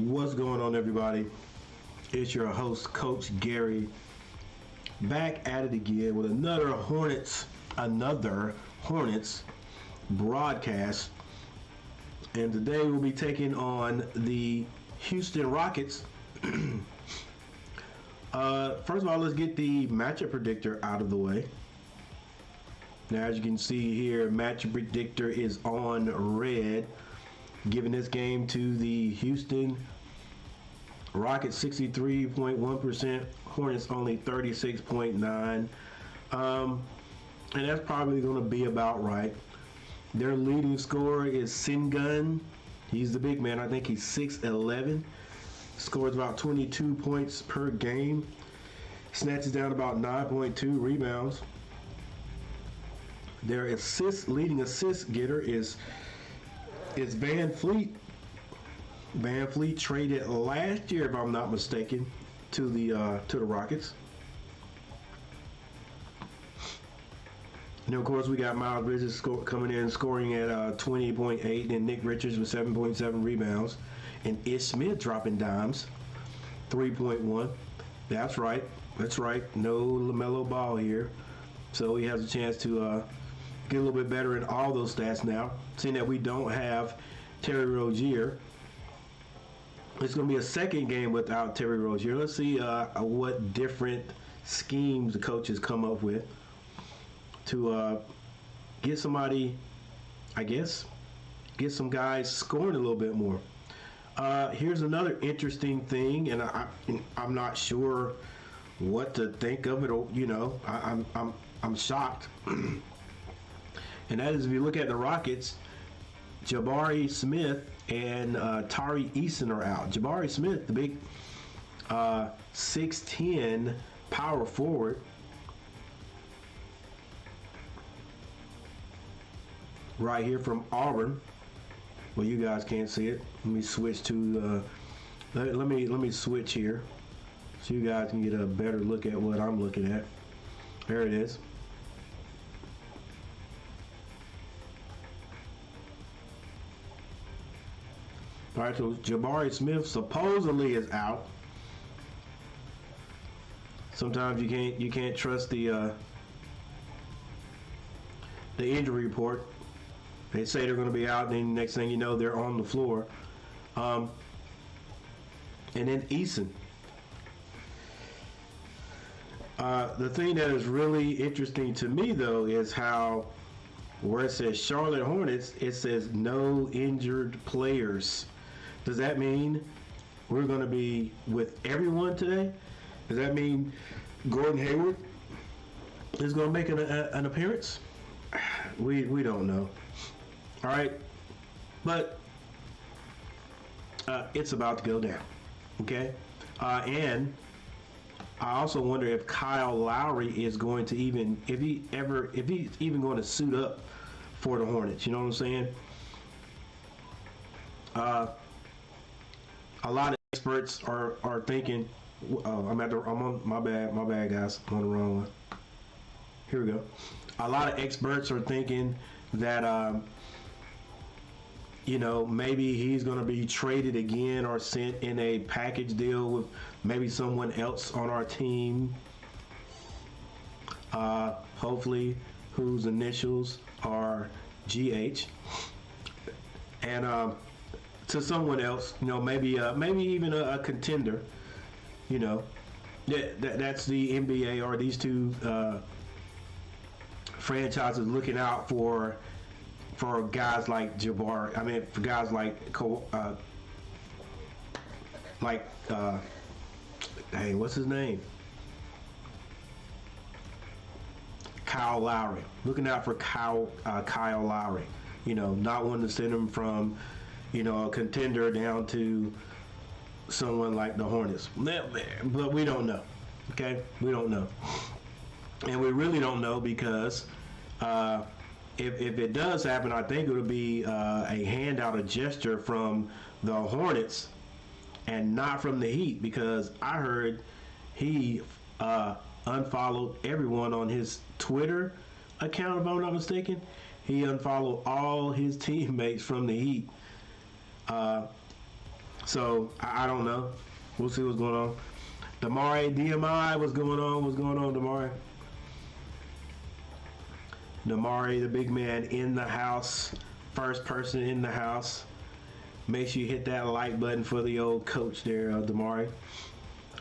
What's going on, everybody? It's your host, Coach Gary, back at it again with another Hornets broadcast. And today we'll be taking on the Houston Rockets. First of all, let's get the matchup predictor out of the way. Now, as you can see here, matchup predictor is on red, giving this game to the Houston Rockets 63.1%, Hornets only 36.9%. And that's probably going to be about right. Their leading scorer is Sengun. He's the big man. I think he's 6'11". Scores about 22 points per game. Snatches down about 9.2 rebounds. Their leading assist getter is Van Fleet. Van Fleet traded last year, if I'm not mistaken, to the Rockets. And of course, we got Miles Bridges coming in, scoring at 20.8, and Nick Richards with 7.7 rebounds, and Ish Smith dropping dimes, 3.1. That's right. No LaMelo Ball here, so he has a chance to get a little bit better in all those stats now. Seeing that we don't have Terry Rozier, it's going to be a second game without Terry Rozier. Let's see what different schemes the coaches come up with to get somebody, I guess, get some guys scoring a little bit more. Here's another interesting thing, and I'm not sure what to think of it. You know, I'm shocked. And that is, if you look at the Rockets, Jabari Smith and Tari Eason are out. Jabari Smith, the big 6'10" power forward, right here from Auburn. Well, you guys can't see it. Let me switch to let me switch here so you guys can get a better look at what I'm looking at. There it is. All right, so Jabari Smith supposedly is out. Sometimes you can't trust the injury report. They say they're going to be out, and then next thing you know, they're on the floor. And then Eason. The thing that is really interesting to me, though, is how where it says Charlotte Hornets, it says no injured players. Does that mean we're going to be with everyone today? Does that mean Gordon Hayward is going to make an appearance? We don't know. All right, but it's about to go down. Okay, and I also wonder if Kyle Lowry is going to if he's even going to suit up for the Hornets. You know what I'm saying? A lot of experts are thinking. I'm on my bad, guys. I'm on the wrong one. Here we go. A lot of experts are thinking that maybe he's going to be traded again or sent in a package deal with maybe someone else on our team. Hopefully, whose initials are GH, and to someone else, maybe even a contender. That's the NBA or these two franchises looking out for guys like Jabari. I mean, for guys hey, what's his name? Kyle Lowry. Looking out for Kyle Lowry. Not wanting to send him from a contender down to someone like the Hornets. But we don't know. Okay? We don't know. And we really don't know because if it does happen, I think it'll be a handout, a gesture from the Hornets and not from the Heat, because I heard he unfollowed everyone on his Twitter account, if I'm not mistaken. He unfollowed all his teammates from the Heat. So I don't know. We'll see what's going on. Damari, DMI, what's going on? What's going on, Damari? Damari, the big man in the house. First person in the house. Make sure you hit that like button for the old coach there, Damari.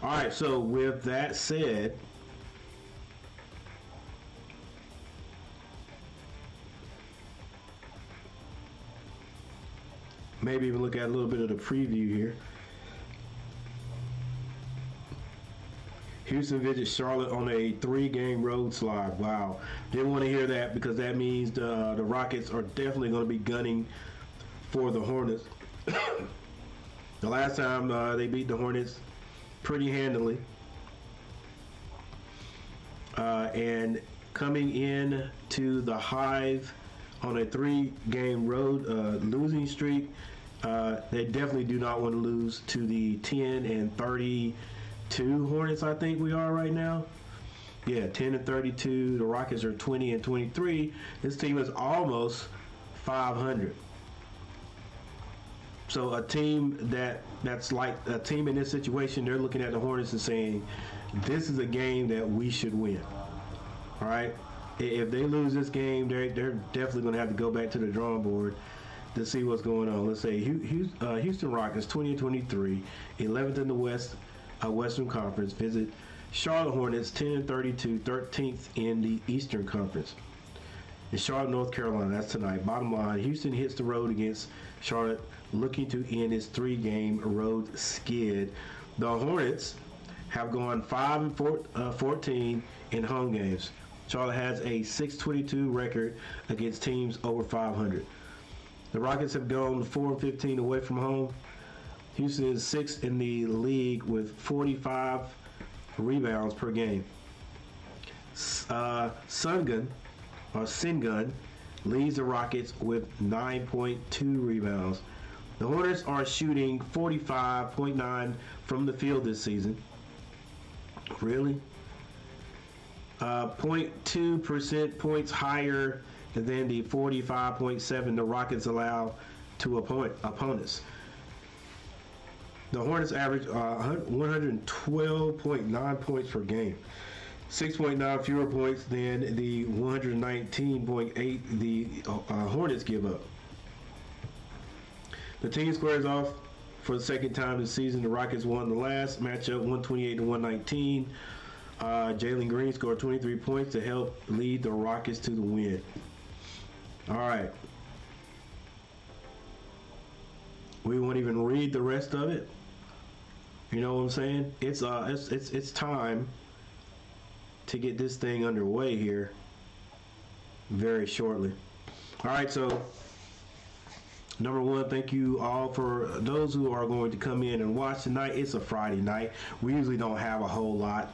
All right, so with that said, maybe even look at a little bit of the preview here. Houston visits Charlotte on a 3-game road slide. Wow. Didn't want to hear that because that means the Rockets are definitely going to be gunning for the Hornets. The last time they beat the Hornets pretty handily. And coming in to the Hive on a 3-game road losing streak, they definitely do not want to lose to the 10-32 Hornets, I think we are right now. Yeah, 10-32. The Rockets are 20-23. This team is almost 500. So a team that's like a team in this situation, they're looking at the Hornets and saying, this is a game that we should win. All right? If they lose this game, they're definitely going to have to go back to the drawing board to see what's going on. Let's say Houston Rockets 20-23, 11th in the Western Conference, visit Charlotte Hornets 10-32, 13th in the Eastern Conference. In Charlotte, North Carolina, that's tonight. Bottom line, Houston hits the road against Charlotte, looking to end its 3-game road skid. The Hornets have gone 5-14 in home games. Charlotte has a 6-22 record against teams over 500. The Rockets have gone 4-15 away from home. Houston is 6th in the league with 45 rebounds per game. Sengun leads the Rockets with 9.2 rebounds. The Hornets are shooting 45.9 from the field this season. Really? 0.2% points higher than the 45.7 the Rockets allow to opponents. The Hornets average 112.9 points per game, 6.9 fewer points than the 119.8 the Hornets give up. The team squares off for the second time this season. The Rockets won the last matchup 128-119. Jalen Green scored 23 points to help lead the Rockets to the win. All right. We won't even read the rest of it. You know what I'm saying? It's time to get this thing underway here very shortly. All right, so number one, thank you all for those who are going to come in and watch tonight. It's a Friday night. We usually don't have a whole lot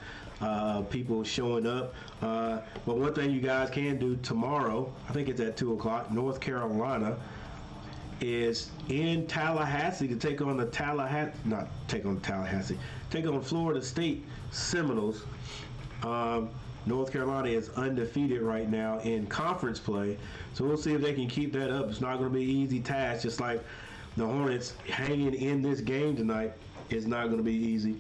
people showing up. But one thing you guys can do tomorrow, I think it's at 2 o'clock, North Carolina is in Tallahassee to take on Florida State Seminoles. North Carolina is undefeated right now in conference play, so we'll see if they can keep that up. It's not going to be an easy task, just like the Hornets hanging in this game tonight is not going to be easy.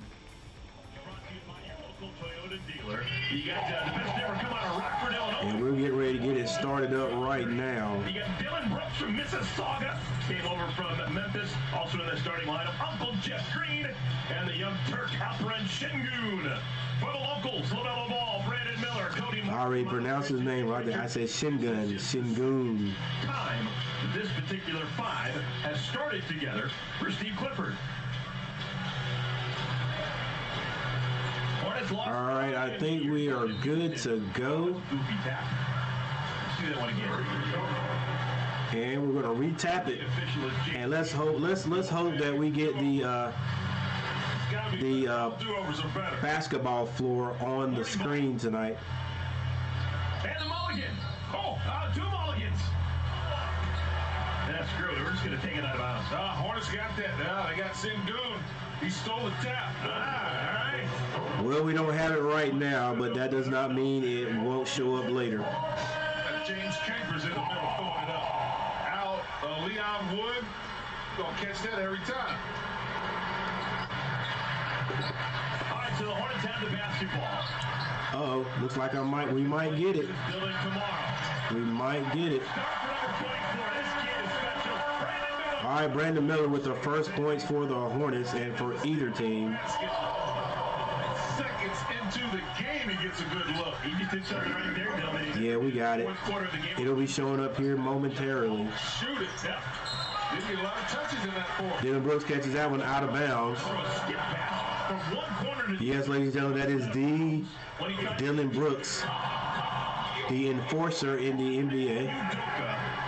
And we'll get ready to get it started up right now. You got Dylan Brooks from Mississauga, came over from Memphis, also in the starting lineup. Uncle Jeff Green and the young Turk Alperen Şengün. For the locals, LaMelo Ball, Brandon Miller, Cody Moore. I already pronounced his name right there. I said Şengün. Time, this particular 5 has started together for Steve Clifford. All right, I think we are good to go. And we're gonna retap it. And let's hope that we get the basketball floor on the screen tonight. And the mulligan. Oh, 2 mulligans. That's screw it. We're just gonna take it out of bounds. Hornets got that. They got Şengün. He stole the tap. All right. Well, we don't have it right now, but that does not mean it won't show up later. James Capers in the middle throwing it up. Leon Wood gonna catch that every time. All right, so the Hornets have the basketball. Uh-oh, looks like we might get it. Building tomorrow. We might get it. Start for number 24. This kid is special. Brandon Miller. All right, Brandon Miller with the first points for the Hornets and for either team. Seconds into the game, he gets a good look. He just did something right there, Dylan. Yeah, we got it. Fourth quarter of the game. It'll be showing up here momentarily. Shoot it. Yeah. Didn't get a lot of touches in that fourth. Dylan Brooks catches that one out of bounds. Throw a skip pass from one corner to Yes, ladies and gentlemen, that is the when he got Dylan Brooks, the enforcer in the NBA,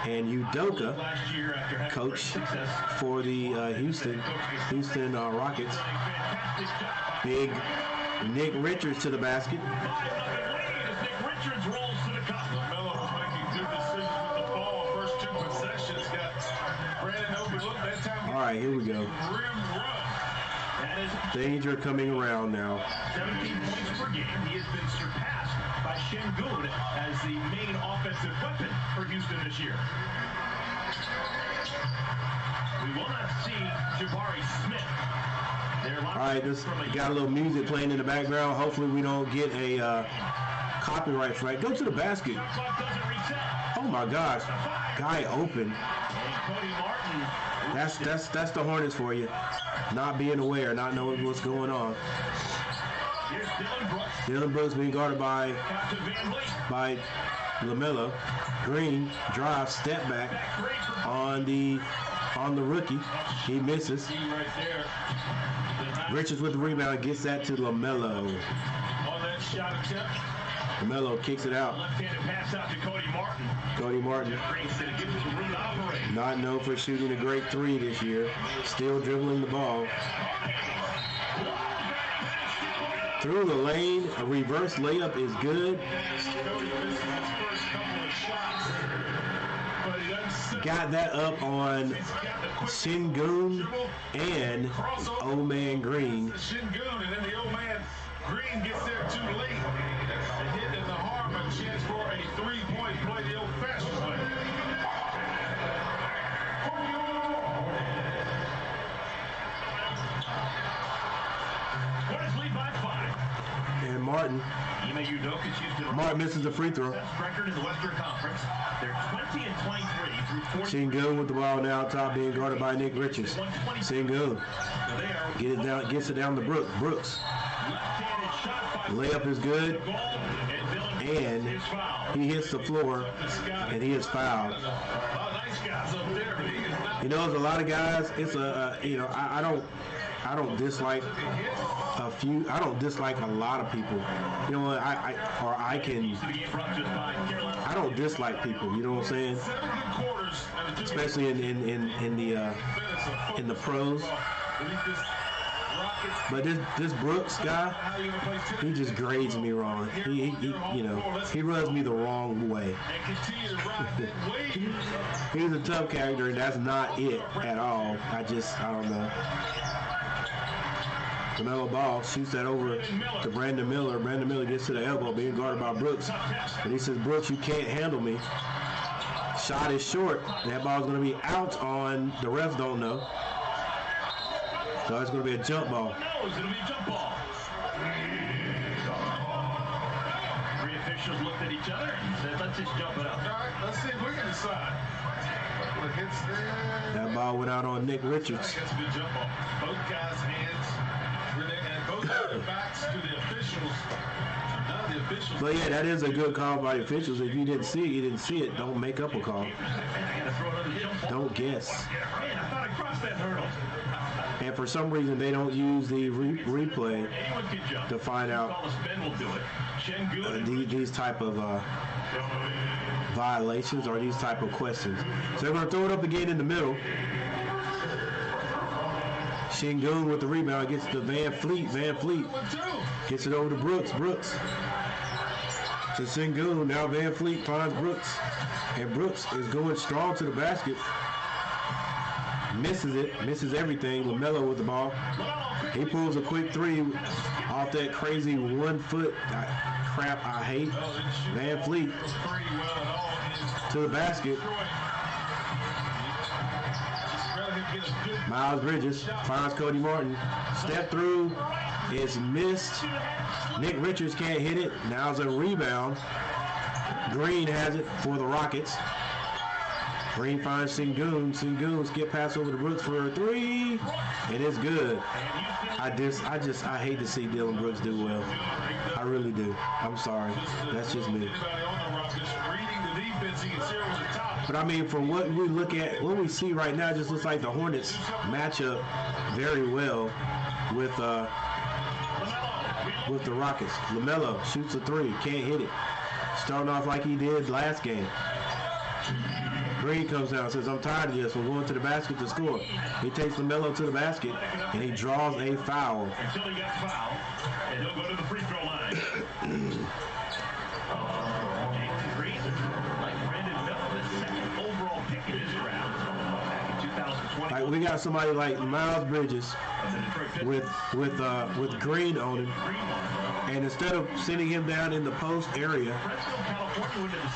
and Udoka, last year after having coach great success. for the Houston Rockets. Fantastic shot. Big Nick Richards to the basket. 5-0 lead as Nick Richards rolls to the cup. Melo was making good decisions with the ball. First two possessions got Brandon open look. That time All right, here we go. rim run. That is Danger coming around now. 17 points per game. He has been surpassed by Şengün as the main offensive weapon for Houston this year. We will not see Jabari Smith. All right, this got a little music playing in the background. Hopefully we don't get a copyright strike. Go to the basket. Shot clock doesn't reset. Oh my gosh, guy open. And Cody Martin. That's the Hornets for you. Not being aware, not knowing what's going on. Here's Dylan Brooks. Dylan Brooks being guarded by Out to Van Vliet. LaMelo. Green drive, step back Great for on the rookie. He misses. Right there. Richards with the rebound, gets that to LaMelo. On that shot attempt. LaMelo kicks it out. left-handed pass out to Cody Martin. Cody Martin, Green said it gives him room to operate. not known for shooting a great three this year. Still dribbling the ball. Through the lane, a reverse layup is good. Cody missing his first couple of shots. But he doesn't settle. Got that up on He's got the quick Şengün and old man Green. Şengün, and then the old man Green gets there too late. A hit in the arm, a chance for a three-point play the old-fashioned way. Hornets lead by 5. And Martin Martin misses the free throw. best record in the Western Conference. They're 20 and 23 through 40. Şengün with the ball now, top being guarded by Nick Richards. Şengün gets it down to Brooks. Brooks, Left-handed shot by layup is good, goal, and Dylan and is fouled. he hits the floor, and he is fouled. A lot of nice guys up there, but he is not. You know, there's a lot of guys. It's I don't dislike a few. I don't dislike a lot of people. You know what? I don't dislike people. You know what I'm saying? 7 good quarters, and the two Especially in the pros. But this Brooks guy, he just grades me wrong. He rubs me the wrong way. And continue to ride that wave. He's a tough character, and that's not it at all. I don't know. LaMelo Ball shoots that over to Brandon Miller. Brandon Miller gets to the elbow, being guarded by Brooks. And he says, Brooks, you can't handle me. Shot is short. That ball's going to be out on, the refs don't know. So it's going to be a jump ball. No, it's going to be a jump ball. Three officials looked at each other and said, let's just jump it up. All right, let's see if we can decide. Couple of hits there. That ball went out on Nick Richards. I think that's a good jump ball. Both guys' hands, and both have their backs to the officials. None of the officials. But yeah, that is a good call by the officials. If you didn't see it, you didn't see it. Don't make up a call. I got to throw another jump ball. Don't guess. Man, I thought I crossed that hurdle. And for some reason, they don't use the replay Anyone can jump. to find out Call a spin will do it. Şengün these type of violations or these type of questions. So they're going to throw it up again in the middle. Şengün with the rebound gets to Van Fleet. Van Fleet gets it over to Brooks. Brooks to Şengün. Now Van Fleet finds Brooks. And Brooks is going strong to the basket. Misses it. Misses everything. LaMelo with the ball. He pulls a quick three off that crazy 1 foot crap I hate. Van Fleet to the basket. Miles Bridges finds Cody Martin. Step through. It's missed. Nick Richards can't hit it. Now it's a rebound. Green has it for the Rockets. Green finds Sengun. Sengun skip pass over to Brooks for a three. It is good. I hate to see Dylan Brooks do well. I really do. I'm sorry. That's just me. But I mean, from what we look at, what we see right now, it just looks like the Hornets match up very well with the Rockets. LaMelo shoots a three, can't hit it. Starting off like he did last game. Green comes down and says, I'm tired of this. We're going to the basket to score. He takes LaMelo to the basket, and he draws a foul. Until he gets fouled, and he'll go to the free throw line. Green, like Brandon Miller, the second overall pick in this round back in 2020. Like, we got somebody like Miles Bridges with Green on him. And instead of sitting him down in the post area,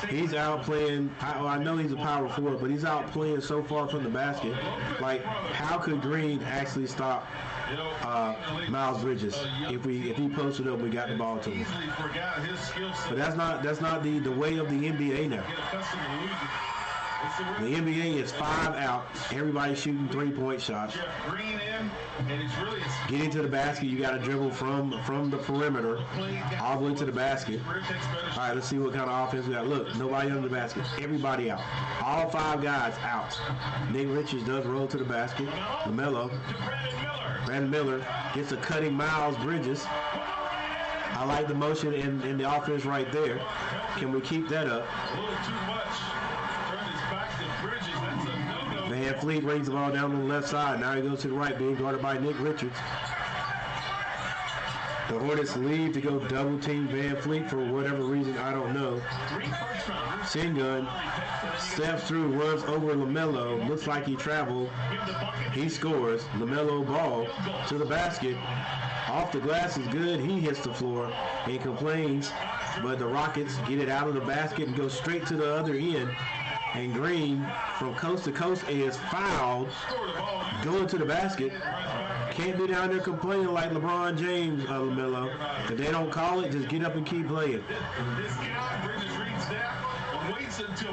he's out playing. I know he's a power forward, but he's out playing so far from the basket. Like, how could Green actually stop Miles Bridges if he posted up, we got the ball to him? But that's not the way of the NBA now. The NBA is 5 out. Everybody shooting 3-point shots. Getting to the basket, you got to dribble from the perimeter all the way to the basket. All right, let's see what kind of offense we got. Look, nobody under the basket. Everybody out. All 5 guys out. Nick Richards does roll to the basket. LaMelo. Brandon Miller gets a cutting Miles Bridges. I like the motion in the offense right there. Can we keep that up? Van Fleet brings the ball down on the left side. Now he goes to the right, being guarded by Nick Richards. The Hornets leave to go double team Van Fleet for whatever reason, I don't know. Sengun steps through, runs over LaMelo. Looks like he traveled. He scores. LaMelo ball to the basket. Off the glass is good. He hits the floor and complains. But the Rockets get it out of the basket and go straight to the other end. And Green, from coast to coast, is fouled, going to the basket. Can't be down there complaining like LeBron James, LaMelo. If they don't call it, just get up and keep playing.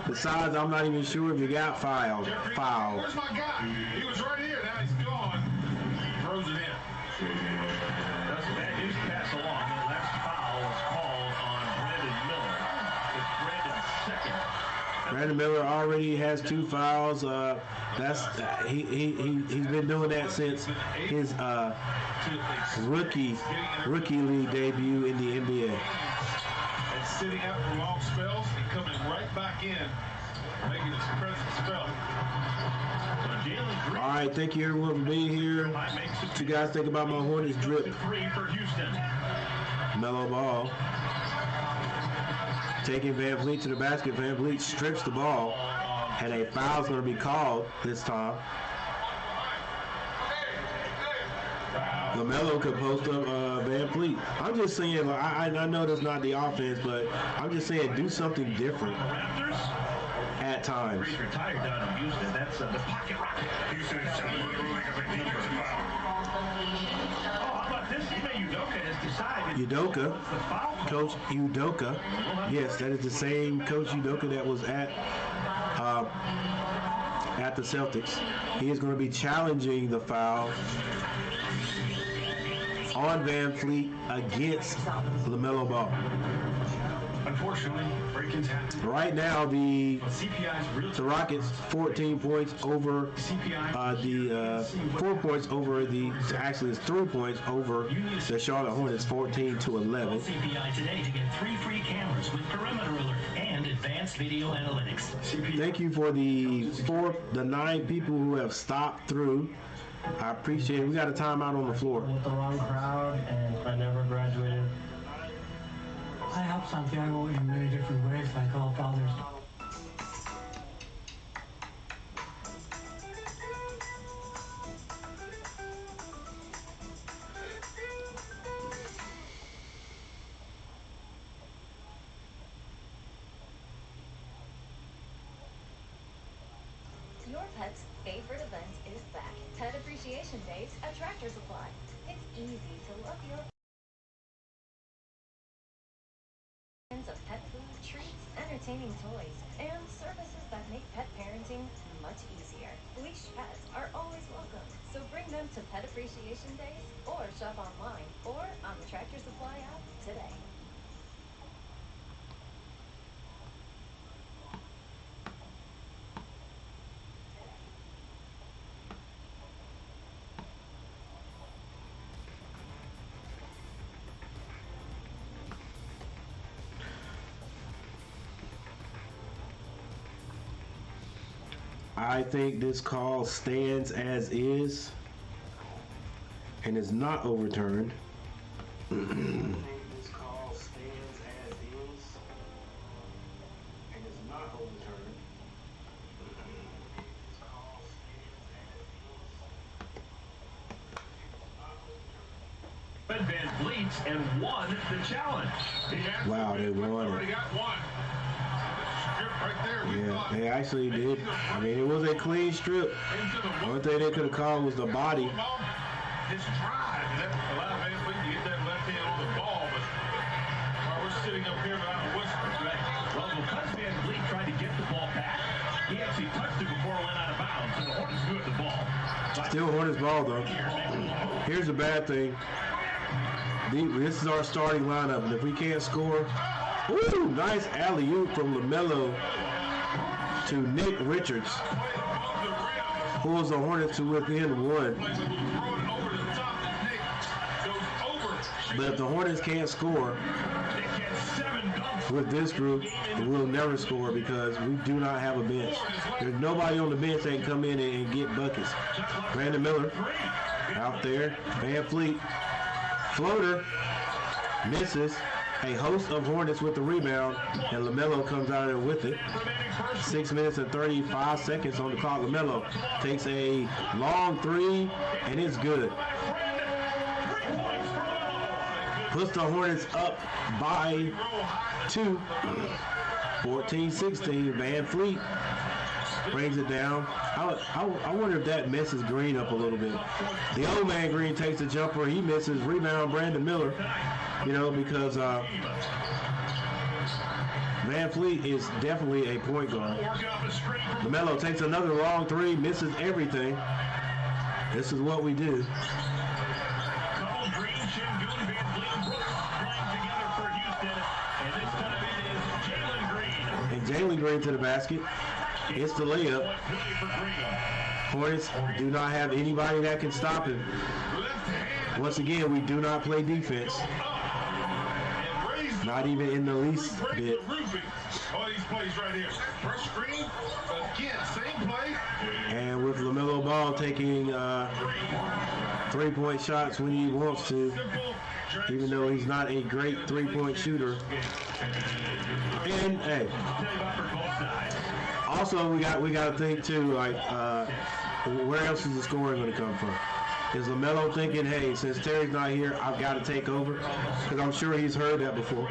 Besides, I'm not even sure if you got fouled. Where's my guy? He was right here. Now he's gone. Throws it in. That's a bad news pass along. The last foul was called on Brandon Miller. It's Brandon's second. Brandon Miller already has 2 fouls. He's been doing that since his rookie league debut in the NBA. And sitting out for long spells and coming right back in, making his presence felt. All right, thank you everyone for being here. What you guys think about my Hornets drip? Mellow ball. Taking Van Vliet to the basket. Van Vliet strips the ball, and a foul's going to be called this time. LaMelo could post up Van Vliet. I'm just saying, I know that's not the offense, but I'm just saying do something different at times. Retired down in Houston. That's the pocket rocket. Houston is like a big deal for the foul. Oh, how about this? Udoka has decided. Udoka, Coach Udoka. Yes, that is the same Coach Udoka that was at the Celtics. He is going to be challenging the foul on Van Fleet against LaMelo Ball. Unfortunately, break-ins happen. Right now, the Rockets 14 points over 4 points over actually it's 3 points over the Charlotte Hornets, 14-11. CPI today to get 3 free cameras with perimeter alert and advanced video analytics. Thank you for the 9 people who have stopped through. I appreciate it. We got a timeout on the floor. With the wrong crowd, and I never graduated. I help Santiago in many different ways, like all fathers. Your pet's favorite event is back. Pet Appreciation Days at Tractor Supply. It's easy to love your of pet food, treats, entertaining toys, and services that make pet parenting much easier. Leashed pets are always welcome, so bring them to Pet Appreciation Days or shop online or on the Tractor Supply app today. I think this call stands as is and is not overturned. I think this call stands as is and is not overturned. Van Vliet and won the challenge. Wow, they won Already it. got one. Strip right there. We Yeah, thought they actually did. I mean, it was a clean strip. into the Only thing they could have called was the body. His drive, and that allowed Van Vliet to get that left hand on the ball, but while we're sitting up here without a whisper. Well, because Van Vliet tried to get the ball back, he actually touched it before it went out of bounds, so the Hornets knew it the ball. Still Hornets ball, though. Here's the bad thing. This is our starting lineup, and if we can't score, ooh, nice alley-oop from LaMelo to Nick Richards. Pulls the Hornets to within one. But if the Hornets can't score with this group, we'll never score because we do not have a bench. There's nobody on the bench that can come in and get buckets. Brandon Miller out there. Van Vliet. Floater misses. A host of Hornets with the rebound, and LaMelo comes out there with it. 6 minutes and 35 seconds on the clock. LaMelo takes a long three, and it's good. Puts the Hornets up by 2. 14-16. Van Vliet brings it down. I wonder if that messes Green up a little bit. The old man Green takes the jumper. He misses. Rebound Brandon Miller. You know, because Van Vliet is definitely a point guard. LaMelo takes another long three, misses everything. This is what we do. And Jalen Green to the basket. It's the layup. Hornets do not have anybody that can stop him. Once again, we do not play defense. Not even in the least bit. All these plays right here. First screen, again, same play. And with LaMelo Ball taking three-point shots when he wants to, even though he's not a great three-point shooter. And hey, also we got to think too, like where else is the scoring going to come from? Is LaMelo thinking, hey, since Terry's not here, I've got to take over? Because I'm sure he's heard that before.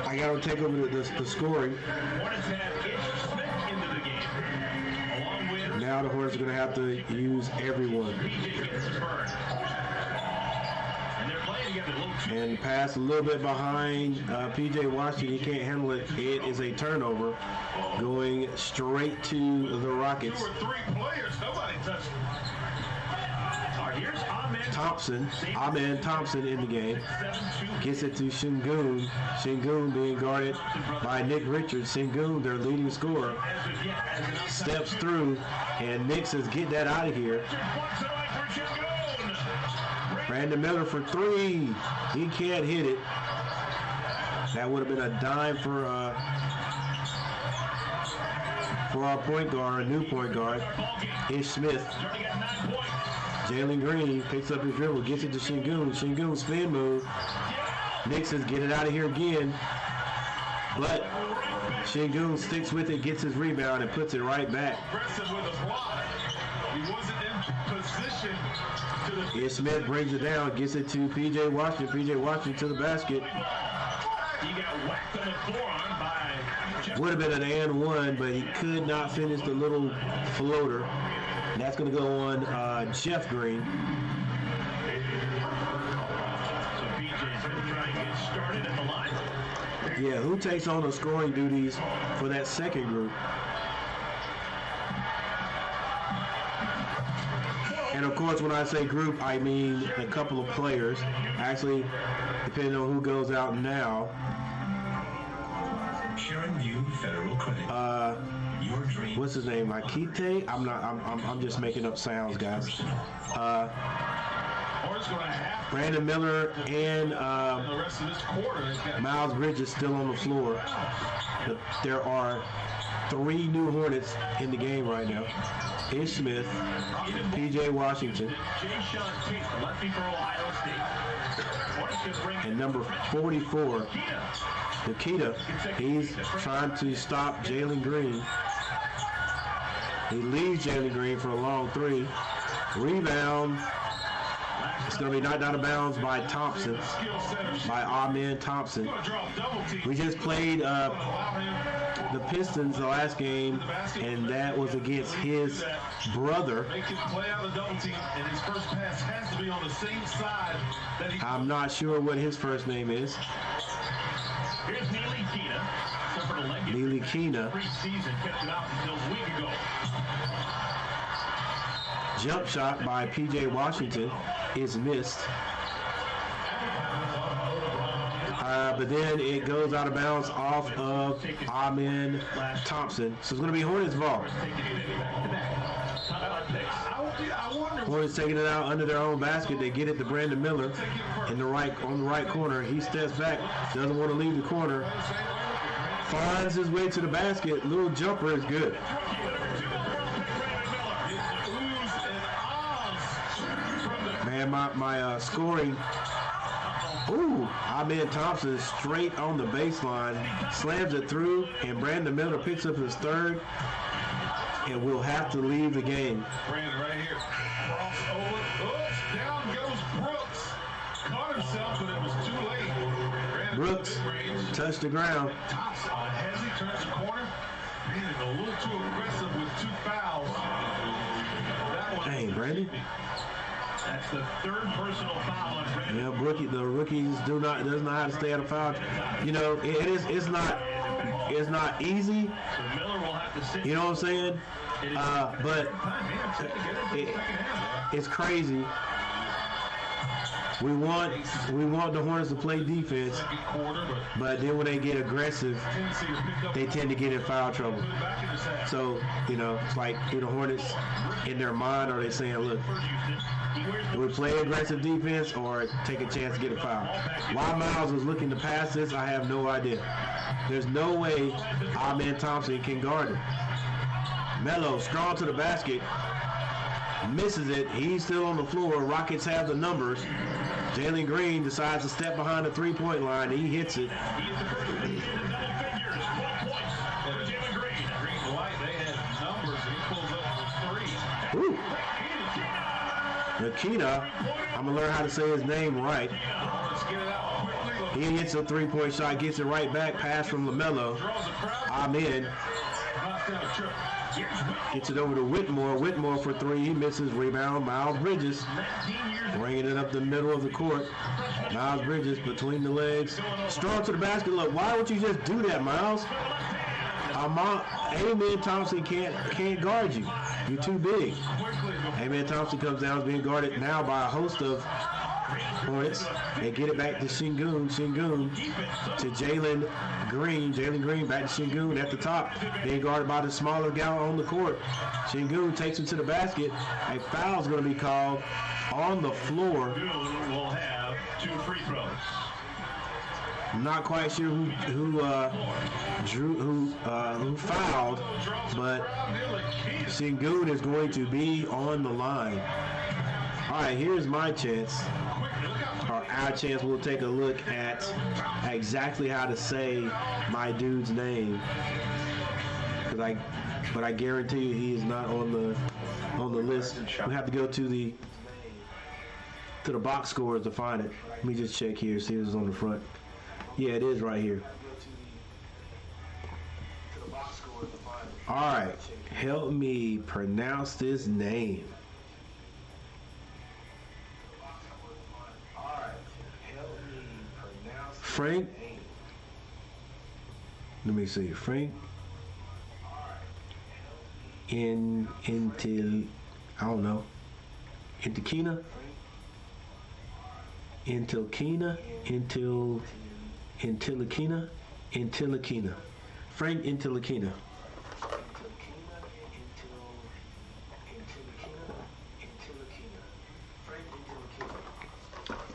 I got to take over the scoring. Now the Hornets are going to have to use everyone. And pass a little bit behind P.J. Washington. He can't handle it. It is a turnover going straight to the Rockets. There were 3 players. Nobody touched him. Amen Thompson in the game. Gets it to Şengün. Şengün being guarded by Nick Richards. Şengün, their leading scorer, steps through, and Nick says, get that out of here. Brandon Miller for 3. He can't hit it. That would have been a dime for our point guard, a new point guard, Ish Smith. Jalen Green picks up his dribble, gets it to Şengün. Şengün spin move. Nick says, get it out of here again. But Şengün sticks with it, gets his rebound, and puts it right back. Ish Smith brings it down, gets it to P.J. Washington. P.J. Washington to the basket. He got whacked on the forearm by Would have been an and one, but he could not finish the little floater. And that's going to go on Jeff Green. So PJ's going to try and get started at the line. Yeah, who takes on the scoring duties for that second group? And of course, when I say group, I mean a couple of players. Actually, depending on who goes out now. Sharon View Federal Credit. Your dream. What's his name? Akite? I'm just making up sounds, guys. Brandon Miller and Miles Bridges still on the floor. But there are 3 new Hornets in the game right now. Ish Smith, PJ Washington, and number 44, Nikita. He's trying to stop Jalen Green. He leaves Jalen Green for a long 3. Rebound. It's going to be knocked out of bounds by Thompson, by Amen Thompson. We just played the Pistons the last game, and that was against his brother. I'm not sure what his first name is. Here's Neely Keena. Suffered a leg injury. Neely Keena. Preseason, kept it out until a week ago. Jump shot by PJ Washington is missed. But then it goes out of bounds off of Amen Thompson. So it's going to be Hornets ball. Hornets taking it out under their own basket. They get it to Brandon Miller on the right corner. He steps back, doesn't want to leave the corner. Finds his way to the basket. Little jumper is good. Man, my scoring. Ooh, Amen Thompson straight on the baseline, slams it through, and Brandon Miller picks up his 3rd, and we'll have to leave the game. Brandon right here. Crossover. Oops, down goes Brooks. Caught himself, but it was too late. Brandon Brooks touched the ground. Tops on Hezzy, turns the corner. Brandon a little too aggressive with 2 fouls. That one. Dang, Brandon. That's the 3rd personal foul on Brandon. Yeah, the rookies does not know how to stay out of foul. You know, it's not easy. So Miller will have to sit. You know what I'm saying? But it's crazy. We want the Hornets to play defense, but then when they get aggressive, they tend to get in foul trouble. So, you know, it's like, do the Hornets in their mind, are they saying, look, do we play aggressive defense or take a chance to get a foul? Why Miles was looking to pass this, I have no idea. There's no way Amen Thompson can guard him. Melo, strong to the basket, misses it. He's still on the floor. Rockets have the numbers. Jalen Green decides to step behind the 3-point line. He hits it. He is the first to hit in double figures. 12 points for Jalen Green. Green and White, they had numbers, and he pulls up for 3. Ooh. Nikita, I'm going to learn how to say his name right. He hits a 3-point shot, gets it right back, pass from LaMelo. Amen. Gets it over to Whitmore. Whitmore for 3. He misses. Rebound. Miles Bridges bringing it up the middle of the court. Miles Bridges between the legs. Strong to the basket. Look, why would you just do that, Miles? Amen Thompson can't guard you. You're too big. Amen Thompson comes down, is being guarded now by a host of Hornets. They get it back to Şengün. Şengün to Jalen Green. Jalen Green back to Şengün at the top. Being guarded by the smaller guy on the court. Şengün takes him to the basket. A foul is going to be called on the floor. Will have 2 free throws. I'm not quite sure who fouled, but Şengün is going to be on the line. All right, here's my chance, or our chance. We'll take a look at exactly how to say my dude's name, but I guarantee you he is not on the list. We have to go to the box scores to find it. Let me just check here, see if it's on the front. Yeah, it is right here. All right, help me pronounce this name. Frank. Let me see. Frank. Intil. I don't know. Intilakina. Frank Intilakina.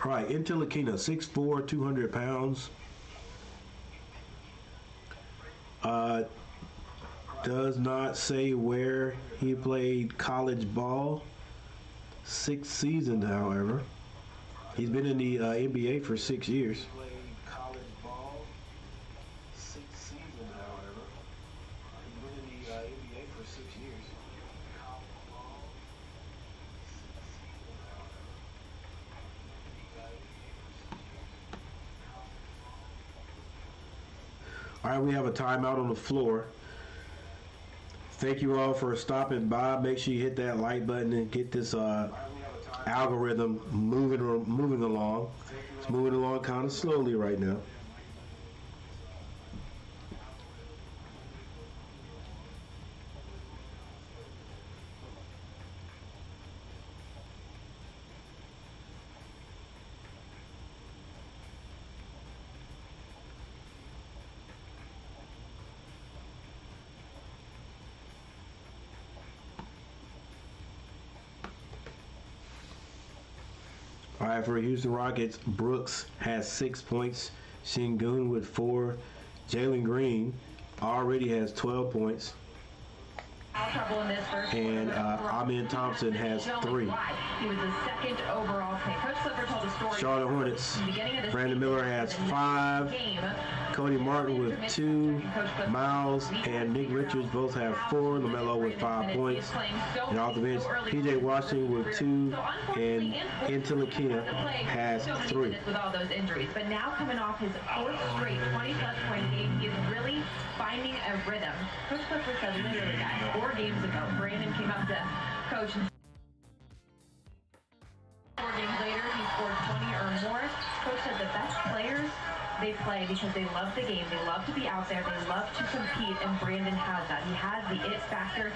All right, Intilakina, 6'4", 200 pounds. Does not say where he played college ball. 6 seasons, however. He's been in the NBA for 6 years. All right, we have a timeout on the floor. Thank you all for stopping by. Make sure you hit that like button and get this algorithm moving along. It's moving along kind of slowly right now. All right, for Houston Rockets, Brooks has 6 points. Sengun with 4. Jalen Green already has 12 points. And Amin Thompson has 3. He was the second overall pick. Coach Flipper told the story. Charlotte Hornets, Brandon Miller has 5. Cody Martin with 2. Miles and Nick Richards both have 4. LaMelo with 5 points. And off the bench, PJ Washington with 2. And Intilakina has 3. With all those injuries, but now coming off his 4th straight 20-plus point game, he is really finding a rhythm. Coach Flipper said literally that 4 games ago, Brandon came up to Coach and 4 games later, he scored 20 or more. Coach said the best players, they play because they love the game. They love to be out there. They love to compete, and Brandon has that. He has the it factor.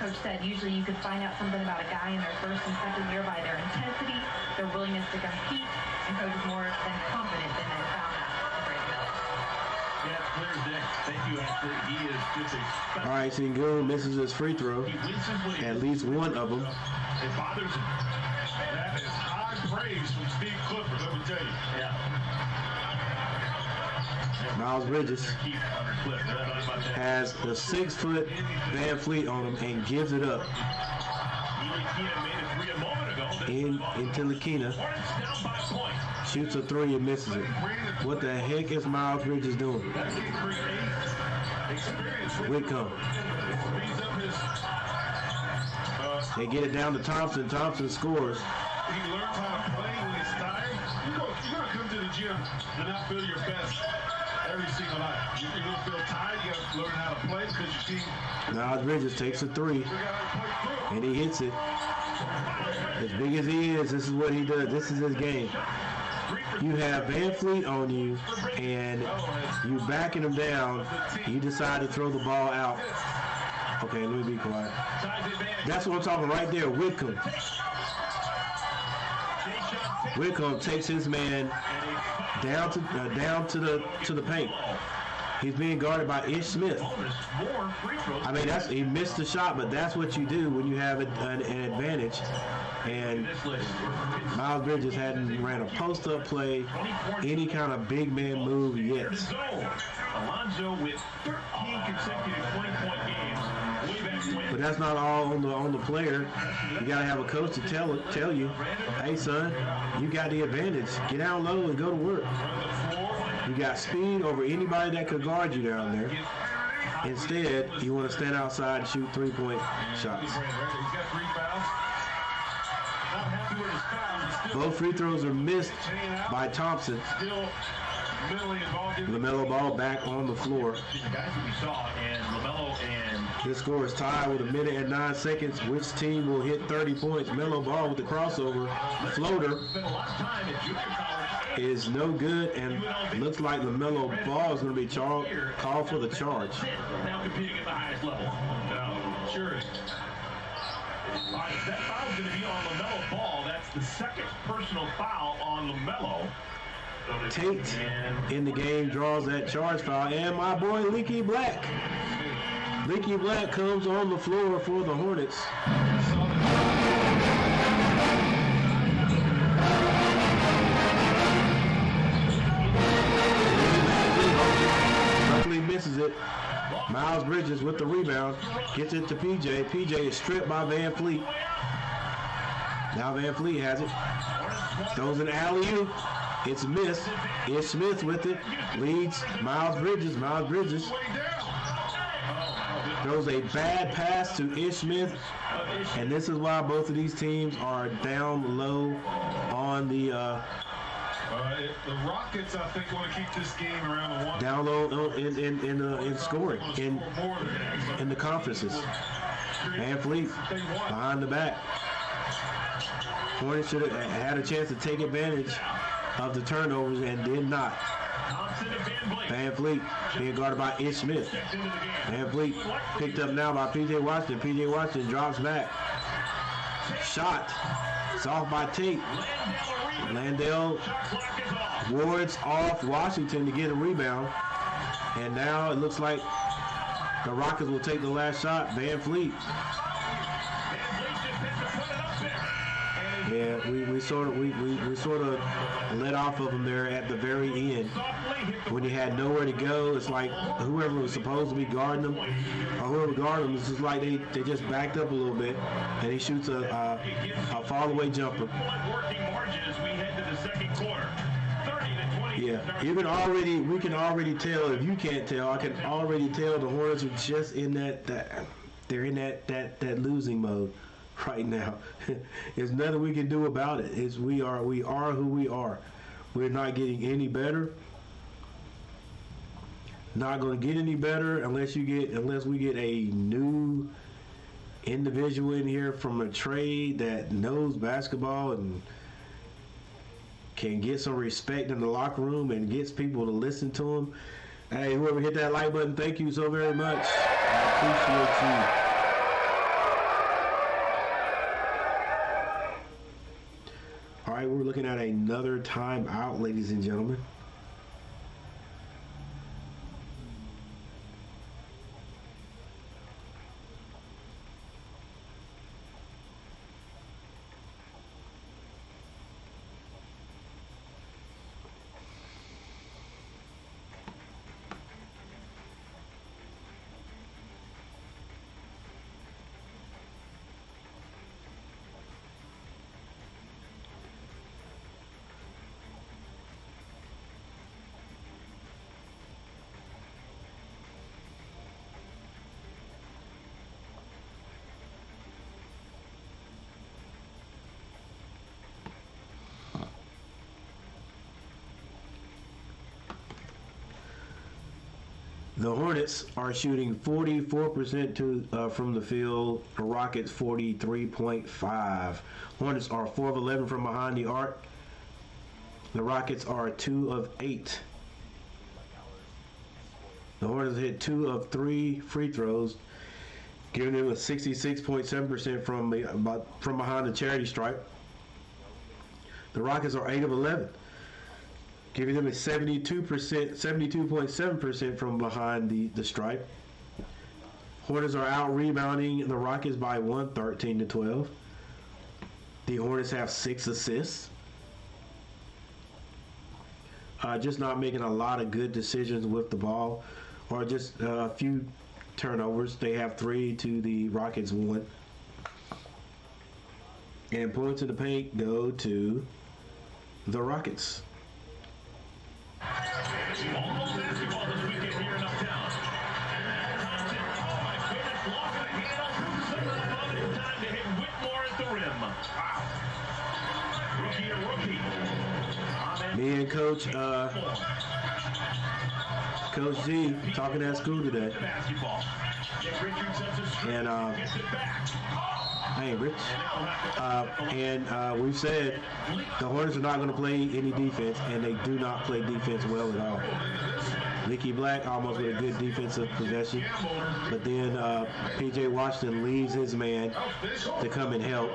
Coach said usually you could find out something about a guy in their first and second year by their intensity, their willingness to compete, and Coach is more than confident that they found that in Brandon Miller. Yeah, it's clear as day. Thank you, Ashley. He is just a... All right, Sengun misses his free throw. At least one of them. It bothers him. That is high praise from Steve Clifford, let me tell you. Yeah. Miles Bridges has the 6-foot Van Fleet on him and gives it up. Intilakina shoots a 3 and misses it. What the heck is Miles Bridges doing? Whitcomb. They get it down to Thompson. Thompson scores. He learns how to play when it's time. You're going to come to the gym and not feel your best every single night. You're going to feel tired. You got to learn how to play because your team. Miles Bridges takes a 3 and he hits it. As big as he is, this is what he does. This is his game. You have Van Fleet on you, and you backing him down. You decide to throw the ball out. Okay, let me be quiet. That's what I'm talking right there. Whitcomb. Whitcomb takes his man down to the paint. He's being guarded by Ish Smith. I mean, he missed the shot, but that's what you do when you have an advantage. And Miles Bridges hadn't ran a post-up play, any kind of big man move yet. Alonzo with 13 consecutive 20-point games. But that's not all on the player. You got to have a coach to tell you, hey son, you got the advantage. Get down low and go to work. You got speed over anybody that could guard you down there. Instead, you want to stand outside and shoot 3-point shots. Both free throws are missed by Thompson. mentally involved in LaMelo Ball back on the floor. The guys that we saw, and LaMelo and This score is tied with 1 minute and 9 seconds. Which team will hit 30 points? Melo Ball with the crossover floater spent a lot of time at junior college. is no good, and looks like LaMelo Ball is going to be called for the charge. Now competing at the highest level. No, sure. All right, that foul is going to be on LaMelo Ball. That's the second personal foul on LaMelo. Tate in the game draws that charge foul, and my boy Leaky Black. Leaky Black comes on the floor for the Hornets. Luckily misses it. Miles Bridges with the rebound. Gets it to PJ. PJ is stripped by Van Fleet. Now Van Fleet has it. Throws an alley-oop. It's missed. Ish Smith with it. Leads Miles Bridges. Miles Bridges throws a bad pass to Ish Smith. And this is why both of these teams are down low on the the Rockets, I think, want to keep this game around the one. down low in scoring in the conferences. Van Fleet behind the back. Hornets should have had a chance to take advantage of the turnovers and did not. Van Fleet being guarded by Ish Smith. Van Fleet picked up now by P.J. Washington. P.J. Washington drops back. Shot. It's off by Tate. Landale wards off Washington to get a rebound. And now it looks like the Rockets will take the last shot. Van Fleet. Yeah, we sort of let off of them there at the very end when he had nowhere to go. It's like whoever was supposed to be guarding them, or whoever guarded them, it's just like they just backed up a little bit, and he shoots a fall away jumper. Yeah, we can already tell. If you can't tell, I can already tell the Hornets are just in that they're in that losing mode right now. There's nothing we can do about it. We are who we are. We're not getting any better. Not going to get any better unless we get a new individual in here from a trade that knows basketball and can get some respect in the locker room and gets people to listen to him. Hey, whoever hit that like button, thank you so very much. I appreciate you. All right, we're looking at another timeout, ladies and gentlemen. The Hornets are shooting 44% from the field. The Rockets 43.5. Hornets are 4 of 11 from behind the arc. The Rockets are 2 of 8. The Hornets hit 2 of 3 free throws, giving them a 66.7% from behind the charity stripe. The Rockets are 8 of 11. Giving them a 72.7% from behind the stripe. Hornets are out rebounding the Rockets by 13-12. The Hornets have 6 assists. Just not making a lot of good decisions with the ball, or just a few turnovers. They have 3 to the Rockets 1. And points in the paint go to the Rockets. Almost basketball this weekend here in Uptown. Thompson, oh my goodness, lost the handle. Somehow thought it was time to hit Whitmore at the rim. Wow. Rookie to rookie. Me and Coach Coach G talking at school today. Basketball. Nick Richards sets a screen. And Gets it back. hey, Rich. We've said the Hornets are not going to play any defense, and they do not play defense well at all. Leaky Black almost with a good defensive possession, but then P.J. Washington leaves his man to come and help.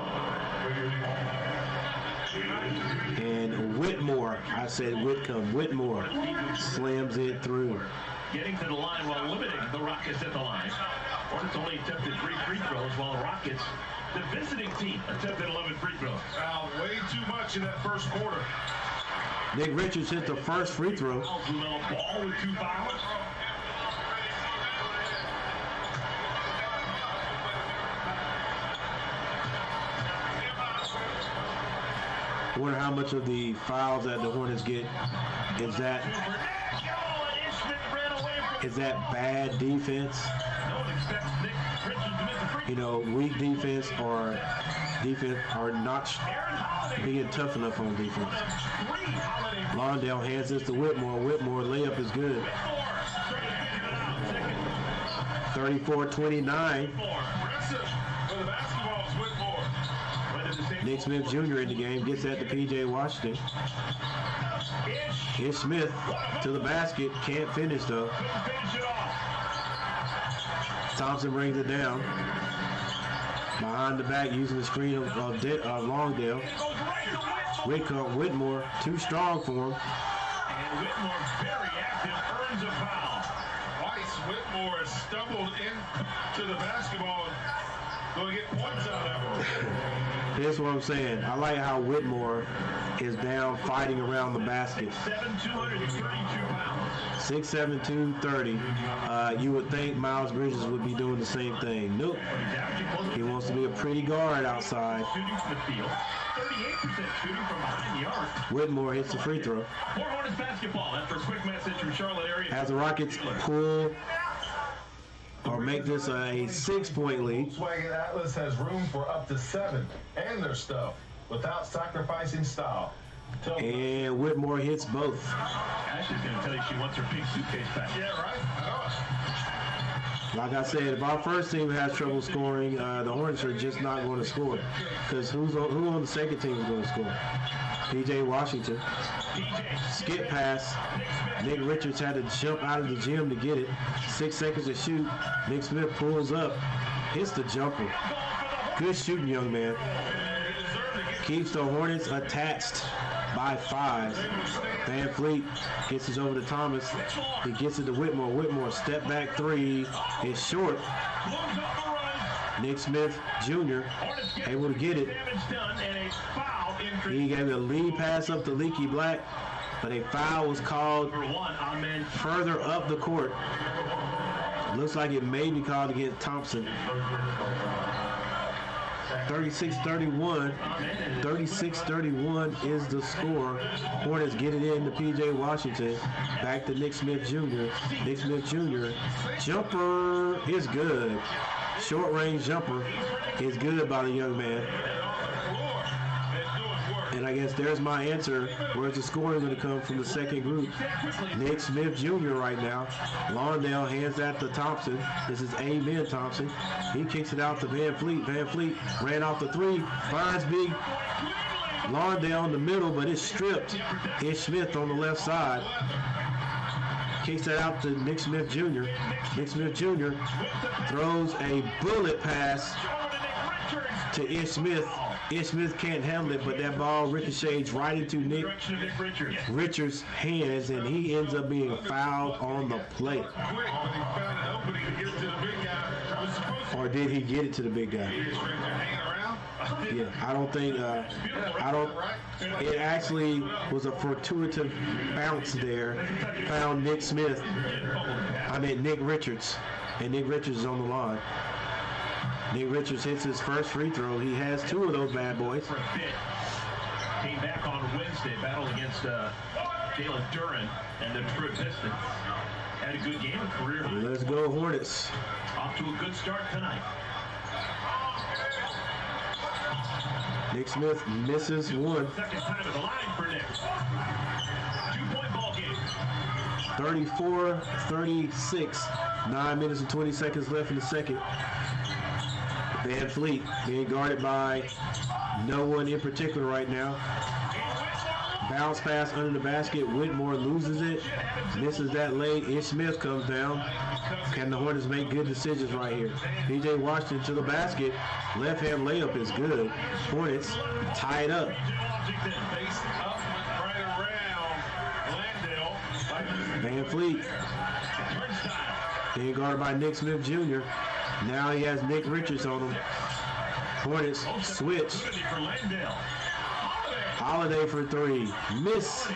And Whitmore, I said Whitcomb, Whitmore slams it through. Getting to the line while limiting the Rockets at the line. Hornets only attempted 3 free throws, while the Rockets, the visiting team, attempted 11 free throws. Way too much in that first quarter. Nick Richards hit the first free throw. Ball with 2 fouls. I wonder how much of the fouls that the Hornets get is that bad defense? You know, weak defense or not being tough enough on defense. Lawndale hands this to Whitmore. Whitmore layup is good. 34-29. Nick Smith Jr. in the game, gets that to P.J. Washington. Here's Smith to the basket, can't finish though. Thompson brings it down. Behind the back, using the screen of Lawndale. Whitmore, too strong for him. And Whitmore, very active, earns a foul. Twice Whitmore has stumbled into the basketball and going to get points out of that one. Here's what I'm saying. I like how Whitmore is down fighting around the basket. 6'7", 230. You would think Miles Bridges would be doing the same thing. Nope. He wants to be a pretty guard outside. Whitmore hits the free throw. Hornets basketball after a quick message from Charlotte area. As the Rockets pull or make this a 6-point lead. Volkswagen Atlas has room for up to 7 and their stuff without sacrificing style. And Whitmore hits both. Ashley's going to tell you she wants her pink suitcase back. Yeah, right? Like I said, if our first team has trouble scoring, the Hornets are just not going to score. Because who on the second team is going to score? P.J. Washington. Skip pass. Nick Richards had to jump out of the gym to get it. 6 seconds to shoot. Nick Smith pulls up. Hits the jumper. Good shooting, young man. Keeps the Hornets attached by 5. Van Fleet gets it over to Thomas. He gets it to Whitmore. Whitmore, step back 3 is short. Nick Smith Jr. able to get it. He gave a lead pass up to Leaky Black, but a foul was called further up the court. Looks like it may be called against Thompson. 36-31. 36-31 is the score. Hornets get it in to P.J. Washington. Back to Nick Smith Jr. Nick Smith Jr. Jumper is good. Short range jumper is good by the young man. And I guess there's my answer. Where's the scoring going to come from the second group? Nick Smith Jr. right now. Lawndale hands that to Thompson. This is Amen Thompson. He kicks it out to Van Fleet. Van Fleet ran off the 3. Finds big Lawndale in the middle, but it's stripped. Ish Smith on the left side. Kicks that out to Nick Smith Jr. Nick Smith Jr. throws a bullet pass to Ish Smith. Ish Smith can't handle it, but that ball ricochets right into Nick Richards' hands, and he ends up being fouled on the play. Or did he get it to the big guy? Yeah, I don't think. It actually was a fortuitous bounce there. Found Nick Smith. I mean Nick Richards, and Nick Richards is on the line. Nick Richards hits his first free throw. He has 2 of those bad boys. Came back on Wednesday, battled against Jalen Duran and the Detroit Pistons. Had a good game, a career high. Let's go Hornets. Off to a good start tonight. Nick Smith misses 1. Second time at the line for Nick. 2-point ball game. 34-36. 9 minutes and 20 seconds left in the second. Van Fleet being guarded by no one in particular right now. Bounce pass under the basket. Whitmore loses it. Misses that late. Ish Smith comes down. Can the Hornets make good decisions right here? P.J. Washington to the basket. Left hand layup is good. Hornets tied up. Van Fleet being guarded by Nick Smith Jr. Now he has Nick Richards on him. Hornets switch. Holiday for three. Miss.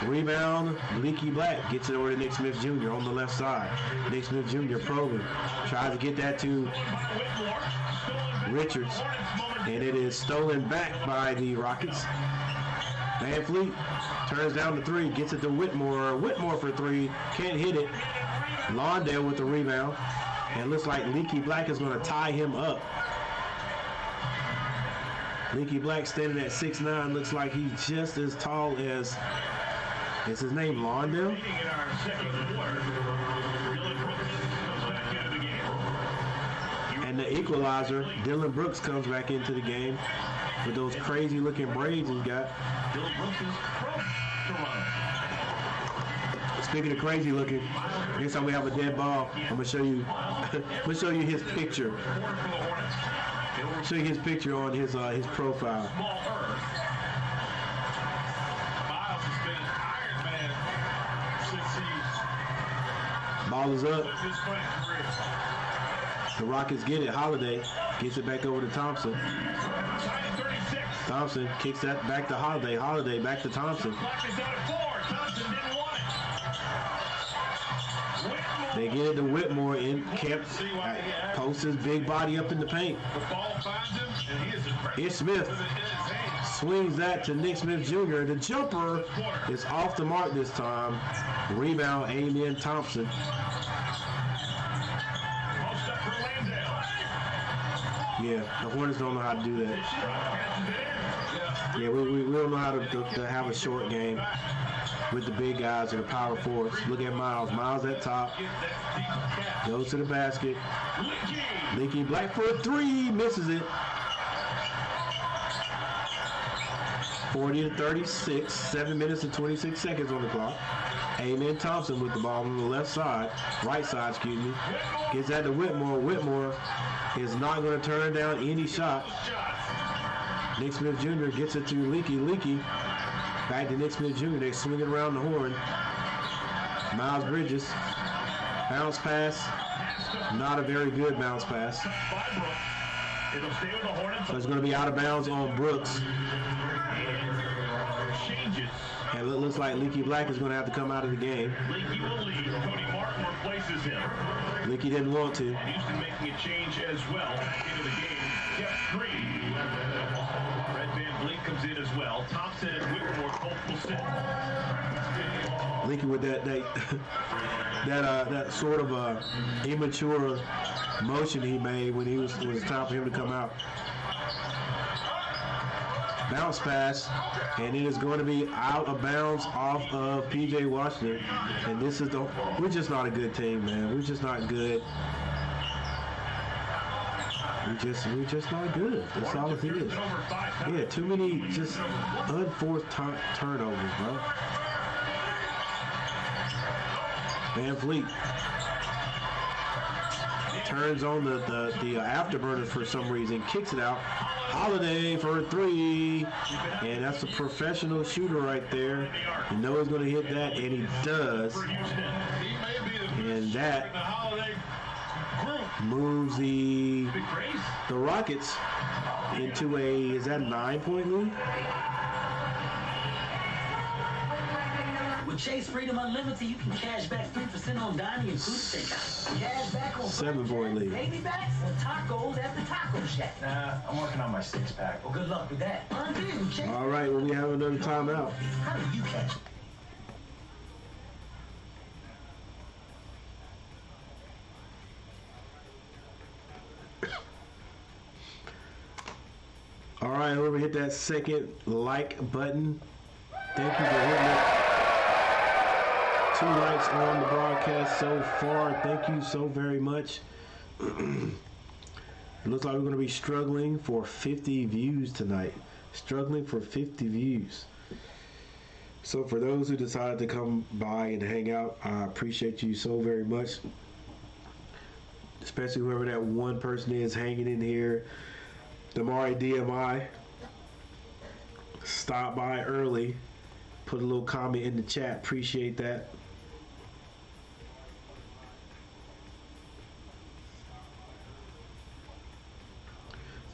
Rebound. Leaky Black gets it over to Nick Smith Jr. on the left side. Nick Smith Jr. probing. Tries to get that to Richards. And it is stolen back by the Rockets. Van Fleet turns down the three. Gets it to Whitmore. Whitmore for three. Can't hit it. Lawndale with the rebound. And looks like Leaky Black is going to tie him up. Leaky Black standing at 6'9", looks like he's just as tall as, is his name Lawndale? And the equalizer, Dylan Brooks comes back into the game with those crazy looking braids he's got. Speaking of crazy looking, next time we have a dead ball, I'm gonna show you his picture. Show you his picture on his profile. Ball is up. The Rockets get it. Holiday gets it back over to Thompson. Thompson kicks that back to Holiday. Holiday back to Thompson. They get it to Whitmore in camp. Posts his big body up in the paint. Ish Smith swings that to Nick Smith Jr. The jumper is off the mark this time. Rebound, Amen Thompson. Yeah, the Hornets don't know how to do that. Yeah, we don't know how to have a short game with the big guys and the power force. Look at Miles. Miles at top. Goes to the basket. Leaky Black for a three. Misses it. 40-36. 7 minutes and 26 seconds on the clock. Amen Thompson with the ball on the left side. Right side, excuse me. Gets that to Whitmore. Whitmore is not going to turn down any shot. Nick Smith Jr. gets it to Leaky. Leaky back to Nick Smith Jr. They swing it around the horn. Miles Bridges. Bounce pass. Not a very good bounce pass. So it's going to be out of bounds on Brooks. And it looks like Leaky Black is going to have to come out of the game. Leaky will leave. Cody Martin replaces him. Leaky didn't want to. Houston making a change as well into the game. Jeff Green. Red Van Vliet comes in as well. Thompson and Whitmore both will sit. Leaky with that sort of immature motion he made when it was time for him to come out. Bounce pass, and it is going to be out of bounds off of P.J. Washington. And this is we're just not a good team, man. We're just not good. We're just not good. That's all it is. Yeah, too many just unforced turnovers, bro. Van Fleet turns on the afterburner for some reason, kicks it out. Holiday for a three, and that's a professional shooter right there. You know he's going to hit that, and he does. And that moves the Rockets into a 9-point lead? With Chase Freedom Unlimited, you can cash back 3% on dining and food steakhouse. Cash back on 7-point lead. Baby backs or tacos at the Taco Shack. Nah, I'm working on my six-pack. Well, good luck with that. Unbelievable, Chase. All right, well, we have another timeout. How do you catch it? All right, remember hit that second like button. Thank you for hitting it. 2 likes on the broadcast so far. Thank you so very much. It looks like we're going to be struggling for 50 views tonight. Struggling for 50 views. So for those who decided to come by and hang out, I appreciate you so very much. Especially whoever that one person is hanging in here. Damari DMI. Stop by early. Put a little comment in the chat. Appreciate that.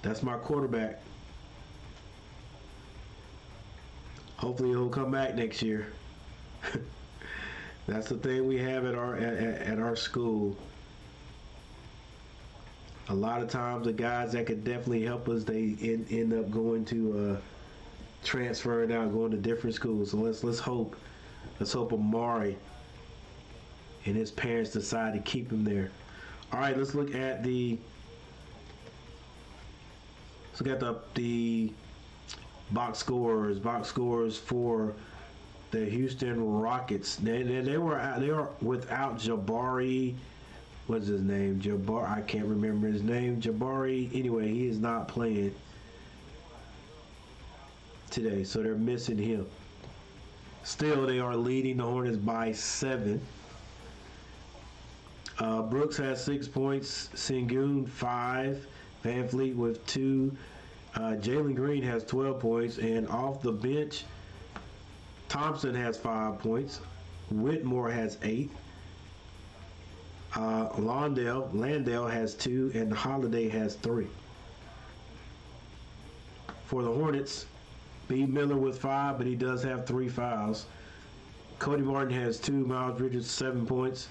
That's my quarterback. Hopefully he'll come back next year. That's the thing we have at our school. A lot of times the guys that could definitely help us, they end up going to transferring out, going to different schools. So let's hope Amari and his parents decide to keep him there. All right, let's look at the box scores. Box scores for the Houston Rockets. They are without Jabari. What's his name? I can't remember his name. Jabari. Anyway, he is not playing today, so they're missing him. Still, they are leading the Hornets by 7. Brooks has 6 points. Sengun 5. Van Fleet with 2. Jalen Green has 12 points, and off the bench, Thompson has 5 points. Whitmore has 8. Landale has 2, and Holiday has 3. For the Hornets, B. Miller with 5, but he does have 3 fouls. Cody Martin has 2. Miles Bridges 7 points.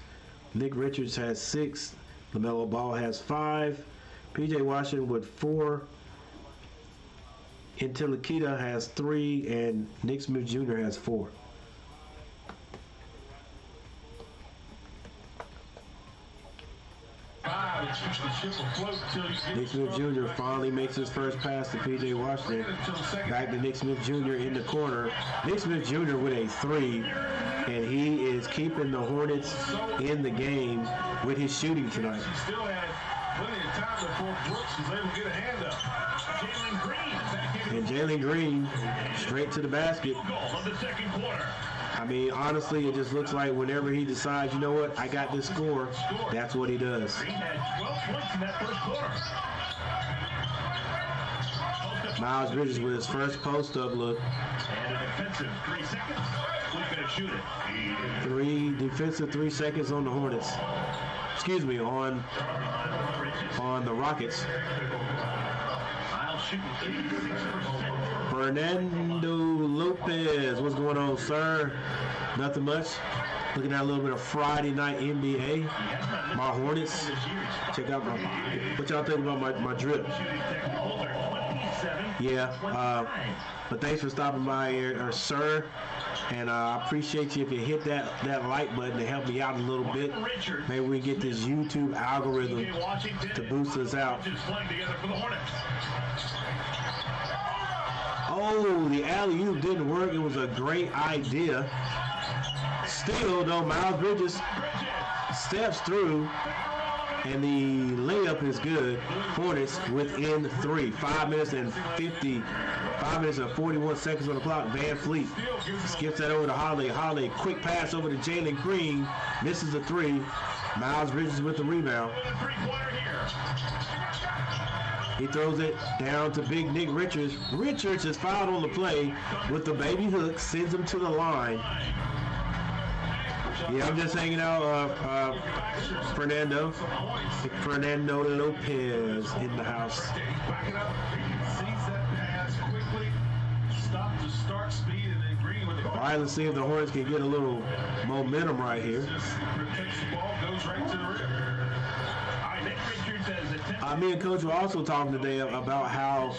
Nick Richards has 6. LaMelo Ball has 5. P.J. Washington with 4. Intellikita has 3, and Nick Smith Jr. has 4. Nick Smith Jr. finally makes his first pass to P.J. Washington. Back to Nick Smith Jr. in the corner. Nick Smith Jr. with a 3, and he is keeping the Hornets in the game with his shooting tonight. He still had plenty of time before Brooks was able to get a hand up. Jalen Green back in. And Jalen Green straight to the basket. Goal of the second quarter. I mean, honestly, it just looks like whenever he decides, you know what, I got this score, that's what he does. Green had 12 points in that first quarter. Miles Bridges with his first post-up look. And a defensive 3 seconds. Who's going to shoot it? 3 defensive 3 seconds on the Hornets. Excuse me, on the Rockets. Miles shooting 86%. Fernando Lopez, what's going on, sir? Nothing much. Looking at a little bit of Friday night NBA. My Hornets. Check out what y'all think about my drip. Yeah, but thanks for stopping by here, sir. And I appreciate you if you hit that like button to help me out a little bit. Maybe we can get this YouTube algorithm to boost us out. Oh, the alley-oop didn't work. It was a great idea. Still, though, Miles Bridges steps through, and the layup is good. Hornets within 3. 5 minutes and 41 seconds on the clock. Van Fleet skips that over to Holiday. Holiday, quick pass over to Jalen Green. Misses the 3. Miles Bridges with the rebound. He throws it down to big Nick Richards. Richards is fouled on the play with the baby hook, sends him to the line. Yeah, I'm just hanging out. Fernando Lopez in the house. All right, let's see if the Hornets can get a little momentum right here. Me and Coach were also talking today about how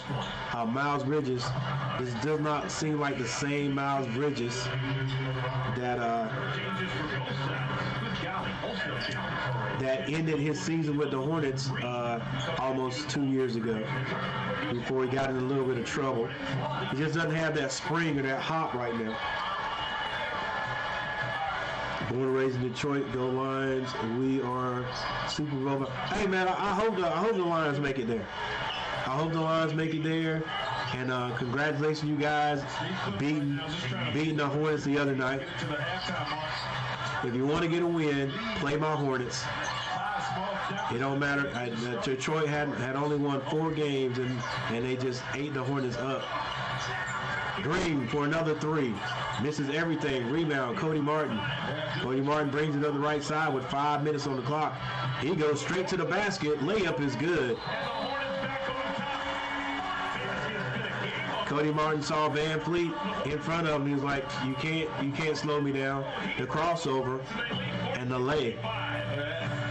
Miles Bridges does not seem like the same Miles Bridges that ended his season with the Hornets almost 2 years ago, before he got in a little bit of trouble. He just doesn't have that spring or that hop right now. Born and raised in Detroit, go Lions. We are Super Bowl. Hey man, I hope the Lions make it there. I hope the Lions make it there. And congratulations, you guys, beating the Hornets the other night. If you want to get a win, play my Hornets. It don't matter. Detroit had only won 4 games, and they just ate the Hornets up. Green for another 3. Misses everything. Rebound, Cody Martin. Cody Martin brings it up the right side with 5 minutes on the clock. He goes straight to the basket. Layup is good. Cody Martin saw Van Fleet in front of him. He was like, you can't slow me down. The crossover and the lay.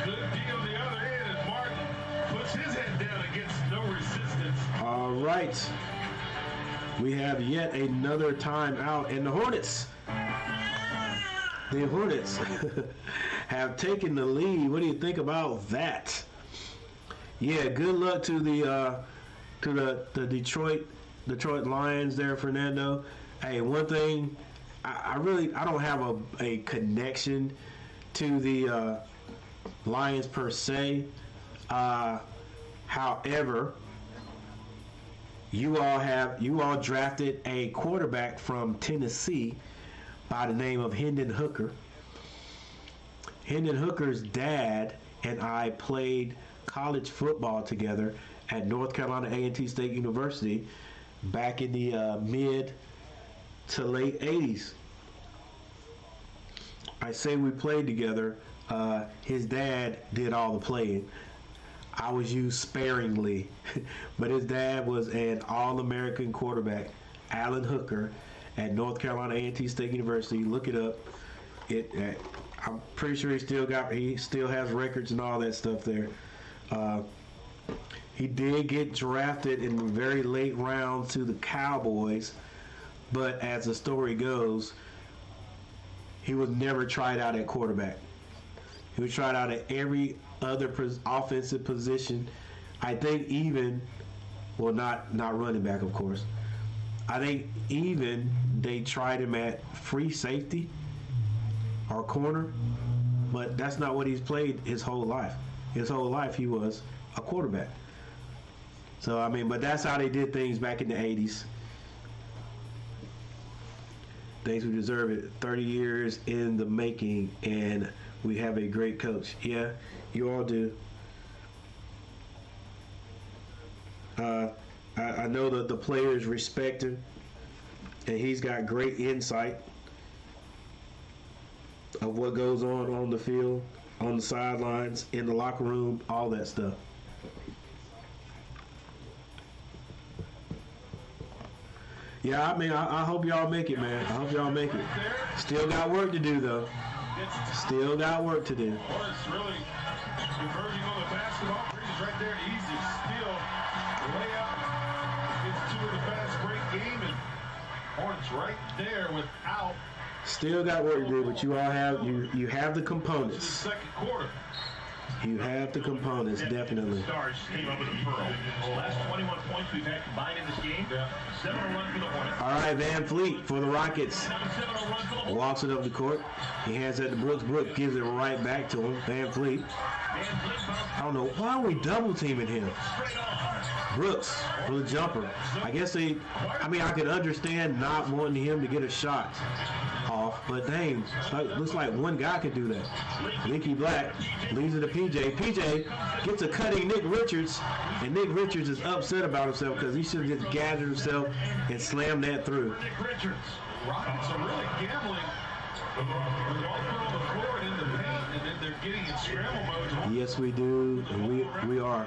Good deal the other end as Martin puts his head down against no resistance. All right. We have yet another timeout, and the Hornets have taken the lead. What do you think about that? Yeah, good luck to the Detroit Lions there, Fernando. Hey, one thing, I don't have a connection to the Lions per se. However, you all drafted a quarterback from Tennessee by the name of Hendon Hooker. Hendon Hooker's dad and I played college football together at North Carolina A&T State University back in the mid to late 80s. I say we played together. His dad did all the playing. I was used sparingly, but his dad was an All-American quarterback, Alan Hooker, at North Carolina A&T State University. Look it up. I'm pretty sure he still has records and all that stuff there. He did get drafted in the very late rounds to the Cowboys, but as the story goes, he was never tried out at quarterback. He was tried out at every other offensive position. I think even, well, not running back, of course. I think even they tried him at free safety or corner, but that's not what he's played his whole life. His whole life he was a quarterback. So, I mean, but that's how they did things back in the 80s. Things we deserve it. 30 years in the making, and we have a great coach. Yeah, you all do. I know that the players respect him, and he's got great insight of what goes on the field, on the sidelines, in the locker room, all that stuff. Yeah, I mean, I hope y'all make it, man. I hope y'all make it. Still got work to do, though. Still got work to do. Hornets really converging on the basketball. Bridges right there, easy steal. Layup. Gets 2 of the fast break game, and Hornets right there without. Still got work to do, but you all have you have the components. Second quarter. You have the components, definitely. Stars came up with a pearl. The last 21 points we've had combined in this game. 7-0 run for the Hornets. All right, Van Fleet for the Rockets. Walks it up the court. He hands it to Brooks. Brooks gives it right back to him. Van Fleet. I don't know. Why are we double teaming him? Brooks for the jumper. I guess I could understand not wanting him to get a shot off, but dang, looks like one guy could do that. Leaky Black leaves it to PJ. PJ gets a cutting Nick Richards, and Nick Richards is upset about himself because he should have just gathered himself and slammed that through. Nick Richards. Rockets are really gambling. They're all put on the floor and in the paint, and then they're getting in scramble mode. Yes, we do. We are.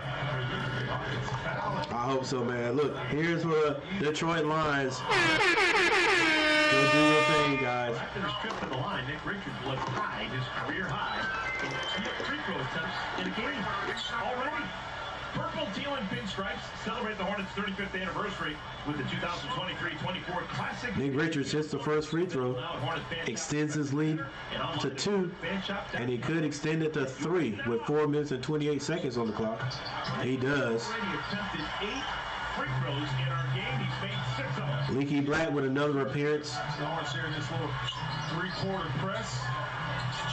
I hope so, man. Look, here's where the Detroit Lions. Go do your thing, guys. After his trip to the line, Nick Richards was tied his career high. He had free throw attempts in a game already. Purple, teal, and pinstripes celebrate the Hornets' 35th anniversary with the 2023-24 Classic. Nick Richards hits the first free throw, extends his lead to 2, and he could extend it to 3 with 4 minutes and 28 seconds on the clock. He does. He attempted 8 free throws in our game. He's made 6 of them. Leaky Black with another appearance. The Hornets here in this little 3-quarter press.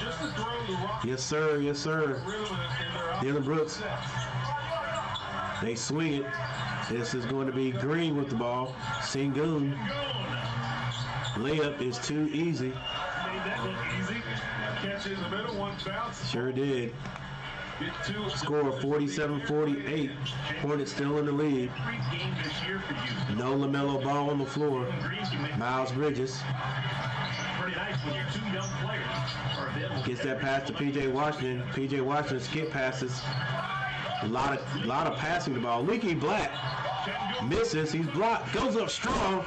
just to throw the rock. Yes, sir. Yes, sir. Dylan Brooks. They swing it. This is going to be Green with the ball. Sengun. Layup is too easy. Made that look easy. Catch in the middle, one bounce. Sure did. Score 47-48. Hornets still in the lead. No LaMelo Ball on the floor. Miles Bridges gets that pass to P.J. Washington. P.J. Washington skip passes. A lot of passing the ball. Leaky Black misses. He's blocked. Goes up strong.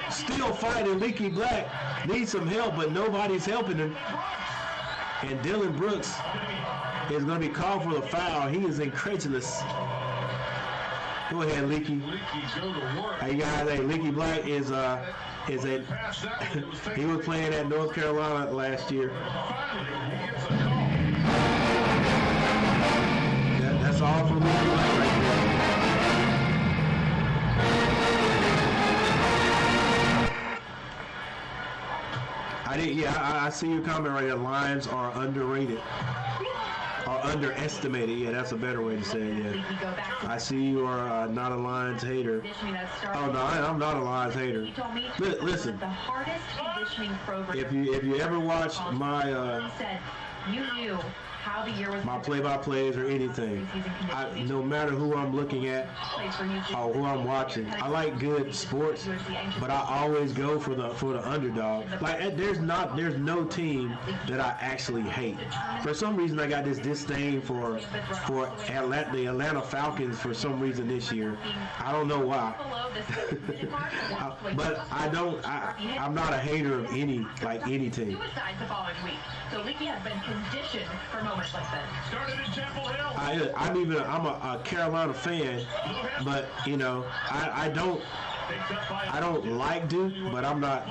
Still fighting. Leaky Black needs some help, but nobody's helping him. And Dylan Brooks is going to be called for the foul. He is incredulous. Go ahead, Leaky. Hey guys, hey, Leaky Black is a he was playing at North Carolina last year. That's all from Leaky Black right there. I see your comment right here. Lions are underrated. Or underestimated. Yeah, that's a better way to say it. Yeah. I see you are not a Lions hater. Oh no, I'm not a Lions hater. Listen, if you ever watch my how the year was my play-by-plays or anything, no matter who I'm looking at or who I'm watching, I like good sports, but I always go for the underdog. Like there's no team that I actually hate. For some reason, I got this disdain for the Atlanta Falcons for some reason this year. I don't know why, but I'm not a hater of any team. So Leaky has been conditioned for moments like that. Started in Chapel Hill. I'm a Carolina fan, but you know I don't like Duke, but I'm not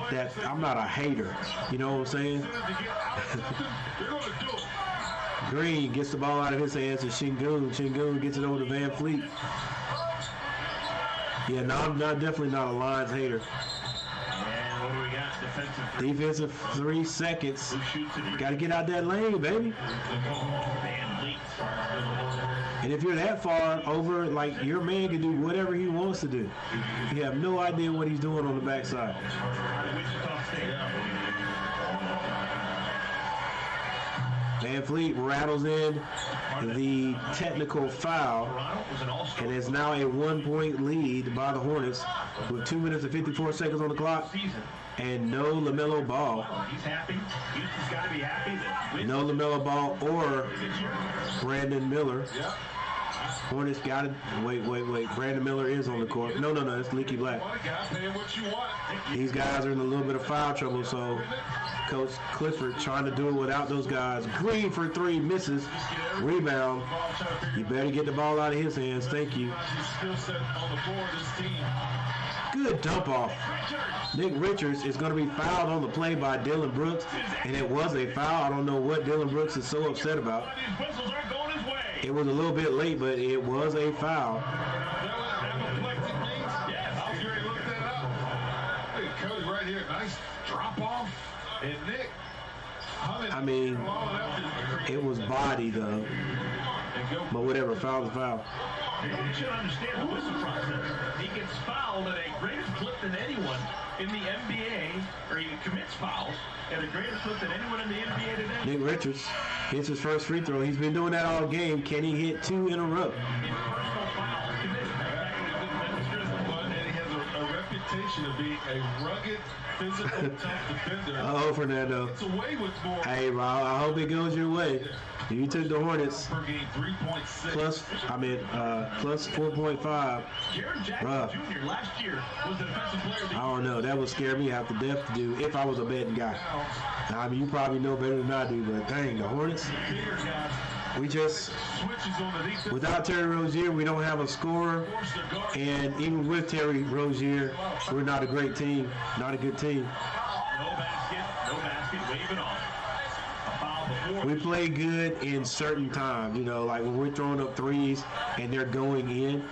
a hater. You know what I'm saying? Green gets the ball out of his hands to Sengun. Sengun gets it over to Van Fleet. Yeah, no, I'm definitely not a Lions hater. What do we got? Defensive 3 seconds. Got to get out that lane, baby. And if you're that far over, like, your man can do whatever he wants to do. You have no idea what he's doing on the backside. Van Fleet rattles in the technical foul, and it's now a 1-point lead by the Hornets with 2 minutes and 54 seconds on the clock, and no LaMelo Ball. He's happy. He's got to be happy. No LaMelo Ball or Brandon Miller. Hornets got it. Wait. Brandon Miller is on the court. No. It's Leaky Black. These guys are in a little bit of foul trouble, so Coach Clifford trying to do it without those guys. Green for 3, misses. Rebound. You better get the ball out of his hands. Thank you. Good dump off. Nick Richards is going to be fouled on the play by Dylan Brooks, and it was a foul. I don't know what Dylan Brooks is so upset about. It was a little bit late, but it was a foul. Right here, nice drop off, and Nick. I mean, it was body though, but whatever, foul is foul. You should understand the whistle process. He gets fouled at a greater clip than anyone in the NBA, or he commits fouls at a greater clip than anyone in the NBA today. Nick Richards hits his first free throw. He's been doing that all game. Can he hit 2 in a row? To be a rugged, physical, tough defender. Oh, Fernando. It's away with more. Hey, Rob, I hope it goes your way. You took the Hornets plus 4.5. Bruh. I don't know. That would scare me half to death to do if I was a betting guy. I mean, you probably know better than I do, but dang, the Hornets. We just, without Terry Rozier, we don't have a scorer. And even with Terry Rozier, we're not a great team, not a good team. No basket, wave it off. We play good in certain times, you know, like when we're throwing up threes and they're going in.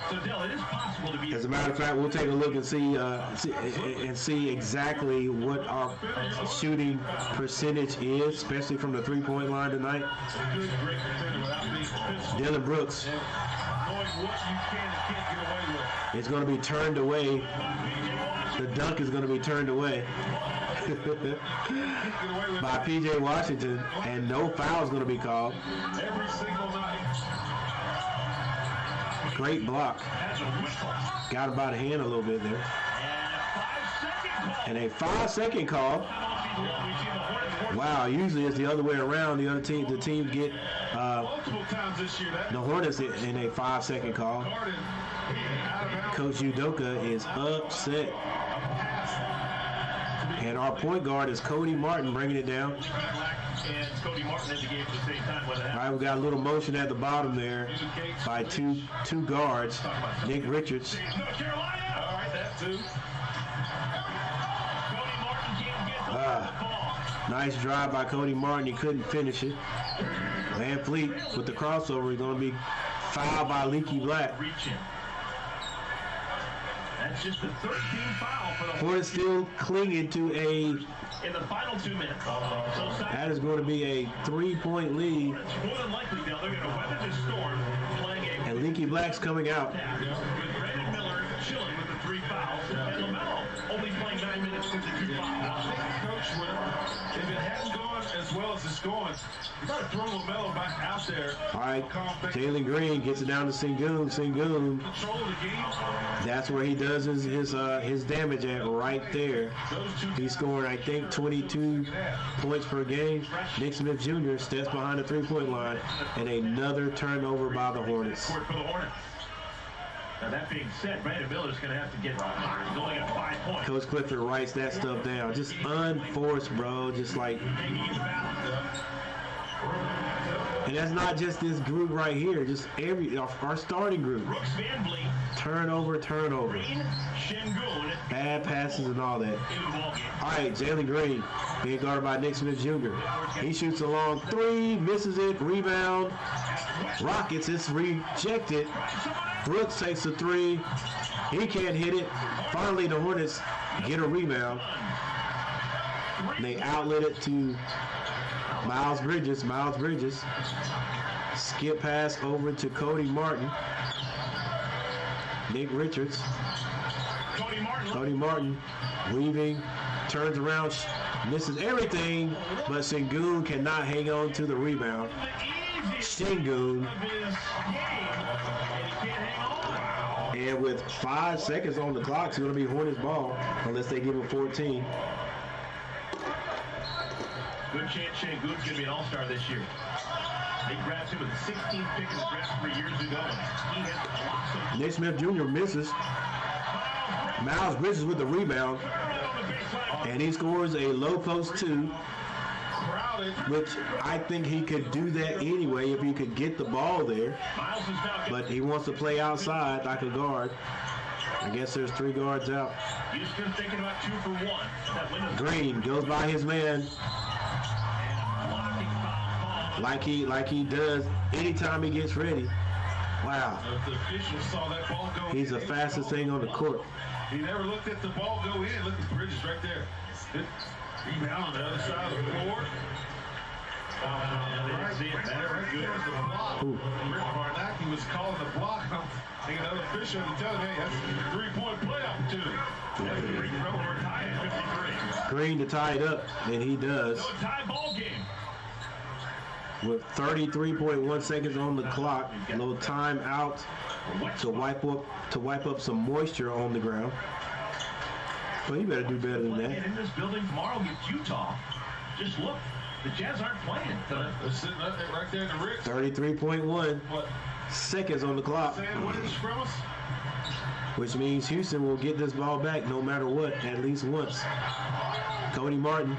So, Dell, it is possible to be. As a matter of fact, we'll take a look and see exactly what our shooting percentage is, especially from the three-point line tonight. Dylan Brooks. It's going to be turned away. The dunk is going to be turned away by P.J. Washington, and no foul is going to be called. Every single night. Great block. Got him by the hand a little bit there. And a 5-second call. Wow, usually it's the other way around. The teams get the Hornets in a 5-second call. Coach Udoka is upset. And our point guard is Cody Martin bringing it down. And Cody Martin in the game at the same time. All right, we got a little motion at the bottom there by two guards. Nick Richards. North Carolina. All right, that too. Cody Martin can't get the ball. Nice drive by Cody Martin. He couldn't finish it. Van Fleet with the crossover is going to be fouled by Leaky Black. That's just the 13th foul for the Hornets still clinging to in the final 2 minutes. That is going to be a 3-point lead. More than likely, they're going to weather this storm playing And Leaky Black's coming out. With Brandon Miller chilling with the 3 fouls, and LaMelo only playing 9 minutes with the 2 fouls. Coach, if it hadn't gone as well as it's going, you got to throw LaMelo back out there. All right, Jalen Green gets it down to Sengun. Sengun, Control of the game. that's where he does his damage at, right there. He's scoring, I think, 22 points per game. Nick Smith Jr. steps behind the 3-point line, and another turnover by the Hornets. Now that being said, Brandon Miller's going to have to get hot. He's only got 5 points. Coach Clifford writes that stuff down. Just unforced, bro. Just like... And that's not just this group right here. Just our starting group. Brooks Van Vliet. Turnover. Green, Şengün. Bad passes and all that. All right, Jalen Green being guarded by Nick Smith Jr. He shoots a long 3, misses it, rebound. Rockets, it's rejected. Brooks takes a 3. He can't hit it. Finally, the Hornets get a rebound. They outlet it to Miles Bridges. Miles Bridges. Skip pass over to Cody Martin. Nick Richards. Cody Martin weaving, turns around, misses everything, but Sengun cannot hang on to the rebound. Şengün. And with 5 seconds on the clock, it's going to be Hornets ball, unless they give him 14. Good chance Şengün's going to be an all-star this year. They grabbed him with the 16th pick in the draft 3 years ago. He has Nick Smith Jr. misses. Miles Bridges with the rebound. And he scores a low post 2, which I think he could do that anyway if he could get the ball there. But he wants to play outside like a guard. I guess there's 3 guards out. Houston thinking about 2 for 1. Green goes by his man. Like he does anytime he gets ready. Wow. The officials saw that ball go He's the fastest thing on the court. He never looked at the ball go in. Look at Bridges right there. Rebound on the other side of the floor. They didn't see it. That's good. There's the block. Rick Barnacki was calling the block. I'm thinking another official to tell him, hey, that's a 3-point play opportunity. That's a free throw or tie at 53. Green to tie it up, and he does. So a tie ball game. With 33.1 seconds on the clock, a little time out to wipe up some moisture on the ground. Well, you better do better than that. In this building tomorrow against Utah. Just look, the Jazz aren't playing tonight. They're sitting right there in the Ritz. 33.1 seconds on the clock, which means Houston will get this ball back no matter what, at least once. Cody Martin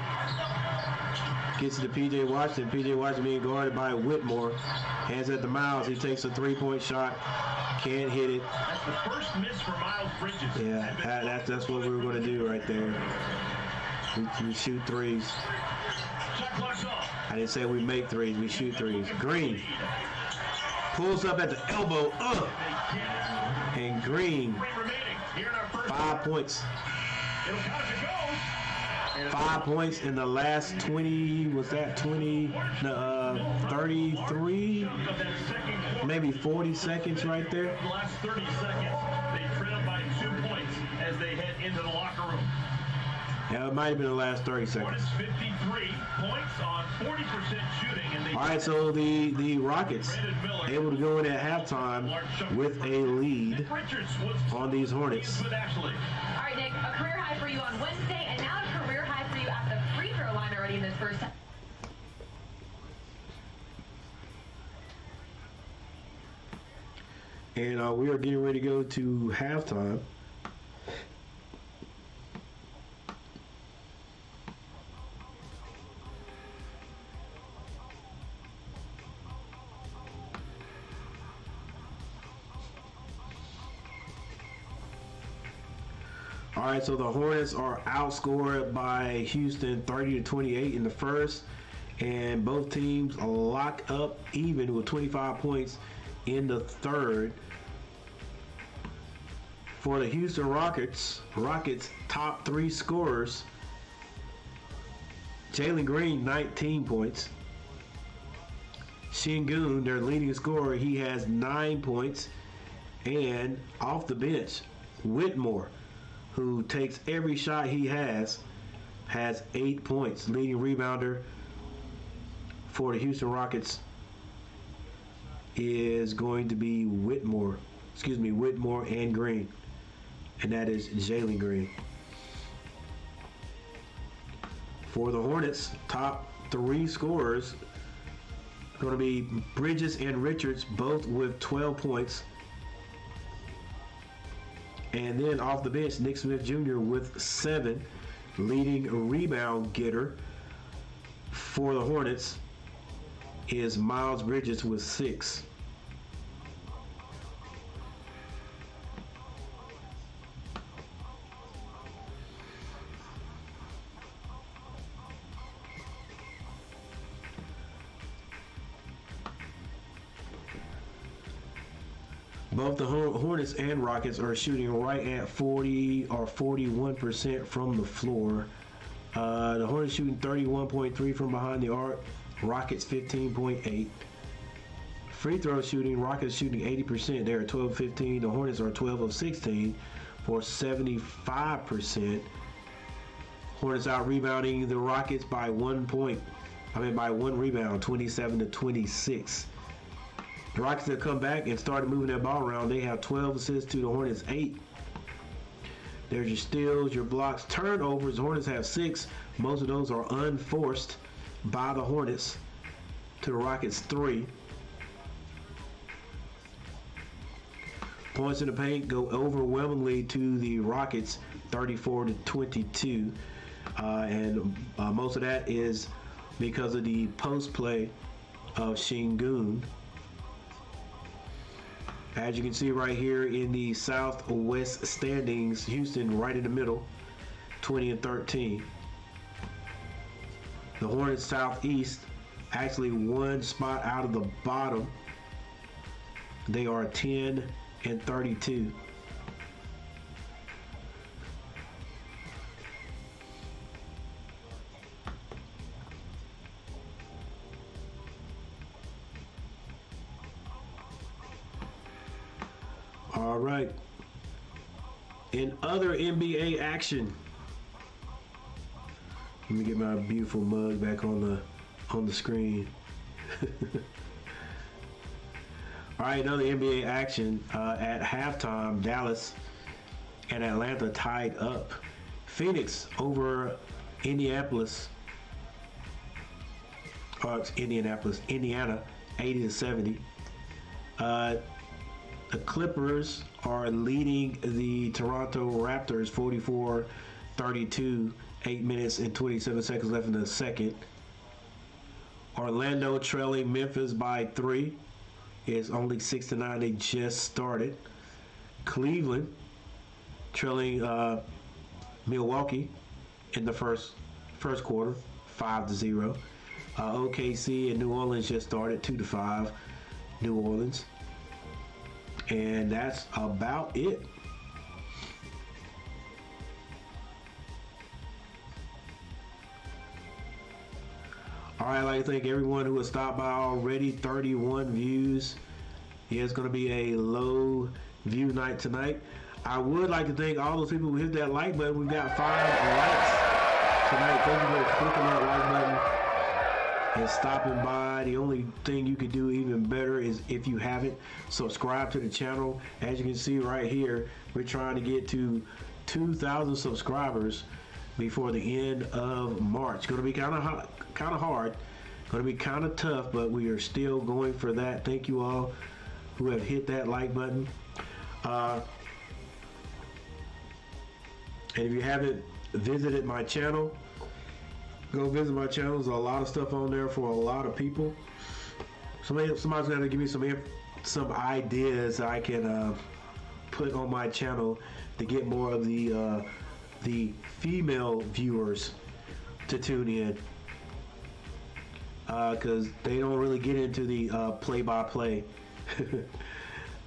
gets it to P.J. Washington. P.J. Washington being guarded by Whitmore. Hands at the Miles. He takes a 3-point shot. Can't hit it. That's the first miss for Miles Bridges. Yeah, that's what we were going to do right there. We shoot 3s. Shot clock's off. I didn't say we make 3s. We shoot 3s. Green pulls up at the elbow. And Green, 5 points. 5 points in the last 20, was that 33? Maybe 40 seconds right there. The last 30 seconds, they trailed by 2 points as they head into the locker room. Yeah, it might have been the last 30 seconds. Hornets 53 points on 40% shooting. And they all right, so the Rockets able to go in at halftime with a lead on these Hornets. All right, Nick, a career high for you on Wednesday, and now a career high for you at the free throw line already in this first half. And we are getting ready to go to halftime. All right, so the Hornets are outscored by Houston 30-28 in the first, and both teams lock up even with 25 points in the third. For the Houston Rockets top 3 scorers: Jalen Green, 19 points. Şengün, their leading scorer, he has 9 points. And off the bench, Whitmore, who takes every shot he has 8 points. Leading rebounder for the Houston Rockets is going to be Whitmore and Green, and that is Jalen Green. For the Hornets, top 3 scorers going to be Bridges and Richards, both with 12 points. And then off the bench, Nick Smith Jr. with 7. Leading rebound getter for the Hornets is Miles Bridges with 6. Both the Hornets and Rockets are shooting right at 40 or 41% from the floor. The Hornets shooting 31.3 from behind the arc. Rockets 15.8. Free throw shooting, Rockets shooting 80%. They're 12-15. The Hornets are 12 of 16 for 75%. Hornets out rebounding the Rockets by 1 rebound, 27-26. The Rockets have come back and started moving that ball around. They have 12 assists to the Hornets 8. There's your steals, your blocks, turnovers. The Hornets have 6. Most of those are unforced by the Hornets. To the Rockets 3. Points in the paint go overwhelmingly to the Rockets, 34-22. And most of that is because of the post play of Şengün. As you can see right here in the Southwest standings, Houston right in the middle, 20-13. The Hornets Southeast actually 1 spot out of the bottom. They are 10-32. All right. In other NBA action, let me get my beautiful mug back on the screen. All right, another NBA action. At halftime, Dallas and Atlanta tied up. Phoenix over Indiana, 80-70. The Clippers are leading the Toronto Raptors 44-32, 8 minutes and 27 seconds left in the second. Orlando trailing Memphis by 3. It's only 6-9. They just started. Cleveland trailing Milwaukee in the first quarter, 5-0. OKC and New Orleans just started, 2-5. New Orleans. And that's about it. All right, I'd like to thank everyone who has stopped by already. 31 views. Yeah, it's going to be a low view night tonight. I would like to thank all those people who hit that like button. We've got 5 likes tonight. Thank you for clicking that like button and stopping by. The only thing you could do even better is, if you haven't, subscribe to the channel. As you can see right here, we're trying to get to 2,000 subscribers before the end of March. Going to be kind of hard, going to be kind of tough, but we are still going for that. Thank you all who have hit that like button. And if you haven't visited my channel, go visit my channel. There's a lot of stuff on there for a lot of people. Somebody's going to give me some ideas I can put on my channel to get more of the female viewers to tune in, because they don't really get into the play-by-play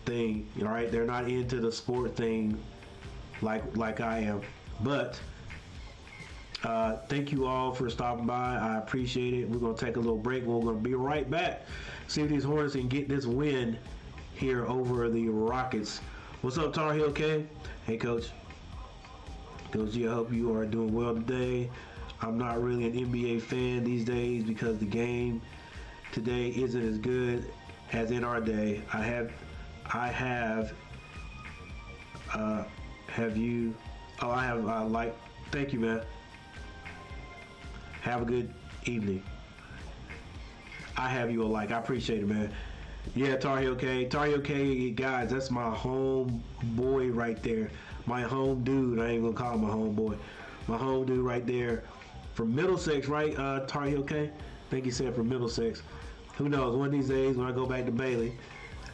thing, right? They're not into the sport thing like I am. But thank you all for stopping by. I appreciate it. We're going to take a little break. We're going to be right back. See if these Hornets can get this win here over the Rockets. What's up, Tar Heel K? Hey, Coach. Coach G, I hope you are doing well today. I'm not really an NBA fan these days because the game today isn't as good as in our day. Thank you, man. Have a good evening. I have you a like. I appreciate it, man. Yeah, Tar Heel K. Tar Heel K, guys, that's my home boy right there. My home dude. I ain't gonna call him my home boy. My home dude right there. From Middlesex, right, Tar Heel K? I think he said from Middlesex. Who knows? One of these days when I go back to Bailey,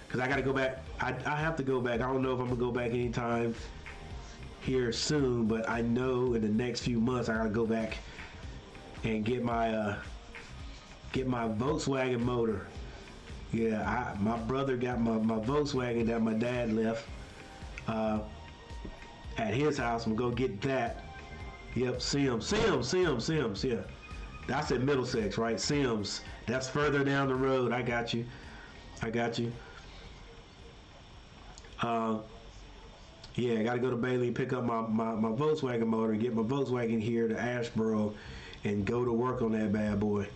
because I got to go back. I have to go back. I don't know if I'm going to go back anytime here soon, but I know in the next few months I got to go back and get my Volkswagen motor. Yeah, my brother got my Volkswagen that my dad left at his house. I'm going to go get that. Yep, Sims, yeah. That's at Middlesex, right? Sims. That's further down the road. I got you. Yeah, I got to go to Bailey and pick up my Volkswagen motor and get my Volkswagen here to Asheboro and go to work on that bad boy.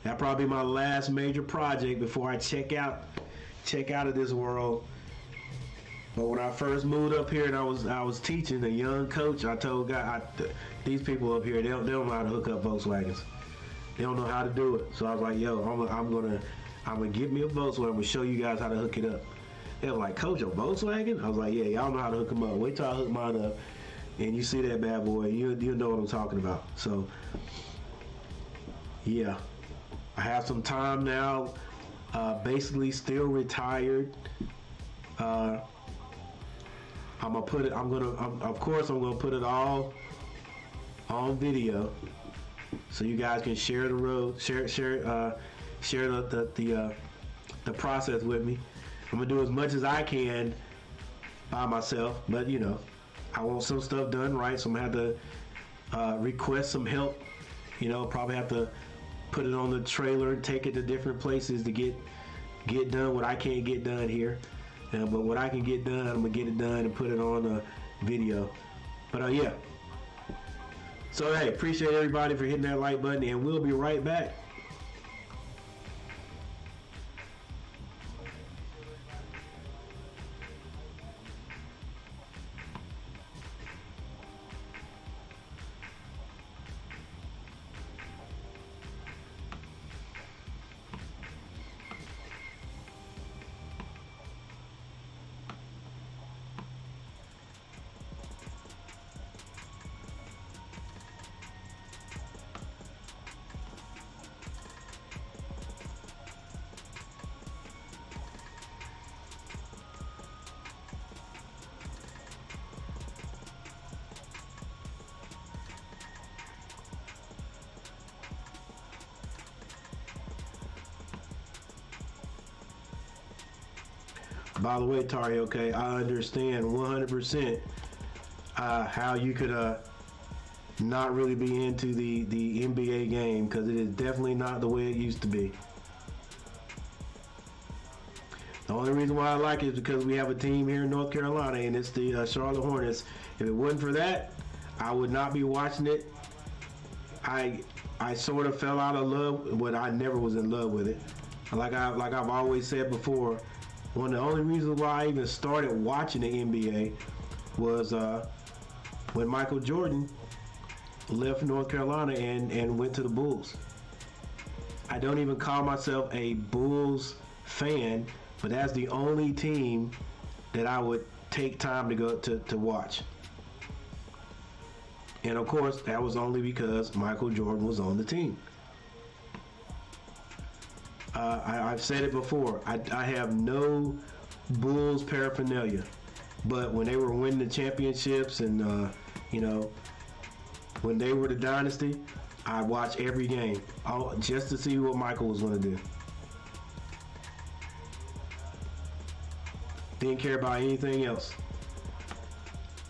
That'll probably be my last major project before I check out of this world. But when I first moved up here and I was teaching, a young coach, I told these people up here, they don't know how to hook up Volkswagens. They don't know how to do it. So I was like, yo, I'm gonna get me a Volkswagen. I'm gonna show you guys how to hook it up. They were like, Coach, a Volkswagen? I was like, yeah, y'all know how to hook them up. Wait till I hook mine up, and you see that bad boy, you know what I'm talking about. So yeah, I have some time now. Basically, still retired. I'm gonna put it all on video, so you guys can share the road, share the process with me. I'm gonna do as much as I can by myself, but you know, I want some stuff done right, so I'm gonna have to request some help. You know, probably have to put it on the trailer and take it to different places to get done what I can't get done here. But what I can get done, I'm gonna get it done and put it on a video. But yeah. So hey, appreciate everybody for hitting that like button, and we'll be right back. By the way, Tari, okay, I understand 100% how you could not really be into the NBA game, because it is definitely not the way it used to be. The only reason why I like it is because we have a team here in North Carolina, and it's the Charlotte Hornets. If it wasn't for that, I would not be watching it. I sort of fell out of love, but I never was in love with it. Like I've always said before, one of the only reasons why I even started watching the NBA was when Michael Jordan left North Carolina and went to the Bulls. I don't even call myself a Bulls fan, but that's the only team that I would take time to go to watch. And of course, that was only because Michael Jordan was on the team. I've said it before. I have no Bulls paraphernalia, but when they were winning the championships and when they were the dynasty, I watched every game just to see what Michael was going to do. Didn't care about anything else.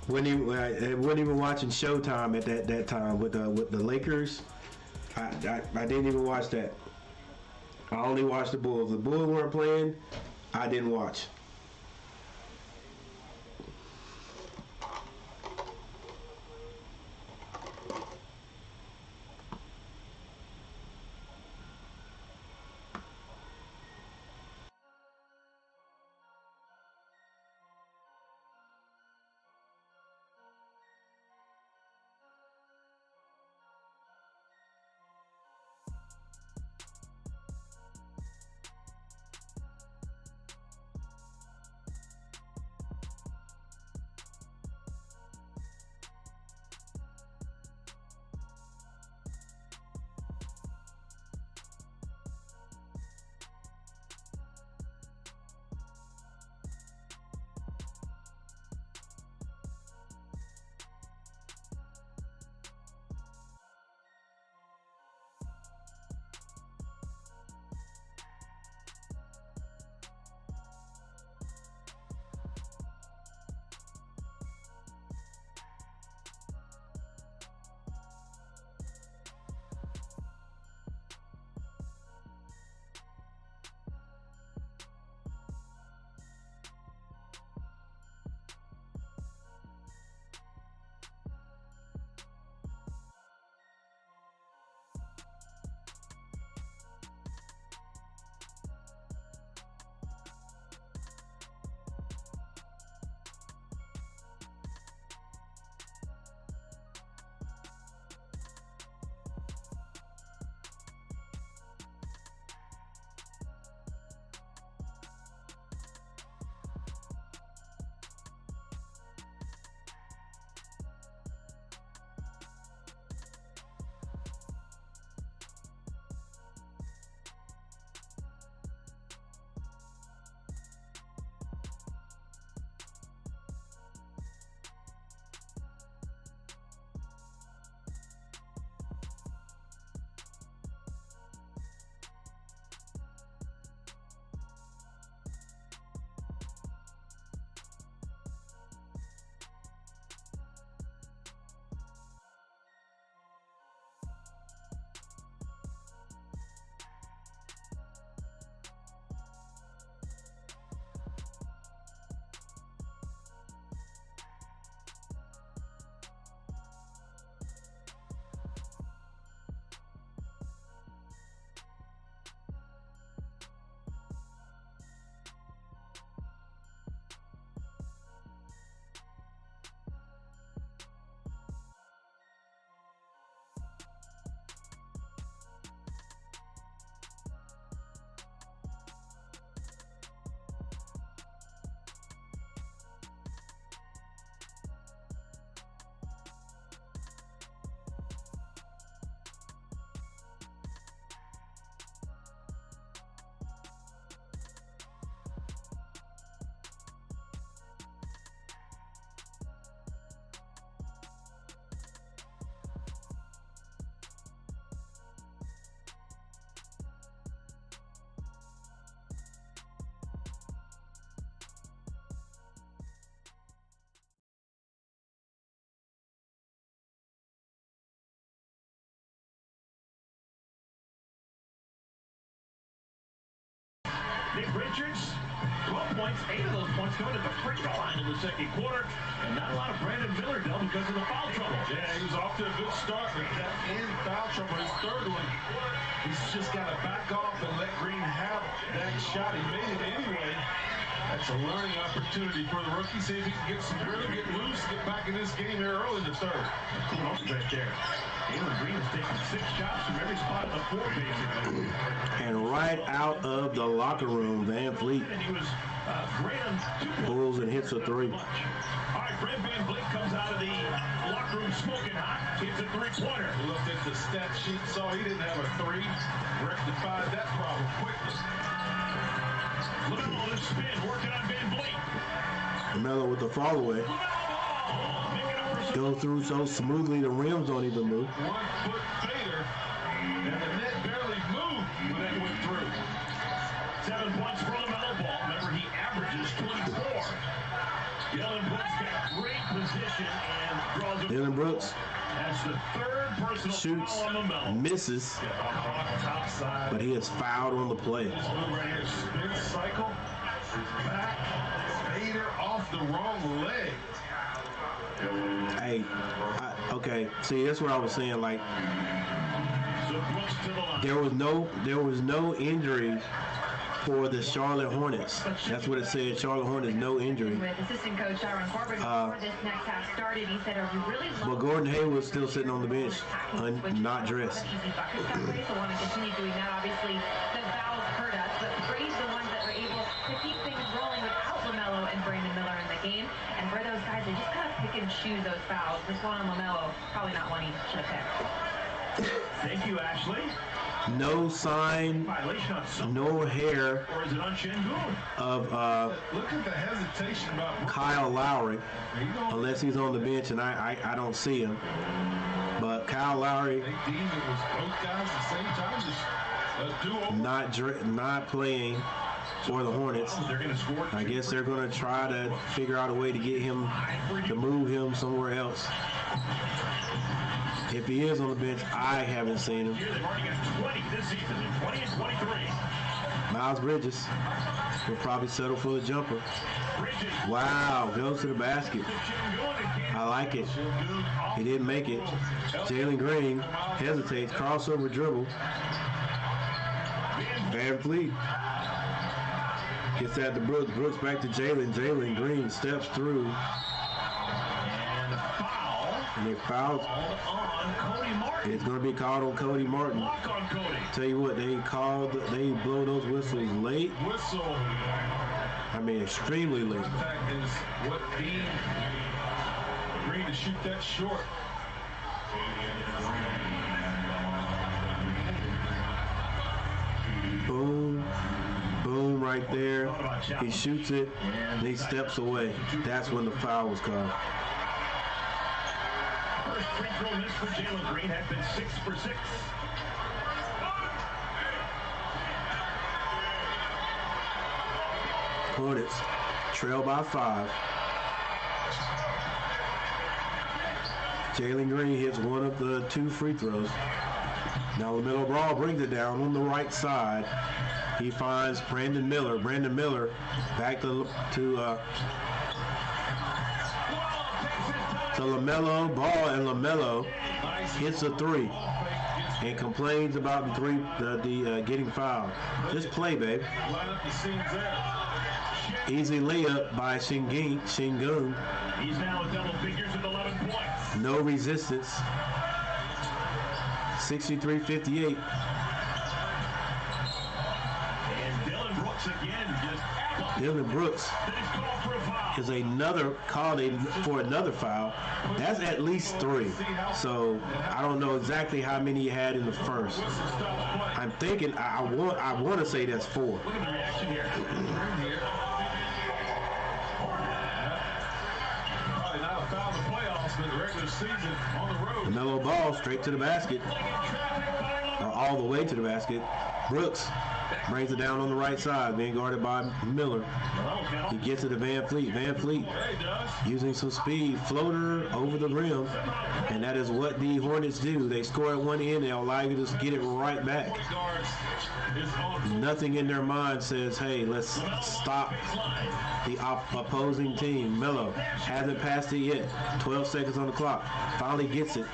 Wasn't even watching Showtime at that time with the Lakers. I didn't even watch that. I only watched the Bulls. The Bulls weren't playing, I didn't watch. points. 8 of those points going at the free throw line in the second quarter. And not a lot of Brandon Miller, Dell, because of the foul trouble. Yeah, he was off to a good start, but that in foul trouble, his third one, he's just got to back off and let Green have that shot. He made it anyway. That's a learning opportunity for the rookie. See if he can get some rhythm, get loose, get back in this game here early in the third. Cool back there. Jalen Green has taken 6 shots from every spot in the floor, basically. And right out of the locker room, Van Fleet And he was great on 2 pulls and hits a 3. All right, Fred VanVleet comes out of the locker room smoking hot. Hits a 3-pointer. Looked at the stat sheet, saw he didn't have a 3. Rectified that problem quickly. LaMelo on his spin, working on VanVleet. LaMelo with the fall away. Goes through so smoothly the rims don't even move. 1-foot fader, and the net barely moved when that went through. 7 points for LaMelo Ball. Remember, he averages 24. Dylan Brooks got great position and draws a Dylan Brooks That's the 3rd personal shoots, foul on LaMelo. misses, Top side. but he is fouled on the play. This move right here, spin cycle, back, fader off the wrong leg. Hey, okay. See, that's what I was saying. Like, So Brooks to the line. there was no injury for the Charlotte Hornets. That's what it said. Charlotte Hornets, no injury. With assistant coach Aaron Corbin before this next half started, he said, "Are we really But Gordon Hayward's still sitting on the bench, not dressed. Easy buckets that way, so want to continue doing that. Obviously, the fouls hurt us, but Brady's the ones that were able to keep things rolling without LaMelo and Brandon Miller in the game. And for those guys, they just kind of pick and choose those fouls. This one on LaMelo, probably not one he should have picked. Thank you, Ashley. No sign, Violation on some, no hair or is it on Şengün? of Look at the hesitation about Brooks. Kyle Lowry, unless he's on the bench, and I don't see him. But Kyle Lowry They deemed it was both guys at the same time. Just a duo. not playing for the Hornets. They're going to score. I guess they're going to try to figure out a way to get him, to move him somewhere else. If he is on the bench, I haven't seen him. Here they've already got 20 this season, 20 and 23. Miles Bridges will probably settle for the jumper. Bridges. Wow, goes to the basket. I like it. He didn't make it. Jalen Green hesitates, crossover dribble. Van Fleet gets that to Brooks. Brooks back to Jalen. Jalen Green steps through. And a foul And they fouled. on Cody Martin. It's going to be called on Cody Martin. Block on Cody. Tell you what, they blow those whistles late. Whistle. I mean, extremely late. Contact is what Dean agreed to shoot that short. Boom, boom, right there. He shoots it, and he steps away. That's when the foul was called. First free throw miss for Jalen Green had been 6 for 6. Hornets trail by 5. Jalen Green hits one of the 2 free throws. Now LaMelo Ball brings it down on the right side. He finds Brandon Miller. Brandon Miller back to LaMelo Ball, and LaMelo hits a 3 and complains about the getting fouled. Just play, babe. Line up the scenes there. Easy layup by Şengün. He's now at double figures with 11 points. No resistance. 63-58. And Dylan Brooks again just Dylan Brooks Then he's called for a foul. is called for another foul. That's at least 3. So I don't know exactly how many he had in the first. I'm thinking I want to say that's 4. Look at the reaction here. Probably not a foul in the playoffs, but the regular season on the road. LaMelo Ball straight to the basket, or all the way to the basket. Brooks brings it down on the right side, being guarded by Miller. He gets it to Van Fleet. Van Fleet using some speed, floater over the rim, and that is what the Hornets do. They score at one end, they'll allow you to just get it right back. Nothing in their mind says, hey, let's stop the opposing team. Melo hasn't passed it yet. 12 seconds on the clock. Finally gets it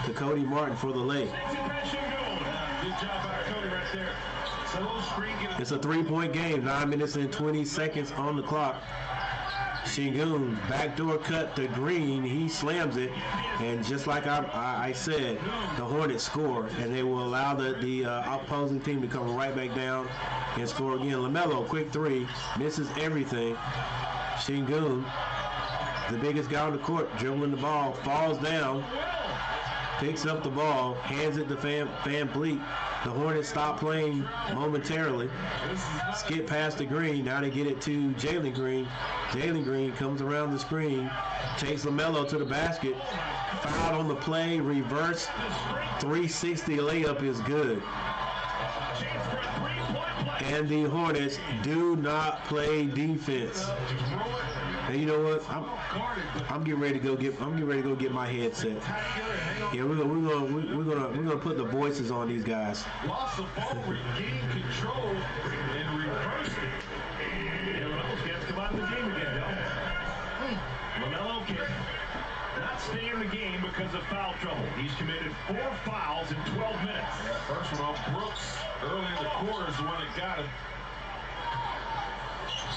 to Cody Martin for the lay. Good job by Cody right there. It's a 3-point game. 9 minutes and 20 seconds on the clock. Şengün, backdoor cut to Green. He slams it. And just like I said, the Hornets score. And they will allow the opposing team to come right back down and score again. LaMelo, quick three. Misses everything. Şengün, the biggest guy on the court, dribbling the ball, falls down, picks up the ball, hands it to Van Fleet. The Hornets stop playing momentarily. Skip past the Green. Now they get it to Jalen Green. Jalen Green comes around the screen, takes LaMelo to the basket. Fouled on the play, reverse 360 layup is good. And the Hornets do not play defense. And you know what? I'm getting ready to go get my headset. Yeah, we're gonna put the voices on these guys. Lost the ball, regained control, and reversed it. And LaMelo can't come out of the game again. LaMelo can not stay in the game because of foul trouble. He's committed 4 fouls in 12 minutes. First one on Brooks early in the quarter is the one that got him.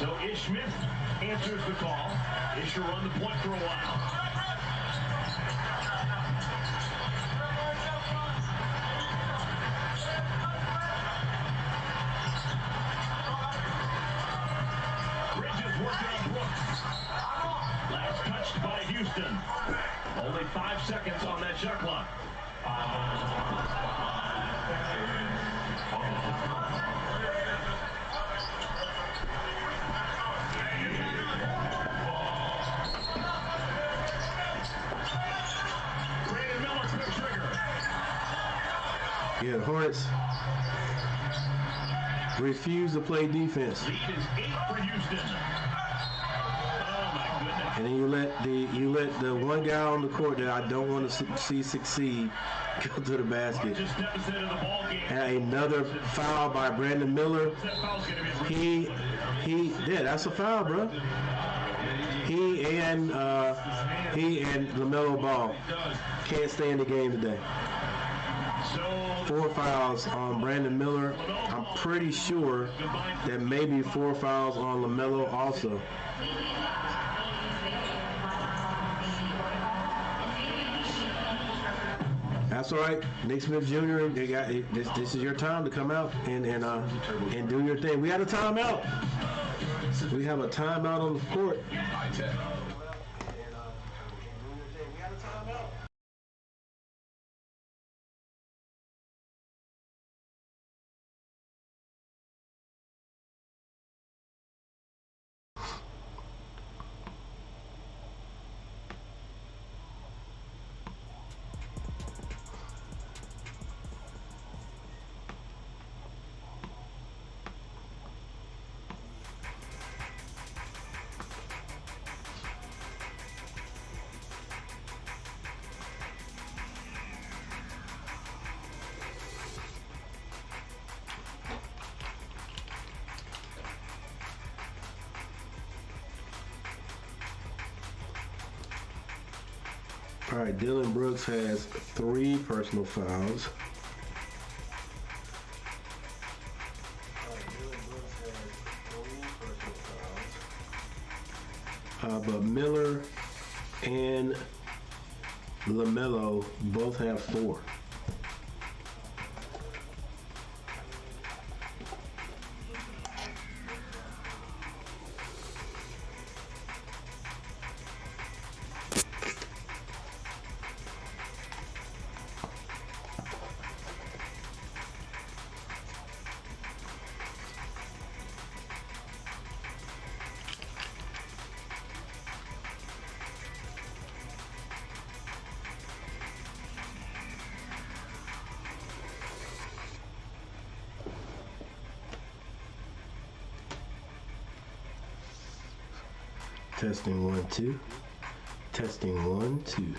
So Ish Smith answers the call. Ish will run the point for a while. Bridges working on Brooks. Last touched by Houston. Only 5 seconds on that shot clock. Yeah, the Hornets refuse to play defense. Lead is 8 for Houston. Oh my goodness. And then you let the one guy on the court that I don't want to see succeed go to the basket. Just steps into the ball game. And another foul by Brandon Miller. Yeah, that's a foul, bro. He and LaMelo Ball can't stay in the game today. 4 fouls on Brandon Miller. I'm pretty sure that maybe 4 fouls on LaMelo also. That's all right. Nick Smith Jr. They got this is your time to come out and do your thing. We had a timeout. We have a timeout on the court. All right, Dylan Brooks has 3 personal fouls. But Miller and LaMelo both have 4. Testing 1, 2. Testing 1, 2.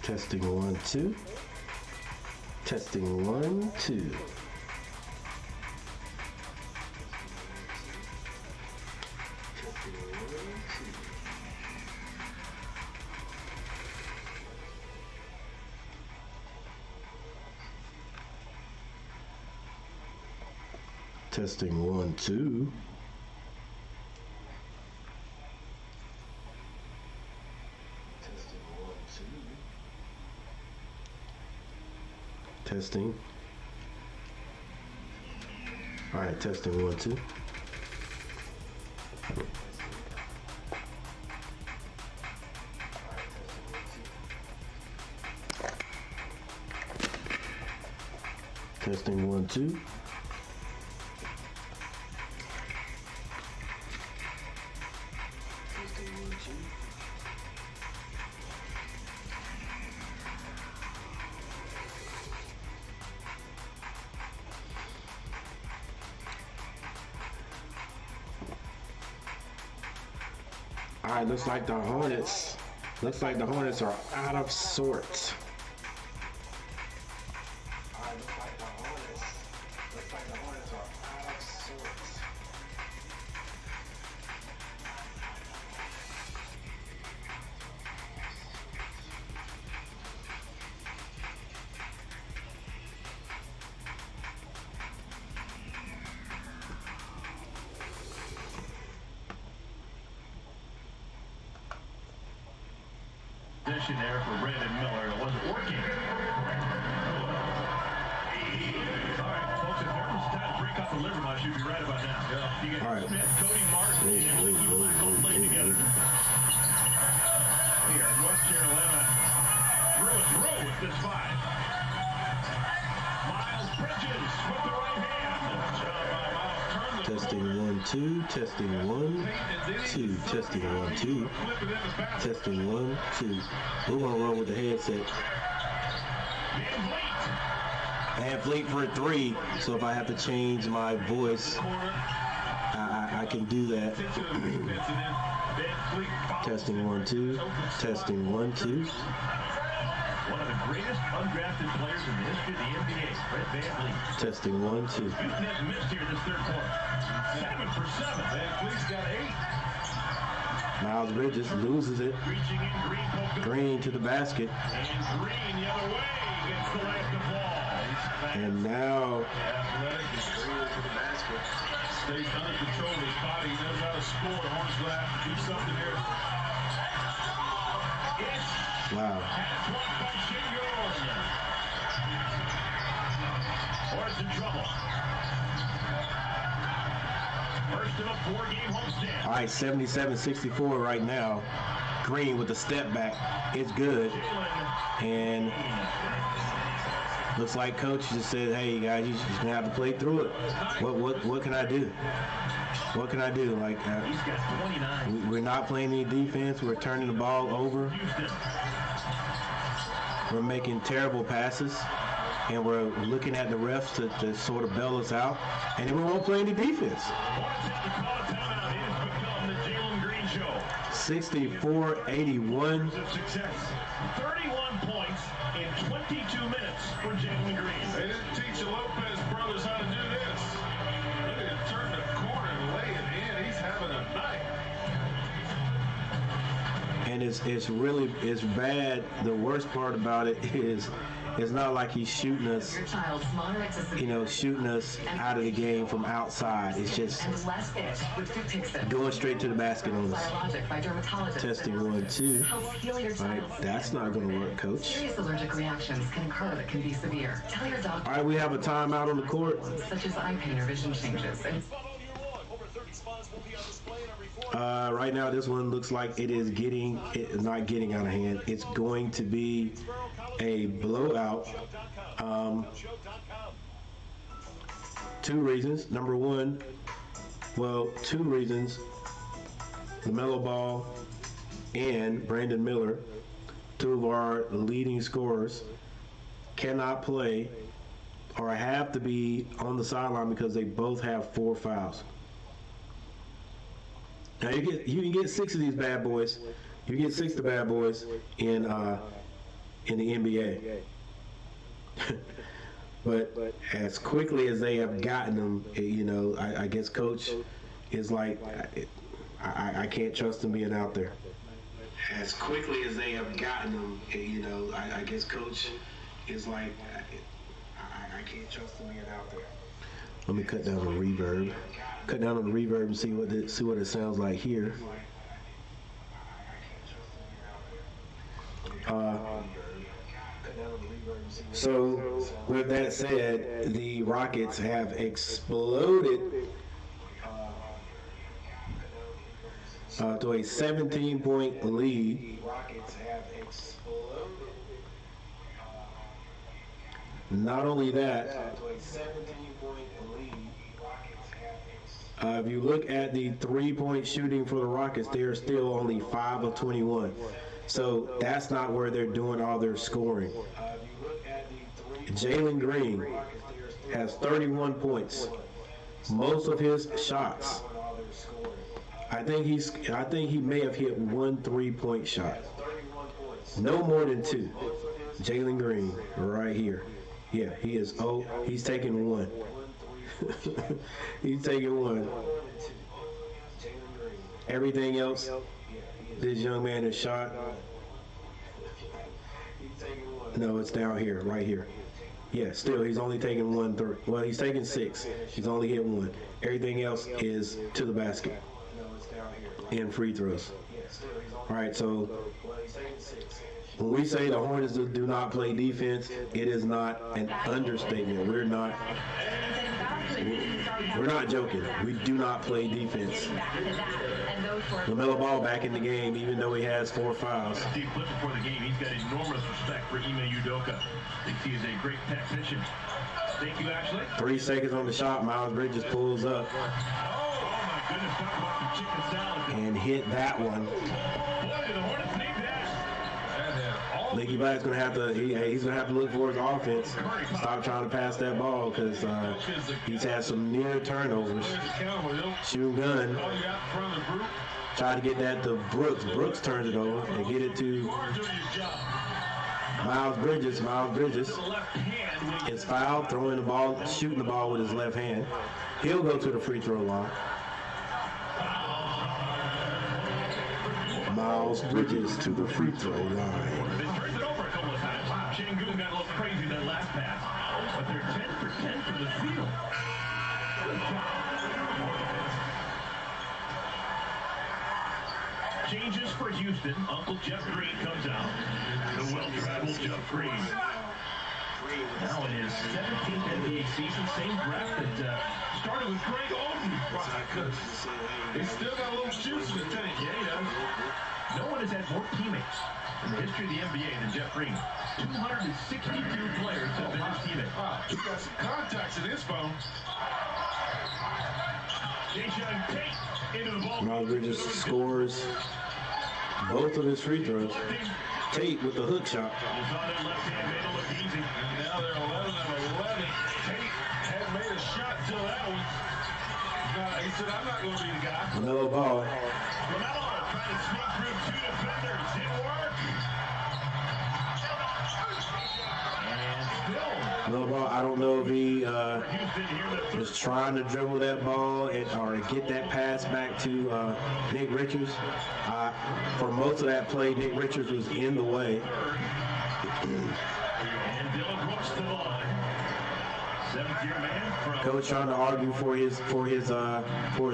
Testing 1, 2. Testing 1, 2. Testing 1, 2. Testing. All right, testing 1, 2. Testing 1, 2. All right, looks like the Hornets are out of sorts. Position there for Brandon Miller. It wasn't working. All right, folks, if there was time to break off the liver mush, you'd be right about now. Yeah. You got Smith, Cody Martin, and Luke Black playing together. Here, North Carolina through with this 5. Miles Bridges with the right hand. Testing 1, 2. Testing 1, 2. Testing 1, 2. Testing 1, 2. We're gonna roll with the headset. Van Vliet for 3. So if I have to change my voice, I can do that. Testing 1, 2. Testing 1, 2. One of the greatest undrafted players in the history of the NBA, Fred Van Vliet. Testing 1, 2. Houston has missed here this third quarter. 7 for 7. Van Vliet's got 8. Miles Bridges loses it. Reaching in, Green to the basket. And Green the other way gets the last of ball. And now Athletic and Green to the basket. Stays under control of his body. He knows how to score. The Hornets will have to do something here. wow. Hornets in trouble. First of a 4-game homestand. All right, 77-64 right now. Green with the step back. It's good. And looks like coach just said, hey, guys, you're just gonna have to play through it. What can I do? What can I do? Like, we're not playing any defense. We're turning the ball over. We're making terrible passes. And we're looking at the refs to sort of bail us out. And then we won't play any defense. 64-81. 31 points in 22 minutes for Jalen Green. They didn't teach the Lopez brothers how to do this. Look at him turn the corner and lay it in. He's having a night. And it's bad. The worst part about it is it's not like he's shooting us, shooting us out of the game from outside. It's just going straight to the basket on us. Testing 1, 2. Right, that's not going to work, coach. Serious allergic reactions can occur that can be severe. Tell your doctor. All right, we have a timeout on the court. Such as eye pain or vision changes. Right now, this one looks like it's not getting out of hand. It's going to be a blowout. 2 reasons. Number 1, well, 2 reasons. LaMelo Ball and Brandon Miller two of our leading scorers, cannot play or have to be on the sideline because they both have 4 fouls. Now you can get 6 of these bad boys. You get 6 of the bad boys in the NBA. But as quickly as they have gotten them, you know, I guess coach is like, I can't trust them being out there. As quickly as they have gotten them, you know, I guess coach is like, I can't trust them being out there. Let me cut down the reverb. Cut down on the reverb and see what it sounds like here. So with that said, the Rockets have exploded to a 17-point lead. Not only that, if you look at the 3-point shooting for the Rockets, they are still only 5 of 21. So that's not where they're doing all their scoring. Jalen Green has 31 points. Most of his shots, I think he may have hit 1 3-point shot. No more than 2. Jalen Green, right here. Yeah, he is. Oh, he's taking 1. He's taking 1. Everything else, this young man has shot. No, it's down here, right here. Yeah, still, he's only taking 1 3. Well, he's taking 6. He's only hit 1. Everything else is to the basket and free throws. All right, so when we say the Hornets do not play defense, it is not an understatement. We're not joking. We do not play defense. LaMelo Ball back in the game, even though he has 4 fouls. Steve Cliff before the game, he's got enormous respect for Ime Udoka. Thinks he is a great tactician. Thank you, Ashley. 3 seconds on the shot. Miles Bridges pulls up. Oh my goodness, talk about some chicken salad. And hit that one. Boy, do the Hornets need that. Leaky Black's gonna have to. He's gonna have to look for his offense. Stop trying to pass that ball because he's had some near turnovers. Shoot gun. Try to get that to Brooks. Brooks turns it over and get it to Miles Bridges. Miles Bridges is fouled, throwing the ball, shooting the ball with his left hand. He'll go to the free throw line. Miles Bridges to the free throw line. They turned it over a couple of times. Shingun got a little crazy that last pass, but they're 10 for 10 from the field. Changes for Houston. Uncle Jeff Green comes out. The well-traveled Jeff Green. Now in his 17th NBA season, same draft that started with Greg Oden. He's still got a little juice in the tank. Yeah, he does. No one has had more teammates in the history of the NBA than Jeff Green. 262 players have been his teammates. Wow, he's got some contacts in his phone. Jason Tate into the ball. Miles Bridges scores both of his free throws. Tate with the hook shot. Now they're 11 and 11. Tate had made a shot till that one. He said, I'm not going to be the guy. LaMelo Ball. LaMelo trying to sneak through 2 defenders. Didn't work. And still. LaMelo Ball, I don't know if he was trying to dribble that ball or get that pass back to Nick Richards. For most of that play, Nick Richards was in the way. Coach trying to argue for his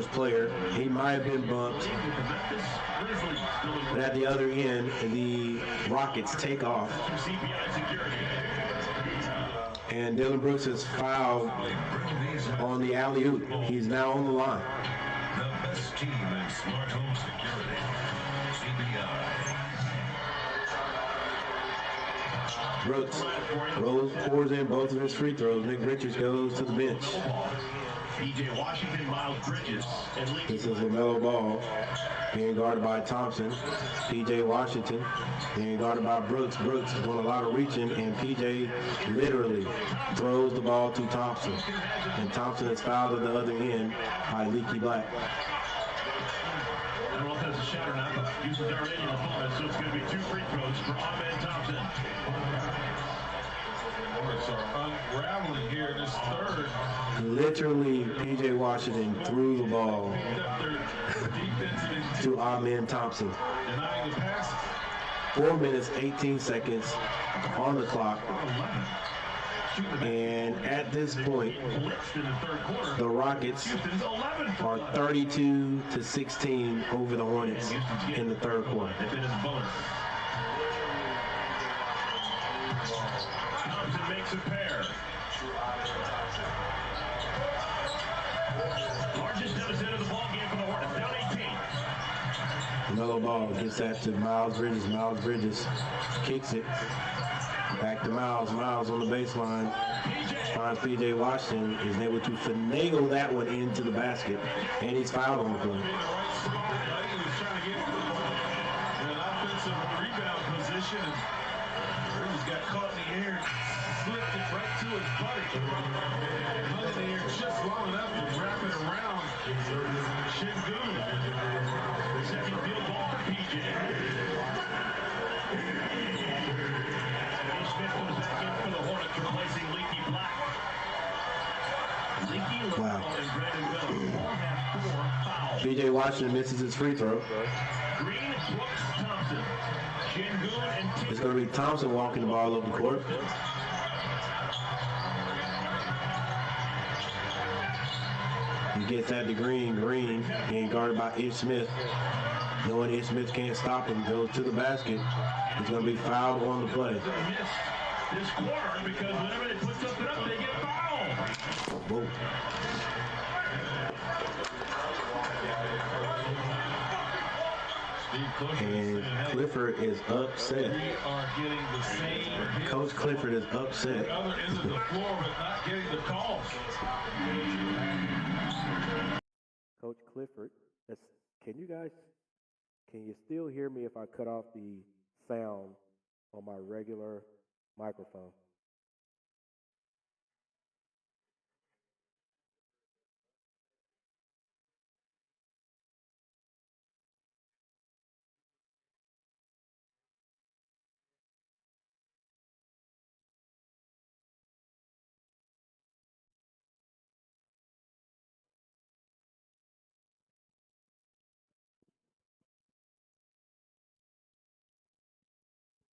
player. He might have been bumped. But at the other end, the Rockets take off. And Dylan Brooks is fouled on the alley-oop. He's now on the line. The best team in smart home security. Brooks pours in both of his free throws. Nick Richards goes to the bench. P.J. Washington, Miles Bridges, and Lee. This is LaMelo Ball being guarded by Thompson. P.J. Washington being guarded by Brooks. Brooks is doing a lot of reaching, and P.J. literally throws the ball to Thompson. And Thompson is fouled at the other end by Leaky Black. I don't know if that's a shot or not, but Houston's already in the bonus, so it's going to be 2 free throws for Ahmed Thompson. Hornets are unraveling here in this third. Literally, P.J. Washington threw the ball to Ahmed Thompson. Denying the pass. 4 minutes, 18 seconds on the clock. And at this point, the Rockets are 32-16 over the Hornets in the third quarter. Thompson makes a pair. Largest deficit of the ball game for the Hornets, down 18. Melo Ball gets that to Miles Bridges. Miles Bridges kicks it. Back to Miles. Miles on the baseline. Finds P.J. Washington. Is able to finagle that one into the basket. And he's fouled on the play. He was trying to get in an offensive rebound position, and Bridges got caught in the air, slipped it right to his buddy. Hung in the air just long enough to wrap it around Şengün. Second field goal for P.J. Smith comes back in for the Hornets, replacing Leaky Black. Leaky, LaMelo, and Brandon Miller all have 4 fouls. P.J. Washington misses his free throw. Green, Brooks, Thompson, Şengün, and It's going to be Thompson walking the ball up the court. He gets that to Green. Green being guarded by Ish Smith. Knowing Ish Smith can't stop him, goes to the basket. He's going to be fouled on the play. this quarter because whenever they put something up, they get fouled. Whoa. And Clifford is upset. Coach Clifford is upset. Other end of the floor, but not getting the calls. Coach Clifford, can you still hear me if I cut off the sound on my regular microphone?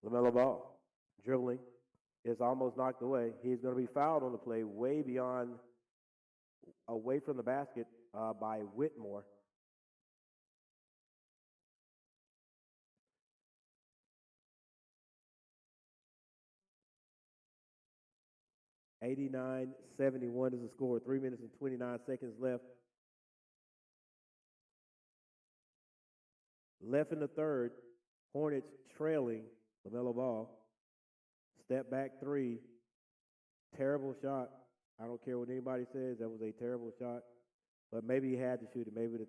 LaMelo Ball, dribbling, is almost knocked away. He's going to be fouled on the play away from the basket by Whitmore. (89-71) is the score. 3 minutes and 29 seconds left. Left in the third, Hornets trailing. LaMelo Ball, step back three, terrible shot. I don't care what anybody says, that was a terrible shot. But maybe he had to shoot it. Maybe the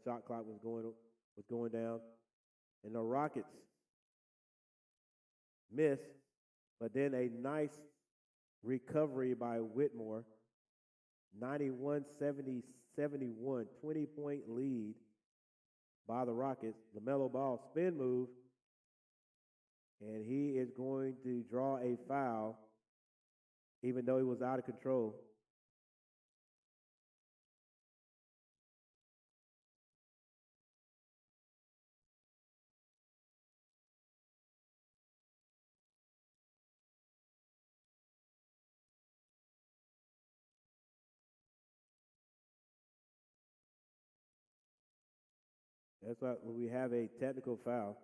shot clock was going down. And the Rockets miss, but then a nice recovery by Whitmore. 91-71, 20-point lead by the Rockets. LaMelo Ball spin move. And he is going to draw a foul, even though he was out of control. That's why we have a technical foul.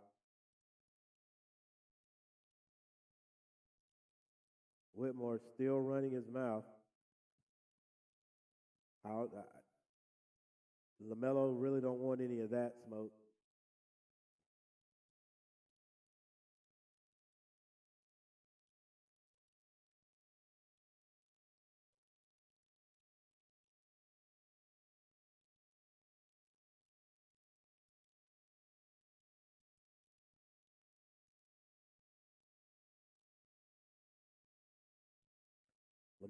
Whitmore still running his mouth. LaMelo really don't want any of that smoke.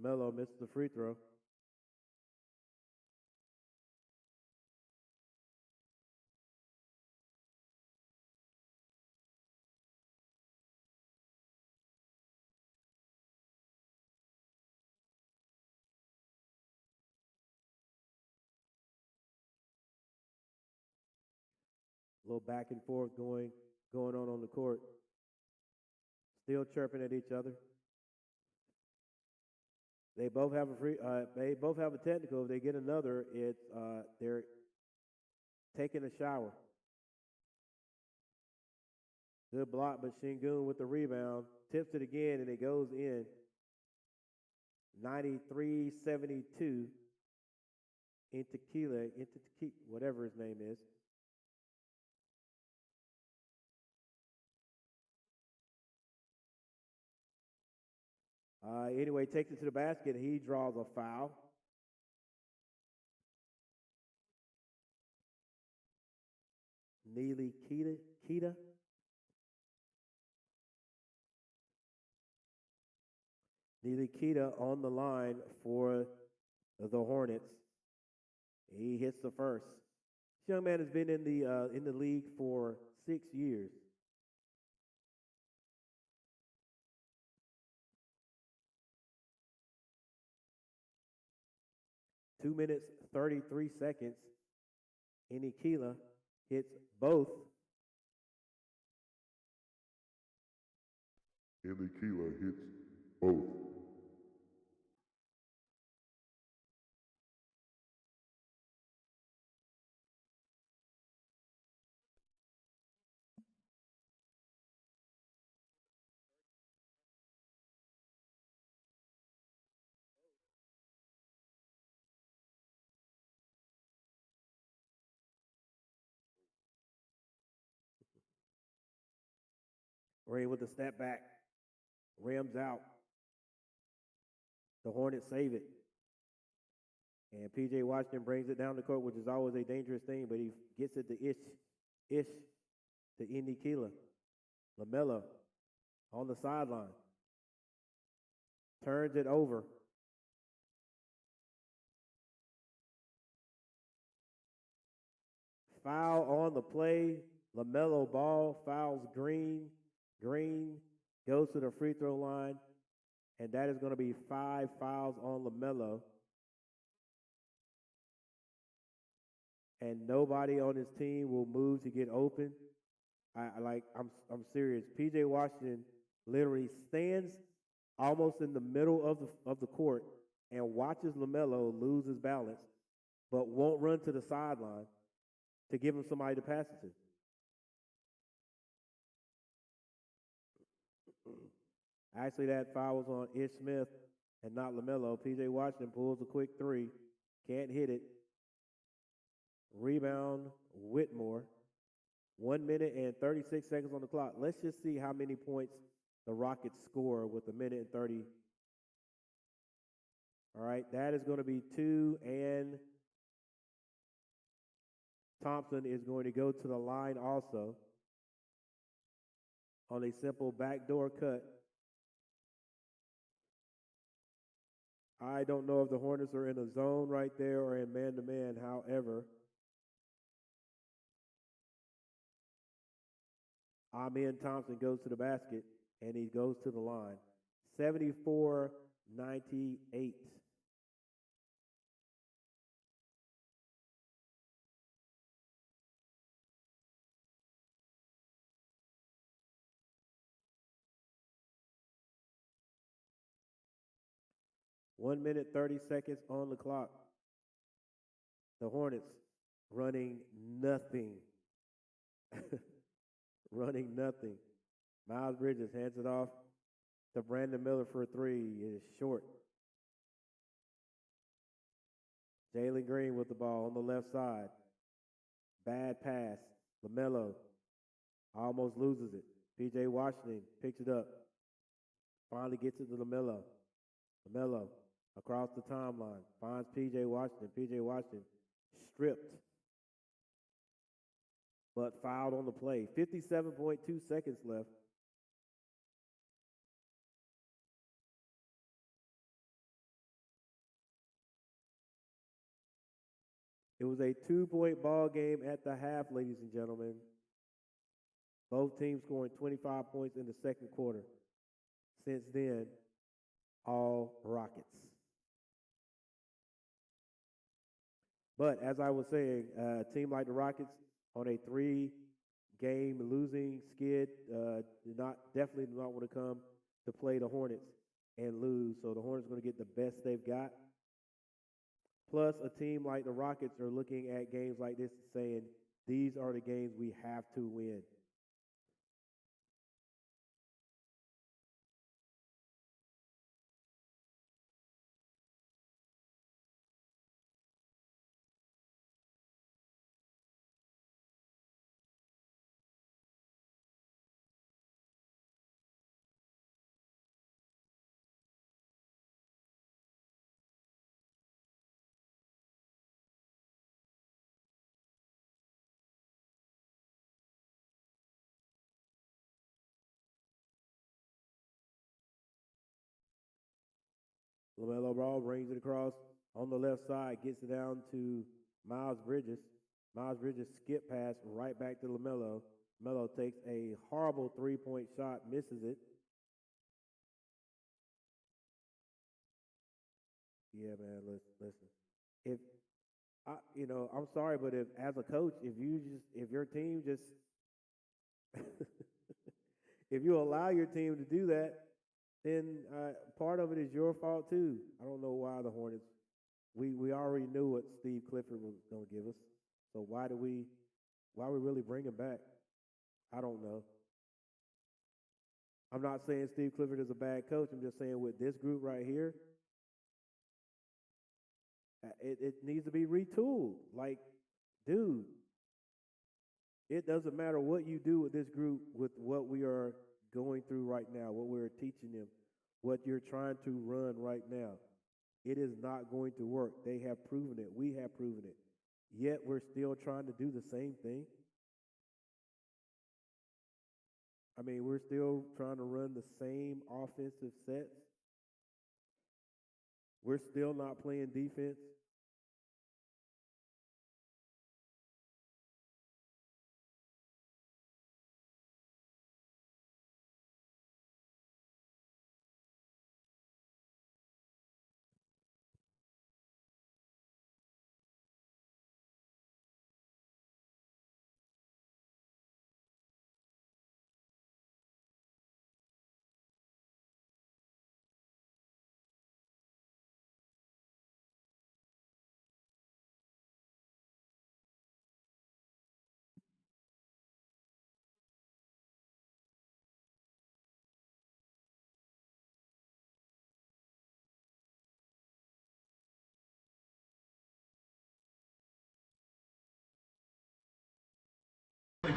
LaMelo misses the free throw. A little back and forth going on the court. Still chirping at each other. They both have they both have a technical. If they get another, it's they're taking a shower. Good block, but Şengün with the rebound tips it again, and it goes in. 93-72 into whatever his name is. Anyway, takes it to the basket. He draws a foul. Neely Keita. Neely Keita on the line for the Hornets. He hits the first. This young man has been in the league for 6 years. Two minutes, 33 seconds. Inikila hits both. Inikila hits both. Ray with the step back. Rims out. The Hornets save it. And P.J. Washington brings it down the court, which is always a dangerous thing, but he gets it to Ish to Inikila. LaMelo on the sideline. Turns it over. Foul on the play. LaMelo ball fouls Green. Green goes to the free throw line, and that is going to be 5 fouls on LaMelo. And nobody on his team will move to get open. I'm serious. P.J. Washington literally stands almost in the middle of the court and watches LaMelo lose his balance, but won't run to the sideline to give him somebody to pass it to. Actually, that foul was on Ish Smith and not LaMelo. P.J. Washington pulls a quick three. Can't hit it. Rebound, Whitmore. 1 minute and 36 seconds on the clock. Let's just see how many points the Rockets score with 1 minute and 30. All right, that is going to be 2, and Thompson is going to go to the line also on a simple backdoor cut. I don't know if the Hornets are in a zone right there or in man-to-man. However, Amen Thompson goes to the basket, and he goes to the line. 74-98. One minute, 30 seconds on the clock. The Hornets running nothing. Running nothing. Miles Bridges hands it off to Brandon Miller for a three. It is short. Jalen Green with the ball on the left side. Bad pass. LaMelo almost loses it. P.J. Washington picks it up. Finally gets it to LaMelo. LaMelo across the timeline. Finds P.J. Washington. P.J. Washington stripped, but fouled on the play. 57.2 seconds left. It was a 2-point ball game at the half, ladies and gentlemen. Both teams scoring 25 points in the second quarter. Since then, all Rockets. But as I was saying, a team like the Rockets on a 3-game losing skid definitely do not want to come to play the Hornets and lose. So the Hornets are going to get the best they've got. Plus, a team like the Rockets are looking at games like this and saying, these are the games we have to win. LaMelo Ball brings it across on the left side, gets it down to Miles Bridges. Miles Bridges skip pass right back to LaMelo. LaMelo takes a horrible 3-point shot, misses it. Yeah, man, listen. I'm sorry, but if as a coach, if your team just if you allow your team to do that, then part of it is your fault too. I don't know why the Hornets. We already knew what Steve Clifford was going to give us. So why we really bring him back? I don't know. I'm not saying Steve Clifford is a bad coach. I'm just saying with this group right here, it needs to be retooled. Like, dude, it doesn't matter what you do with this group, with what we are going through right now, what we're teaching them, what you're trying to run right now. It is not going to work. They have proven it. We have proven it. Yet we're still trying to do the same thing. I mean, we're still trying to run the same offensive sets. We're still not playing defense.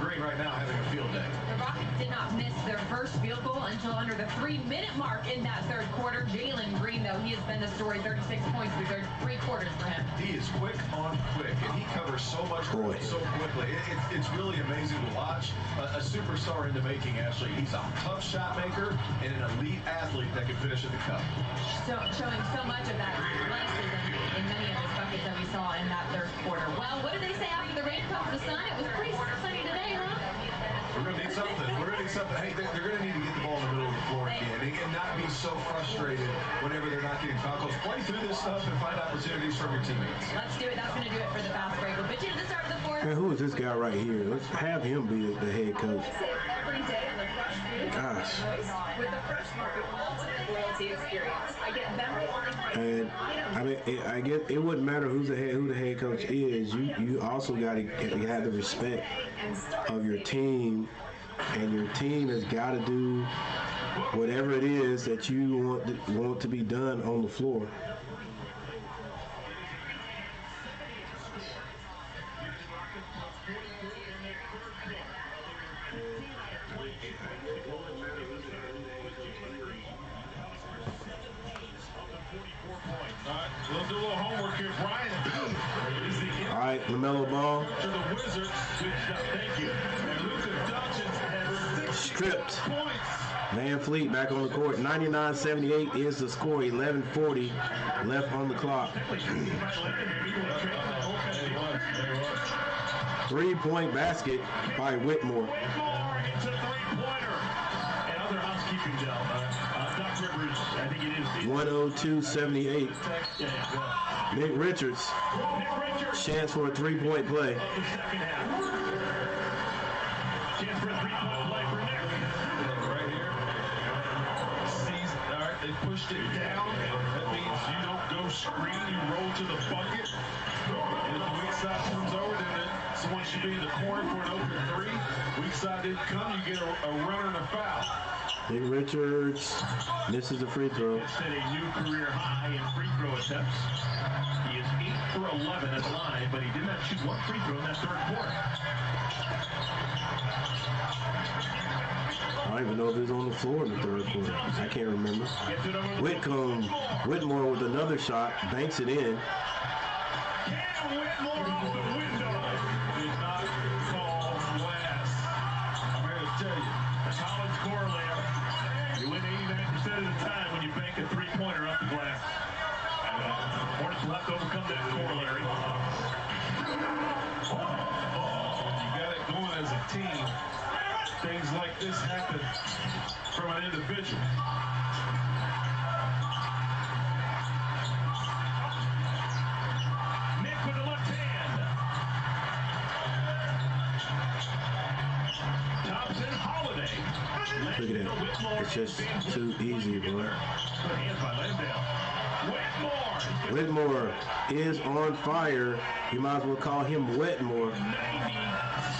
Green right now having a field day. The Rockets did not miss their first field goal until under the 3-minute mark in that third quarter. Jalen Green, though, he has been the story. 36 points through 3 quarters for him. He is quick on quick, and he covers so much ground so quickly. It's really amazing to watch. A superstar in the making, Ashley. He's a tough shot maker and an elite athlete that can finish at the cup. So, showing so much of that athleticism in many of his buckets that we saw in that third quarter. Well, what did they say after the rain comes the sun? It was pretty sunny today, huh? We're going to need something. We're going to need something. Hey, they're going to need to get the ball in the middle of the floor again and not be so frustrated whenever they're not getting foul calls. Play through this stuff and find opportunities from your teammates. Let's do it. That's going to do it for the fast break. We'll pitch you to the start of the fourth. Man, who is this guy right here? Let's have him be the head coach. Every day in the Fresh Food Gosh. with the Fresh Market Ultimate Loyalty Experience. I get memory-only And I mean, I guess it wouldn't matter who the head coach is. You also got to have the respect of your team, and your team has got to do whatever it is that you want to be done on the floor. Let's do a little homework here. Brian is the All right, LaMelo Ball. to the Wizards. Good job. Thank you. And Luka Doncic has 6 Stripped. points. Van Fleet back on the court. 99-78 is the score. 11:40 left on the clock. 3-point basket by Whitmore. 102-78. Nick Richards. Chance for a 3-point play. They pushed it down. That means you don't go screen, you roll to the bucket. And if the weak side comes over, then someone should be in the corner for an open three. Weak side didn't come, you get a runner and a foul. Nick Richards misses the free throw. Set a new career high in free throw attempts. He is 8 for 11 at the line, but he did not shoot one free throw in that third quarter. I don't even know if he was on the floor in the third quarter. I can't remember. Whitmore with another shot, banks it in. Whitmore off the window. Did not call glass. I'm here to tell you. A college corollary. You win 89% of the time when you bank a three-pointer off the glass. Hornets will have to overcome that corollary. You got it going as a team. Things like this happen from an individual. Nick with the left hand. Thompson, Holiday. Look at that. It's just too easy, bro. Good hands by Landale. Whitmore is on fire. You might as well call him Wetmore. 90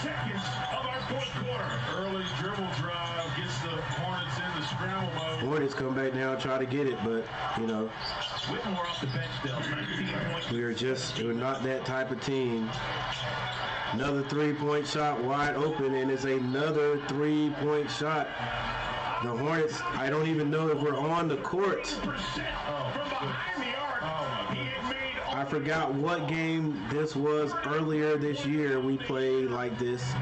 seconds of our fourth quarter. Early dribble drive gets the Hornets into scramble mode. Hornets come back now and try to get it, but, you know, Whitmore off the bench still. 19 points. we're not that type of team. Another 3-point shot wide open, and it's another 3-point shot. The Hornets, I don't even know if we're on the court. From behind the arc, he had made I forgot what game this was earlier this year. We played like this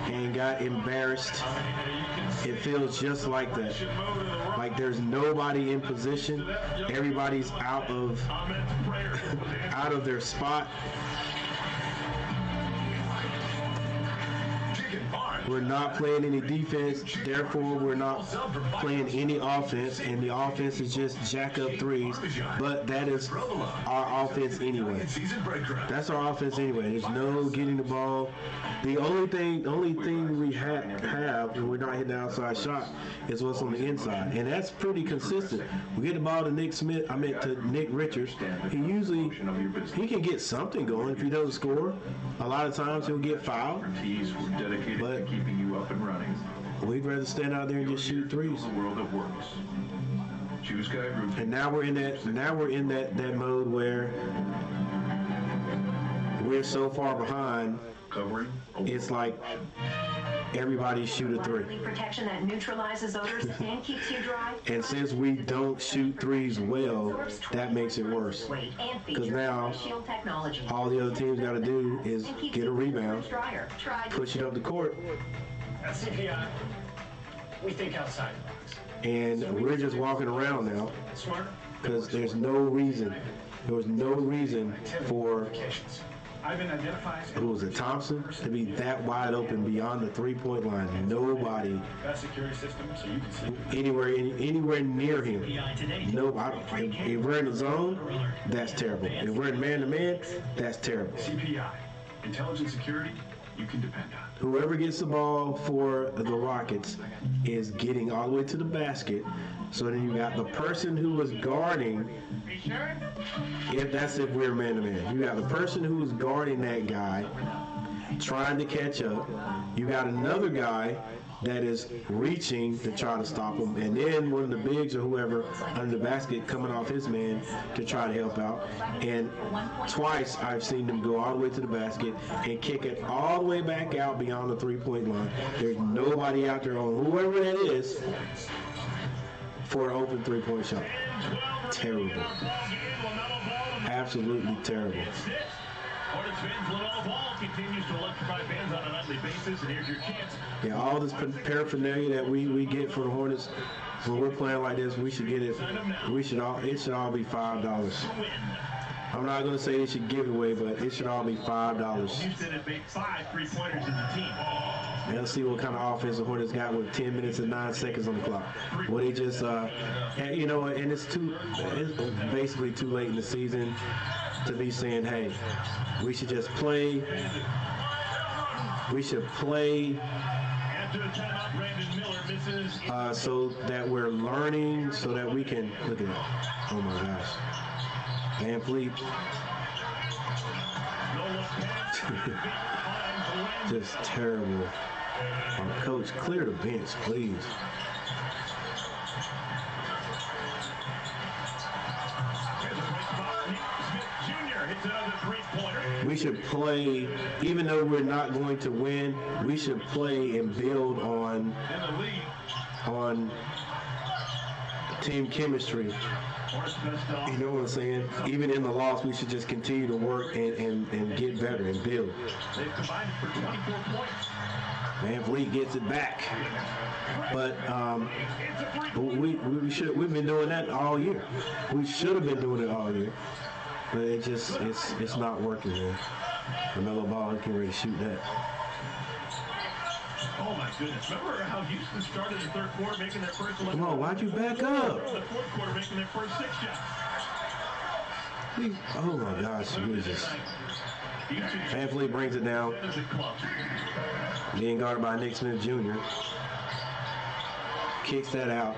and got embarrassed. It feels just like that. Like there's nobody in position. Everybody's out of their spot. We're not playing any defense, therefore we're not playing any offense, and the offense is just jack up threes, but that is our offense anyway. That's our offense anyway. There's no getting the ball. The only thing we have when we're not hitting the outside shot is what's on the inside, and that's pretty consistent. We get the ball to Nick Richards. He can get something going if he doesn't score. A lot of times he'll get fouled, but keeping you up and running. we'd rather stand out there and just shoot threes. The world that works. Choose Guy Group. And now we're in that mode where we're so far behind. Covering. It's like everybody shoot a three. Protection that neutralizes odors and keeps you dry. And since we don't shoot threes well, that makes it worse. Because now all the other teams got to do is get a rebound, push it up the court. At CPI, we think outside the box. And we're just walking around now because there's no reason. There was no reason for Thompson to be that wide open beyond the 3-point line. Nobody anywhere near him. If we're in the zone, that's terrible. If we're in man-to-man, that's terrible. CPI, intelligence security, you can depend on. Whoever gets the ball for the Rockets is getting all the way to the basket. So then you got the person who was guarding, if we're man-to-man. You got the person who was guarding that guy trying to catch up. You got another guy that is reaching to try to stop him. And then one of the bigs or whoever under the basket coming off his man to try to help out. And twice I've seen them go all the way to the basket and kick it all the way back out beyond the 3-point line. There's nobody out there on whoever that is for an open 3-point shot. Terrible. Absolutely terrible. Hornets fans, LaMelo Ball continues to electrify fans on a nightly basis, and here's your chance. Yeah, all this paraphernalia that we get for the Hornets, when we're playing like this, we should get it. It should all be $5. I'm not going to say they should give it away, but it should all be $5. Houston had made 5 3-pointers in the team. And let's see what kind of offense the Hornets got with 10 minutes and 9 seconds on the clock. Well, they just, and, you know, and it's basically too late in the season to be saying, hey, we should just play. We should play so that we're learning, so that we can, look at that. Oh my gosh. Van Fleet. Just terrible. Coach, clear the bench, please. We should play, even though we're not going to win, we should play and build on team chemistry. You know what I'm saying? Even in the loss, we should just continue to work and get better and build. They've combined for 24 points. Van Fleet gets it back. But we've been doing that all year. We should have been doing it all year. But it's not working, man. LaMelo Ball can really shoot that. Oh my goodness. Remember how Houston started the third quarter making their first 11? Come on, why'd you back up? The fourth quarter making their first 6 shots. Oh my gosh, Jesus. Van Fleet brings it down. Being guarded by Nick Smith Jr. Kicks that out.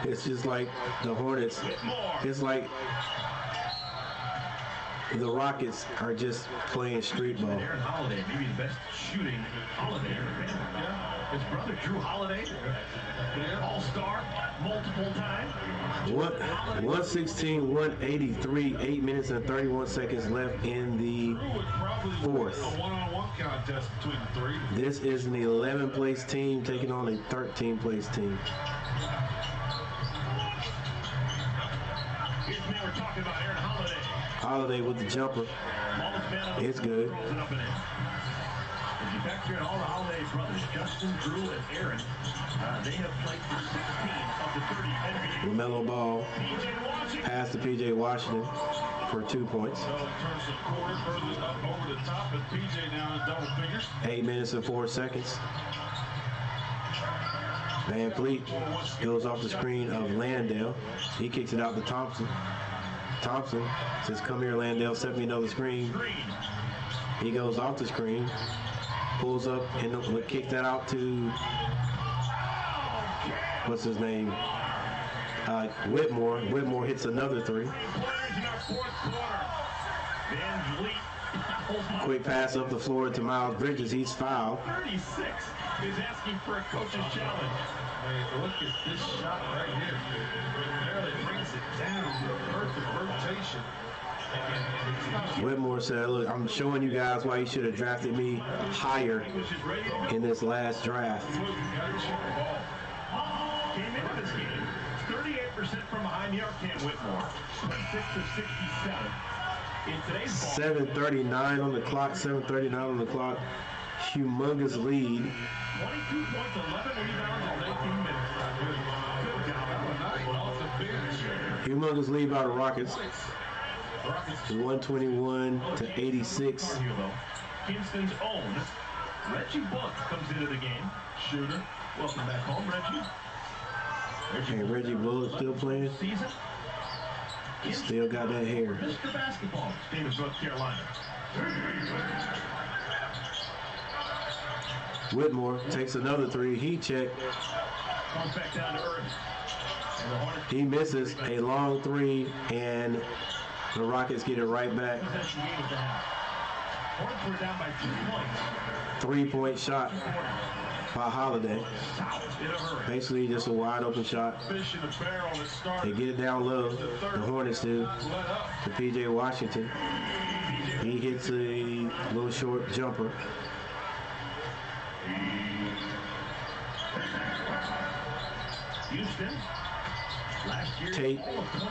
It's just like the Hornets. It's like the Rockets are just playing street ball. Aaron Holiday, maybe the best shooting Holiday ever been. His brother Drew Holiday, all-star multiple times. 116-183, 8 minutes and 31 seconds left in the fourth. This is an 11th place team taking on a 13th place team. We're talking about Aaron Holiday. Holiday with the jumper. It's good. If you factor in all the Holiday brothers, Justin, Drew, and Aaron, they have played for 16 of the 30 NBA. LaMelo Ball pass to P.J. Washington for 2 points. So it turns the quarter further up over the top, and P.J. now in double figures. 8 minutes and 4 seconds. Van Fleet goes off the screen of Landale. He kicks it out to Thompson. Thompson says, come here, Landale, set me another screen. He goes off the screen, pulls up, and kick that out to, what's his name? Whitmore. Whitmore hits another 3. Quick pass up the floor to Miles Bridges. He's fouled. 36 is asking for a coach's challenge. Hey, look at this shot right here. It barely brings it down. Perfect rotation. Whitmore said, look, I'm showing you guys why you should have drafted me higher in this last draft. Came into this game 38% from behind the arc, Cam Whitmore. 26 of 67. In today's ball, 7:39 on the clock. 7:39 on the clock. Humongous lead. 22 points, 11 rebounds in 19 minutes. Good job. Off the bench. Humongous lead by the Rockets. 121 to 86. Kingston's own Reggie Buck comes into the game. Shooter, welcome back home, Reggie. Hey, Reggie Bullock still playing? Season. Still got that hair. Mr. Basketball, state of North Carolina. Whitmore takes another 3. He checked. Comes back down to earth. He misses a long 3, and the Rockets get it right back. Hornets were down by 2 points. 3-point shot by Holiday. Basically just a wide open shot. They get it down low. The Hornets do. To P.J. Washington. He hits a little short jumper. Houston Tate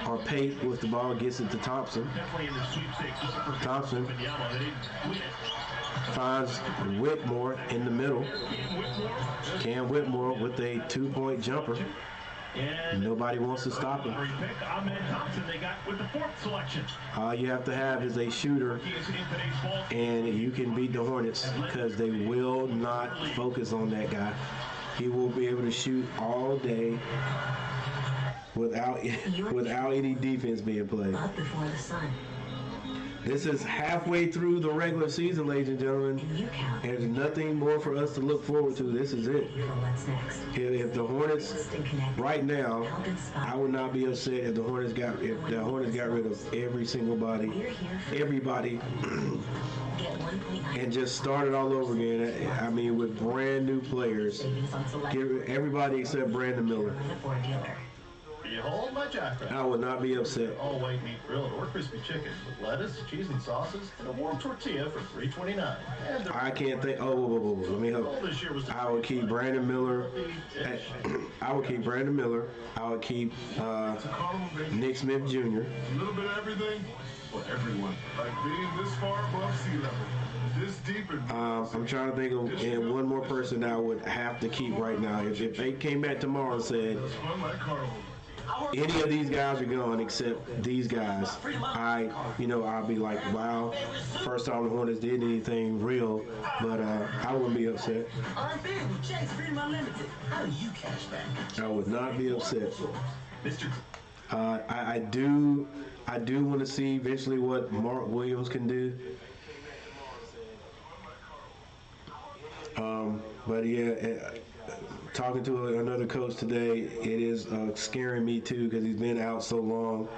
or Pate with the ball gets it to Thompson. Thompson finds Whitmore in the middle. Cam Whitmore with a 2-point jumper. Nobody wants to stop him. All you have to have is a shooter, and you can beat the Hornets because they will not focus on that guy. He will be able to shoot all day without any defense being played. Before the sun. This is halfway through the regular season, ladies and gentlemen. There's nothing more for us to look forward to. This is it. If the Hornets, right now, I would not be upset if the Hornets got rid of everybody, and just started all over again. I mean, with brand new players, everybody except Brandon Miller. Behold my jacket. I would not be upset. All white meat grilled or crispy chicken with lettuce, cheese, and sauces, and a warm tortilla for $3.29. I can't think. Let me help. I would keep Brandon Miller. I would keep Brandon Miller. I would keep Nick Smith Jr. A little bit of everything for everyone. Like being this far above sea level, this deep. I'm trying to think of one more person that I would have to keep right now. If they came back tomorrow and said, any of these guys are gone except these guys, I'll be like, wow, first time the Hornets did anything real, but I wouldn't be upset. I would not be upset. I do want to see eventually what Mark Williams can do. But yeah, talking to another coach today, it is scaring me too because he's been out so long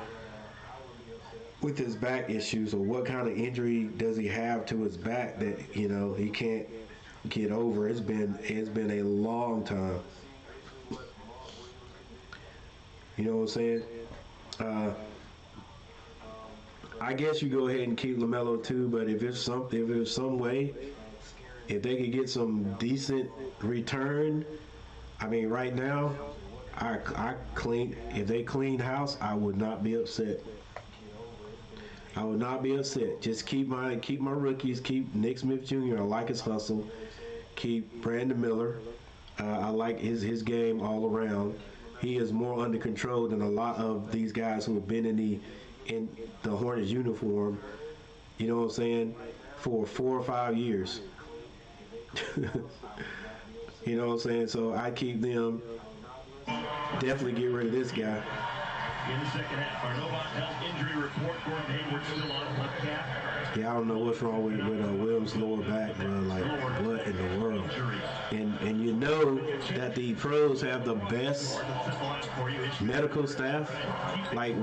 with his back issues. Or what kind of injury does he have to his back that he can't get over? It's been a long time. You know what I'm saying? I guess you go ahead and keep LaMelo too, but if there's some way, if they could get some decent return. I mean, right now, if they clean house, I would not be upset. I would not be upset. Just keep my rookies. Keep Nick Smith Jr. I like his hustle. Keep Brandon Miller. I like his game all around. He is more under control than a lot of these guys who have been in the Hornets uniform. You know what I'm saying? For 4 or 5 years. You know what I'm saying? So I keep them. Definitely get rid of this guy. In the second half, our Novant Health injury report. Gordon Hayward still on left calf. Yeah, I don't know what's wrong with Williams' lower back, bro. Like, what in the world? And you know that the pros have the best medical staff, like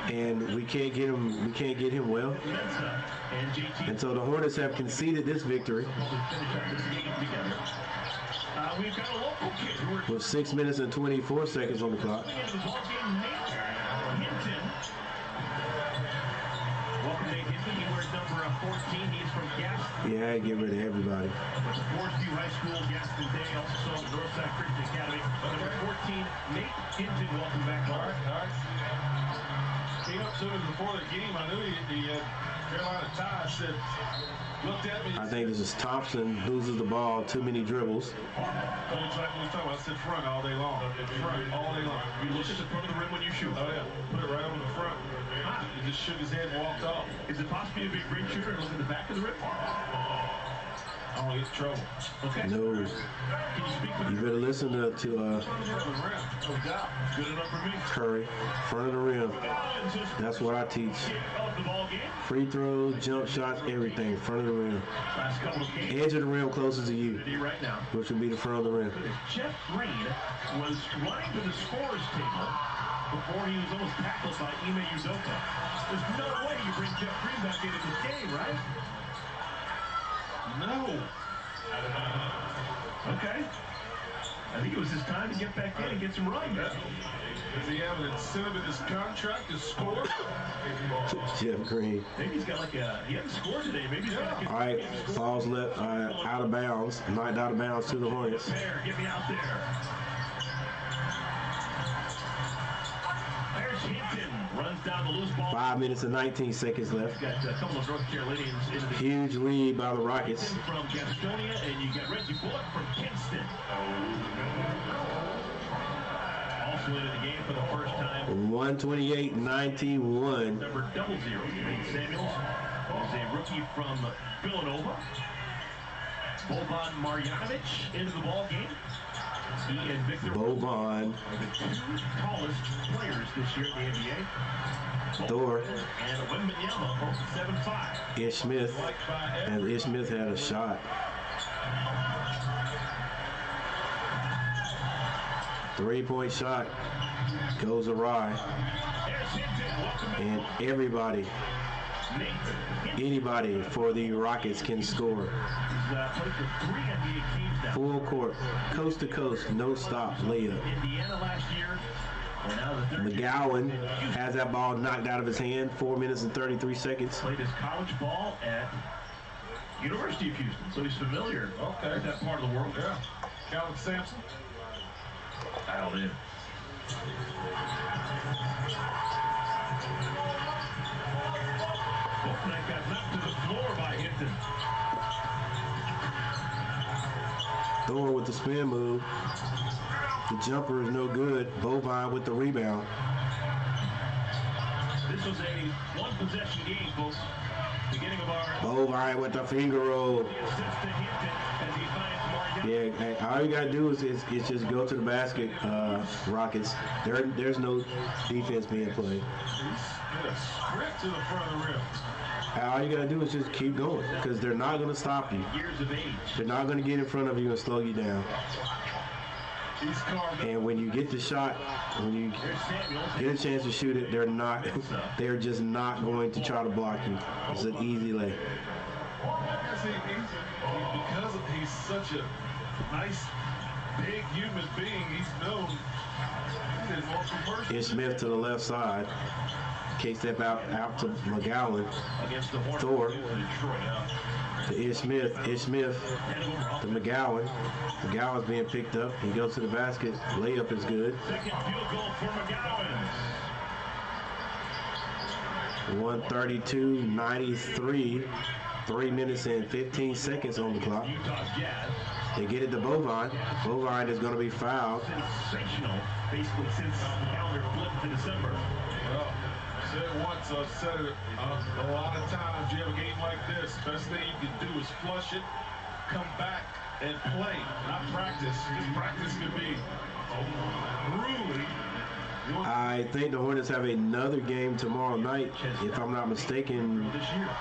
and we can't get him well. And so the Hornets have conceded this victory with 6 minutes and 24 seconds on the clock. Yeah, get rid of everybody. Fortview High School, Gaston Day, also saw the Northside Christian Academy. Number 14, Nate Hinton, welcome back. All right. Came up to him before the game. I knew he had Carolina tie. Said, looked at me. I think this is Thompson loses the ball, too many dribbles. That's exactly what I'm talking about. I said front all day long. Front all day long. You look at the front of the rim when you shoot. Oh, yeah. Put it right on the front. He just shook his head and walked off. Is it possible to be a great shooter and look at the back of the rim? I don't get trouble. Okay. No. Can you speak with You better listen to Curry, front of the rim. That's what I teach. Free throws, jump shots, everything, front of the rim. Edge of the rim closest to you, which would be the front of the rim. Jeff Green was running to the scorer's table before he was almost tackled by Ime Udoka. There's no way you bring Jeff Green back into this game, right? No. Okay. I think it was his time to get back in and get some run. Does he have an incentive in his contract to score? Jeff Green. Maybe he's got he hasn't scored today. Maybe he's got All right, falls left out of bounds. Knocked out of bounds to the Hornets. Get me out there. down the loose ball. 5 minutes and 19 seconds left. Got a couple of North Carolinians into the Huge lead by the Rockets. from Gastonia, and you got Reggie Bullock from Kinston. Also into the game for the first time. 128-91. Number 00, Nate Samuels, is a rookie from Villanova. Boban Marjanovic into the ball game. He and Victor Boban. are the two tallest players this year in the NBA. Thor. And Wembanyama, both 7'5". Ish Smith. And Ish Smith had a shot. Three-point shot goes awry. And anybody for the Rockets can score. Full court, coast to coast, no stop layup. Indiana last year. McGowan has that ball knocked out of his hand. 4 minutes and 33 seconds. Played his college ball at University of Houston, so he's familiar with that part of the world. Yeah. Calvin Sampson. Dialed in. That got knocked to the floor by Hinton. Thor with the spin move. The jumper is no good. Boban with the rebound. This was a one-possession game, folks. Beginning of our... Boban with the finger roll. Yeah, hey, all you got to do is just go to the basket, Rockets. There's no defense being played. Sprint to the front of the rim. All you got to do is just keep going because they're not going to stop you. They're not going to get in front of you and slow you down. And when you get the shot, when you get a chance to shoot it, they're just not going to try to block you. It's an easy lay. Because he's such a nice, big human being, he's known. Ish Smith to the left side. Kick step out to McGowan. Thor to Ish Smith. Ish Smith to McGowan. McGowan's being picked up. He goes to the basket. Layup is good. Second field goal for McGowan. 132-93. 3 minutes and 15 seconds on the clock. They get it to Boban. Boban is going to be fouled. Sensational, basically since the calendar flipped to December. Well, I said it once, I've said it a lot of times. You have a game like this, best thing you can do is flush it, come back, and play, not practice. Because practice could be grueling. I think the Hornets have another game tomorrow night, if I'm not mistaken,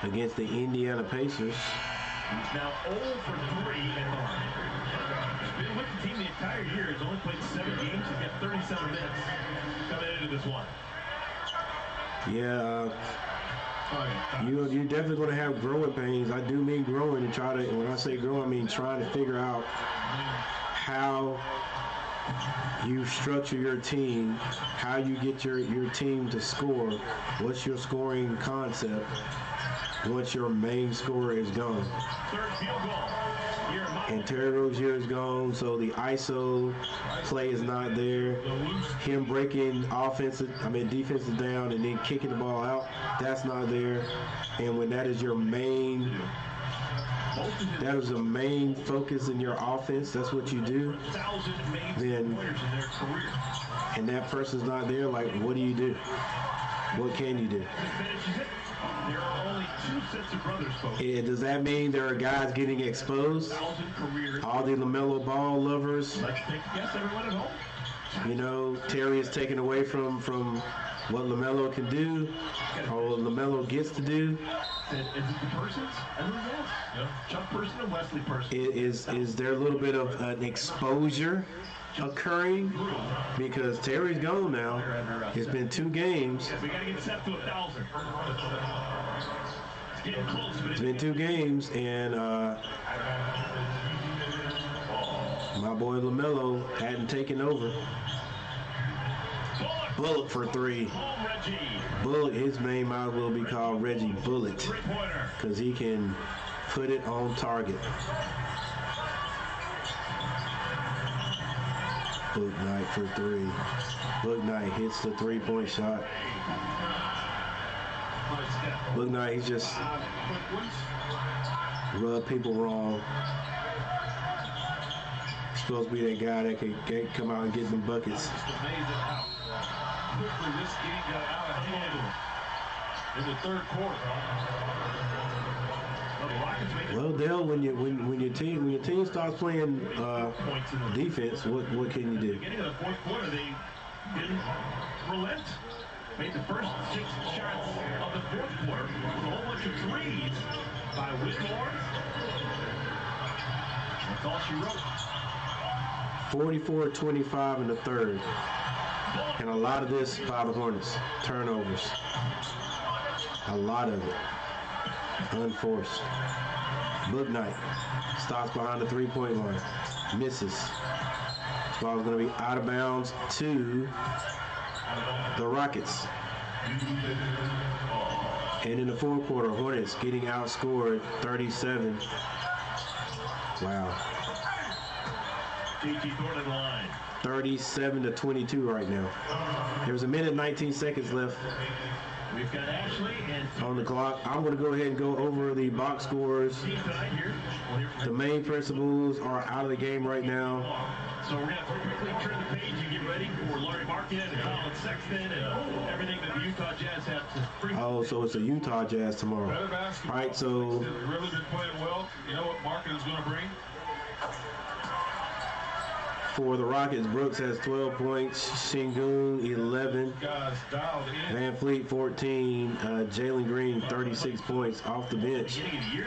against the Indiana Pacers. He's now 0 for 3 in the line. He's been with the team the entire year. He's only played 7 games. He's got 37 minutes coming into this one. Yeah, you're definitely going to have growing pains. I do mean growing, and when I say grow, I mean trying to figure out how you structure your team, how you get your team to score, what's your scoring concept once your main scorer is gone. Third field goal. And Terry Rozier is gone, so the ISO play is not there. Him breaking defenses down and then kicking the ball out, that's not there. And when that is your main, that is the main focus in your offense, that's what you do, then, and that person's not there, like, what do you do? What can you do? There are only 2 sets of brothers, folks. Does that mean there are guys getting exposed? All the LaMelo Ball lovers? Let's take a guess, everyone at home. You know, Terry is taken away from what LaMelo can do, or what LaMelo gets to do. Is it the Persons? I don't know. Yeah. Chuck Person and Wesley Person. Is there a little bit of an exposure occurring? Because Terry's gone now. It's been 2 games. We got to get set to 1,000. It's getting close. It's been 2 games, and my boy LaMelo hadn't taken over. Bullock for 3. Bullock, his name might as well be called Reggie Bullet, because he can put it on target. Book Knight for three. Book Knight hits the three-point shot. Book Knight, he's just rub people wrong. He's supposed to be that guy that can come out and get them buckets. Quickly this game got out of hand in the third quarter. Well, Dale, when your team starts playing defense, what can you do? Beginning of the fourth quarter, they didn't relent. Made the first 6 shots of the fourth quarter with a whole bunch of threes by Whitmore. That's all she wrote. 44-25 in the third. And a lot of this by the Hornets. Turnovers. A lot of it. Unforced. Book Knight stops behind the three-point line. Misses. This ball is going to be out of bounds to the Rockets. And in the fourth quarter, Hornets getting outscored 37. Wow. 37-22 right now. There's a minute and 19 seconds left We've got Ashley and on the clock. I'm going to go ahead and go over the box scores. The main principals are out of the game right now. So we're going to quickly turn the page and get ready for Laurie Marquette and Colin Sexton and everything that the Utah Jazz have to bring. Oh, so it's a Utah Jazz tomorrow. Better basketball. All right, so They've really been playing well. You know what Market is going to bring? for the Rockets, Brooks has 12 points, Sengun 11, Van Fleet 14, Jalen Green 36 points off the bench.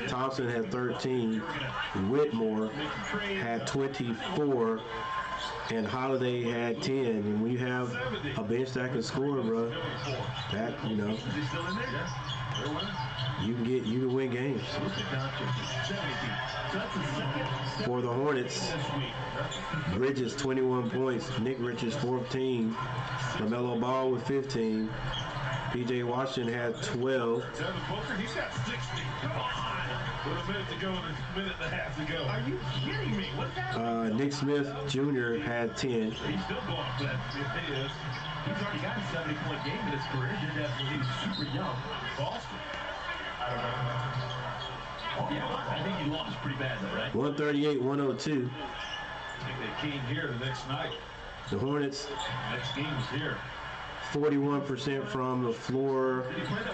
Thompson had 13, Whitmore had 24, and Holiday had 10. And when you have a bench that can score, bro, that, you know, you can win games. For the Hornets, Bridges 21 points, Nick Richards 14, LaMelo Ball with 15, P.J. Washington had 12. He's got 60. Come on. With a minute to go and a minute and a half to go. Are you kidding me? What's that? Nick Smith Jr. had 10. He's still going for that. He is. He's already got a 70-point game in his career. He did that when he was super young. Boston. Yeah, I think he lost pretty bad though, right? 138-102. I think they came here the next night. The Hornets. Next game is here. 41% from the floor.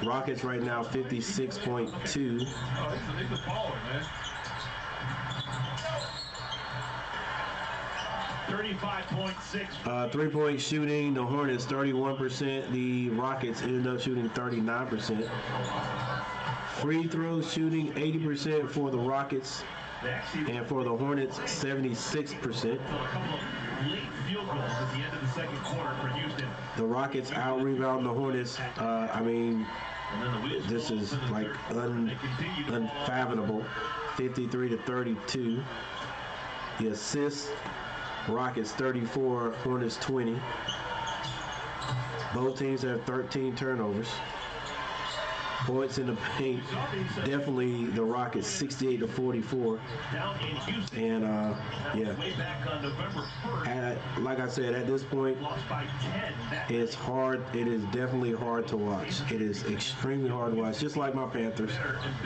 Rockets right now 56.2. Oh, he's a baller, man. 35.6. 3-point shooting, the Hornets 31%. The Rockets ended up shooting 39%. Free throw shooting 80% for the Rockets. And for the Hornets, 76%. A couple of late field goals at the end of the second quarter for Houston. The Rockets out-rebound the Hornets. I mean, this is like unfathomable. 53-32. The assists, Rockets 34, Hornets 20. Both teams have 13 turnovers. Points in the paint, definitely the Rockets 68-44. And yeah, like I said, at this point, it's hard. It is definitely hard to watch. It is extremely hard to watch. Just like my Panthers,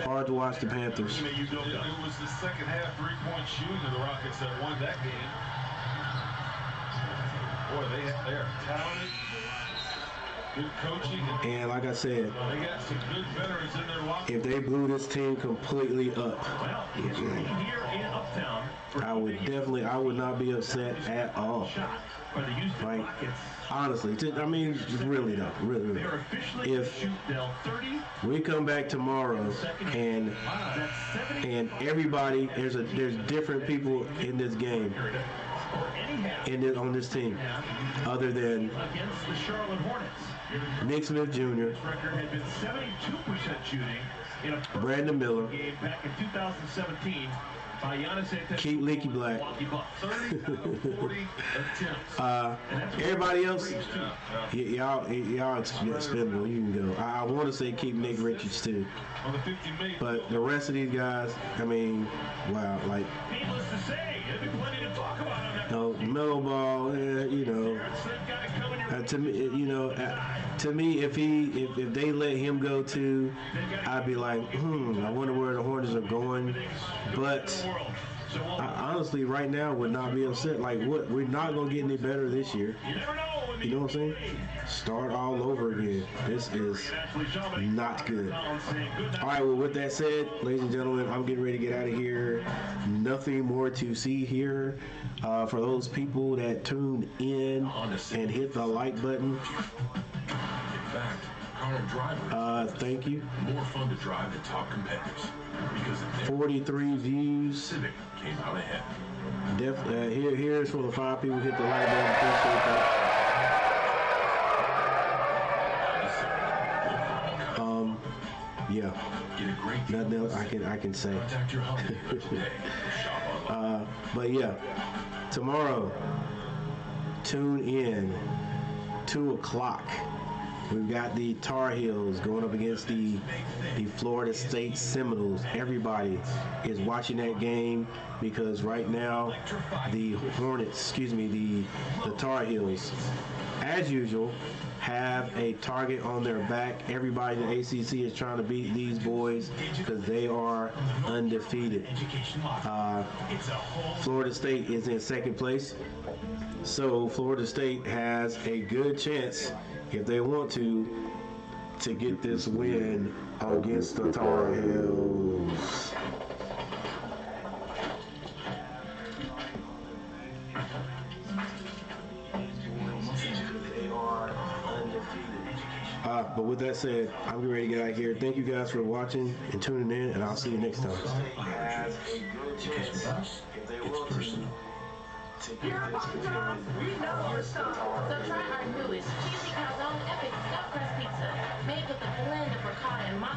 hard to watch the Panthers. It was the second half three-point shooting of the Rockets that won that game. Boy, they are talented. Good coaching. And like I said, they got some good veterans in their locker. If they blew this team completely up, I would not be upset at all. Like, honestly, I mean, really though, really. If we come back tomorrow and everybody, there's different people in this game, on this team, other than Nick Smith Jr., Brandon Miller, back in 2017. Keep Leaky Black. Everybody else, y'all expendable. You can go. I want to say keep Nick Richards too, but the rest of these guys, I mean, wow, like mellow ball. To me, if they let him go too, I'd be like, I wonder where the Hornets are going. But I honestly, right now, would not be upset. Like, what? We're not gonna get any better this year. You know what I'm saying? Start all over again. This is not good. All right, well, with that said, ladies and gentlemen, I'm getting ready to get out of here. Nothing more to see here. For those people that tuned in and hit the like button, thank you. More fun to drive than top competitors. Because 43 views. Civic came out ahead. Here's for the 5 people who hit the like button. Appreciate that. Yeah. Nothing else I can say. But yeah, tomorrow, tune in, 2 o'clock. We've got the Tar Heels going up against the Florida State Seminoles. Everybody is watching that game because right now the Hornets, the Tar Heels, as usual, have a target on their back. Everybody in the ACC is trying to beat these boys because they are undefeated. Florida State is in second place, so Florida State has a good chance, if they want to get this win against the Tar Heels. But with that said, I'm getting ready to get out of here. Thank you guys for watching and tuning in, and I'll see you next time. You're about to we know your stuff, so try our newest